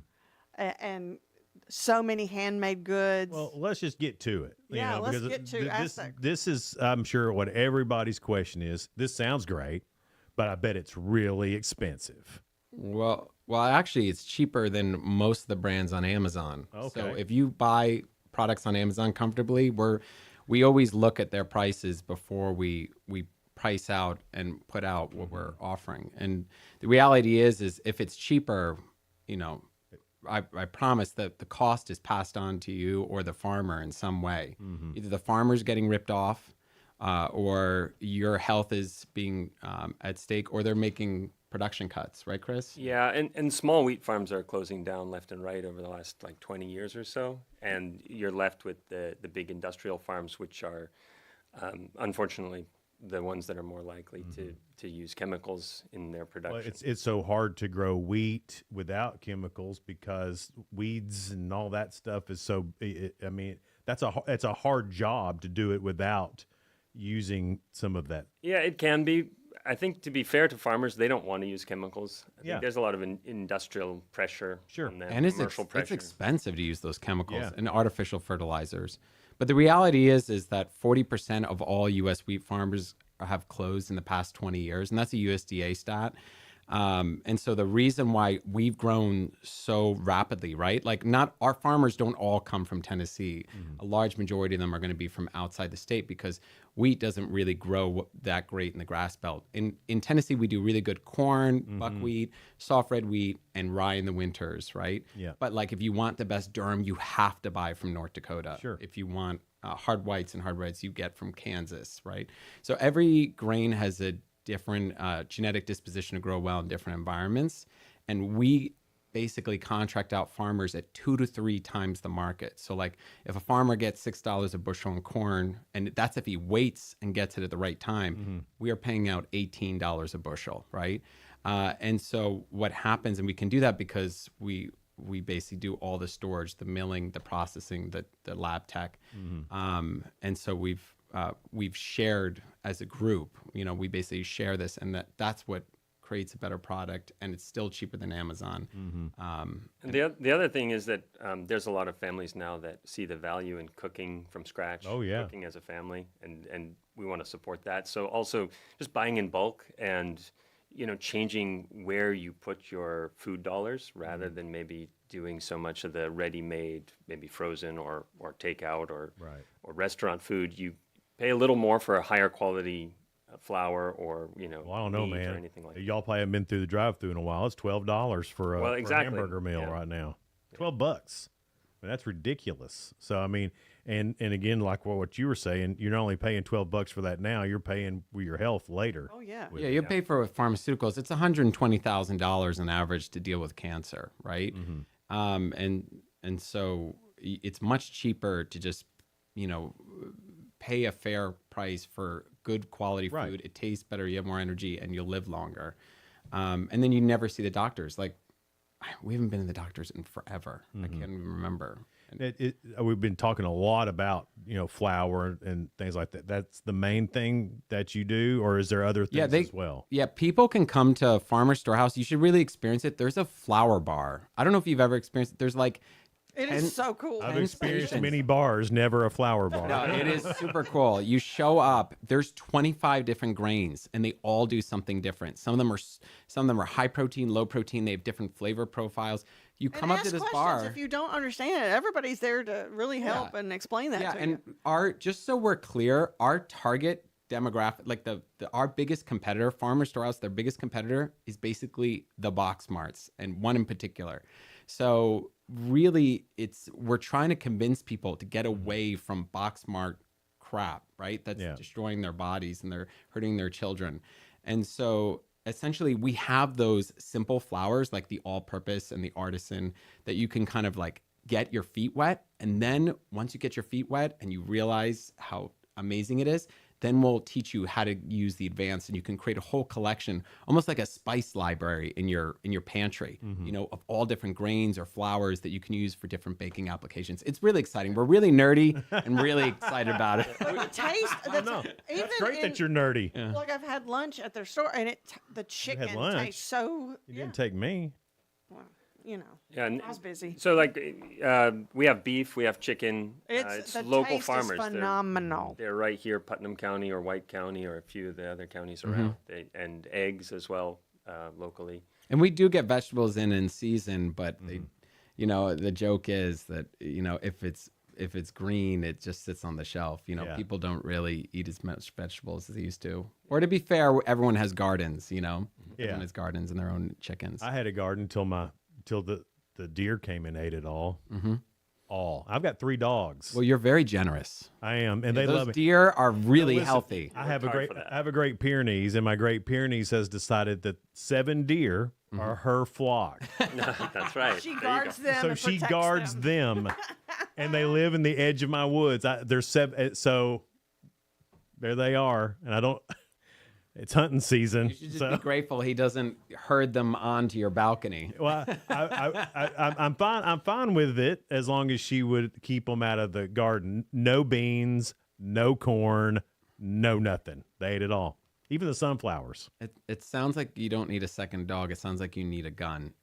and so many handmade goods. Well, let's just get to it. Yeah, let's because get to this. aspect. This is, I'm sure, what everybody's question is. This sounds great, but I bet it's really expensive. Well, actually, it's cheaper than most of the brands on Amazon. Okay. So if you buy products on Amazon comfortably, we always look at their prices before we price out and put out what we're offering. And the reality is if it's cheaper, I promise that the cost is passed on to you or the farmer in some way. Either the farmer's getting ripped off, or your health is being at stake, or they're making production cuts, right, Chris? Yeah, and small wheat farms are closing down left and right over the last 20 years or so, and you're left with the big industrial farms, which are unfortunately the ones that are more likely to use chemicals in their production. Well, it's so hard to grow wheat without chemicals because weeds and all that stuff is so. It's a hard job to do it without using some of that. Yeah, it can be. I think to be fair to farmers, they don't want to use chemicals. I think there's a lot of industrial pressure on them, And commercial pressure. it's expensive to use those chemicals Yeah. and artificial fertilizers. But the reality is that 40% of all U.S. wheat farmers have closed in the past 20 years, and that's a USDA stat. And so the reason why we've grown so rapidly, right? Not our farmers don't all come from Tennessee. A large majority of them are going to be from outside the state because wheat doesn't really grow that great in the grass belt. In Tennessee, we do really good corn, buckwheat, soft red wheat, and rye in the winters, right? Yeah. But if you want the best durum, you have to buy from North Dakota. Sure. If you want hard whites and hard reds, you get from Kansas, right? So every grain has a different genetic disposition to grow well in different environments. And we basically contract out farmers at 2 to 3 times the market. So if a farmer gets $6 a bushel in corn, and that's if he waits and gets it at the right time, we are paying out $18 a bushel, right? And so what happens, and we can do that because we basically do all the storage, the milling, the processing, the lab tech. And so we've shared as a group, we basically share this, and that's what creates a better product, and it's still cheaper than Amazon. And the other thing is that there's a lot of families now that see the value in cooking from scratch. Oh, yeah. Cooking as a family, and we want to support that. So also just buying in bulk and changing where you put your food dollars rather than maybe doing so much of the ready-made, maybe frozen or takeout or restaurant food. You pay a little more for a higher quality flour or Well, I don't know, meat man. or anything like that. Y'all probably haven't been through the drive-through in a while. It's $12 for a, for a hamburger meal right now. $12. I mean, that's ridiculous. So I mean, and again, like what you were saying, you're not only paying $12 for that now, you're paying for your health later. Oh yeah. Yeah, you pay for pharmaceuticals. It's $120,000 on average to deal with cancer, right? And so it's much cheaper to just pay a fair price for good quality food. It tastes better, you have more energy, and you'll live longer. And then you never see the doctors. Like, we haven't been to the doctors in forever. I can't even remember. We've been talking a lot about flour and things like that. That's the main thing that you do, or is there other things as well? Yeah, people can come to Farmer Storehouse. You should really experience it. There's a flour bar. I don't know if you've ever experienced it. There's like It is so cool. I've experienced many bars, never a flour bar. No, it is super cool. You show up. There's 25 different grains, and they all do something different. Some of them are high protein, low protein. They have different flavor profiles. You come up to this bar. If you don't understand it, everybody's there to really help and explain that to you. And just so we're clear, our target demographic, like our biggest competitor, Farmer Storehouse, their biggest competitor is basically the box marts, and one in particular. So really, we're trying to convince people to get away from box mart crap, right? That's destroying their bodies and they're hurting their children. And so essentially we have those simple flours like the all-purpose and the artisan that you can kind of like get your feet wet. And then once you get your feet wet and you realize how amazing it is, then we'll teach you how to use the advanced, and you can create a whole collection, almost like a spice library in your pantry, of all different grains or flours that you can use for different baking applications. It's really exciting. We're really nerdy and really excited about it. But the taste, it's great that you're nerdy. Yeah. Like I've had lunch at their store, and the chicken tastes so. You didn't take me. Well, Yeah, I was busy. So like we have beef, we have chicken. It's the local taste farmers. is phenomenal. They're right here, Putnam County or White County or a few of the other counties around. And eggs as well locally. And we do get vegetables in season, but they, the joke is that if it's green, it just sits on the shelf. People don't really eat as much vegetables as they used to. Or to be fair, everyone has gardens. Everyone has gardens and their own chickens. I had a garden till the deer came and ate it all. All. I've got 3 dogs. Well, you're very generous. I am, and they love it. Those deer are really healthy. I have a Great Pyrenees, and my Great Pyrenees has decided that 7 deer are her flock. That's right. She guards them. So and she protects guards them, and they live in the edge of my woods. There's 7, so there they are, and I don't. It's hunting season. You should just be grateful he doesn't herd them onto your balcony. Well, I'm fine. I'm fine with it as long as she would keep them out of the garden. No beans, no corn, no nothing. They ate it all, even the sunflowers. It sounds like you don't need a second dog. It sounds like you need a gun.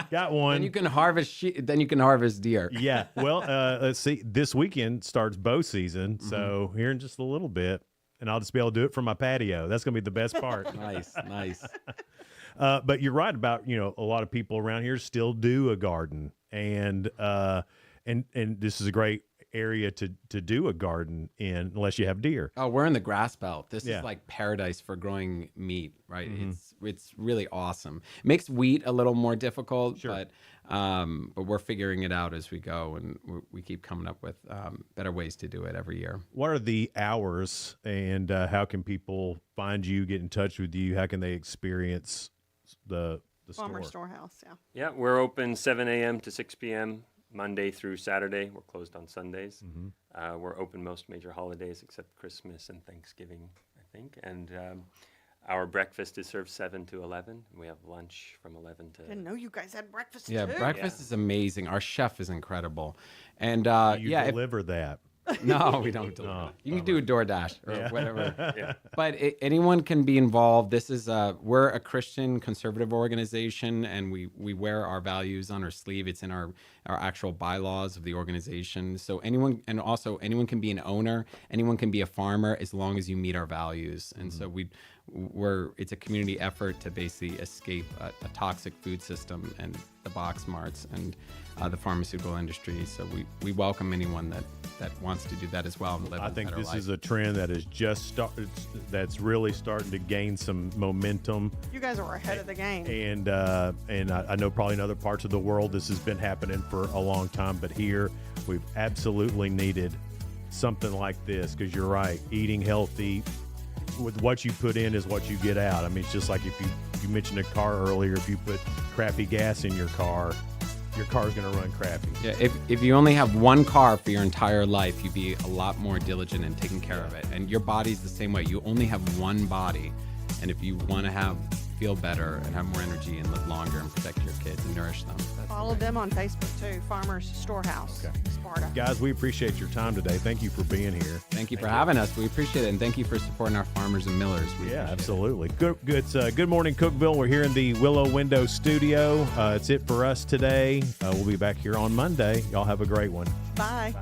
Got one. Then you can harvest. Then you can harvest deer. Yeah. Well, let's see. This weekend starts bow season, so here in just a little bit. And I'll just be able to do it from my patio. That's going to be the best part. Nice. But you're right about, a lot of people around here still do a garden. And this is a great area to do a garden in, unless you have deer. Oh, we're in the grass belt. This is like paradise for growing meat, right? It's really awesome. It makes wheat a little more difficult, but we're figuring it out as we go, and we keep coming up with better ways to do it every year. What are the hours, and how can people find you, get in touch with you? How can they experience the Farmer store? Storehouse, Yeah, we're open 7 a.m. to 6 p.m. Monday through Saturday. We're closed on Sundays. We're open most major holidays except Christmas and Thanksgiving, I think. And our breakfast is served 7 to 11. We have lunch from 11 to... I didn't know you guys had breakfast Yeah, too. breakfast is amazing. Our chef is incredible. And you deliver that. No, we don't deliver. You can do a DoorDash or whatever. Yeah. But anyone can be involved. This is we're a Christian conservative organization, and we wear our values on our sleeve. It's in our actual bylaws of the organization. So anyone can be an owner. Anyone can be a farmer as long as you meet our values. And so it's a community effort to basically escape a toxic food system and the box marts and the pharmaceutical industry. So we welcome anyone that wants to do that as well and live I a think better this life. is a trend that is that's really starting to gain some momentum. You guys are ahead of the game. And I know probably in other parts of the world this has been happening for a long time, but here we've absolutely needed something like this, because you're right, eating healthy with what you put in is what you get out. I mean, it's just like if you mentioned a car earlier, if you put crappy gas in your car's going to run crappy. Yeah, if you only have one car for your entire life, you'd be a lot more diligent in taking care of it. And your body's the same way. You only have one body. And if you want to feel better and have more energy and live longer and protect your kids and nourish them. Follow them on Facebook too, Farmers Storehouse, Sparta. Guys, we appreciate your time today. Thank you for being here. Thank you for having us. We appreciate it. And thank you for supporting our farmers and millers. Yeah, absolutely. Good morning, Cookeville. We're here in the Willow Window studio. It's it for us today. We'll be back here on Monday. Y'all have a great one. Bye.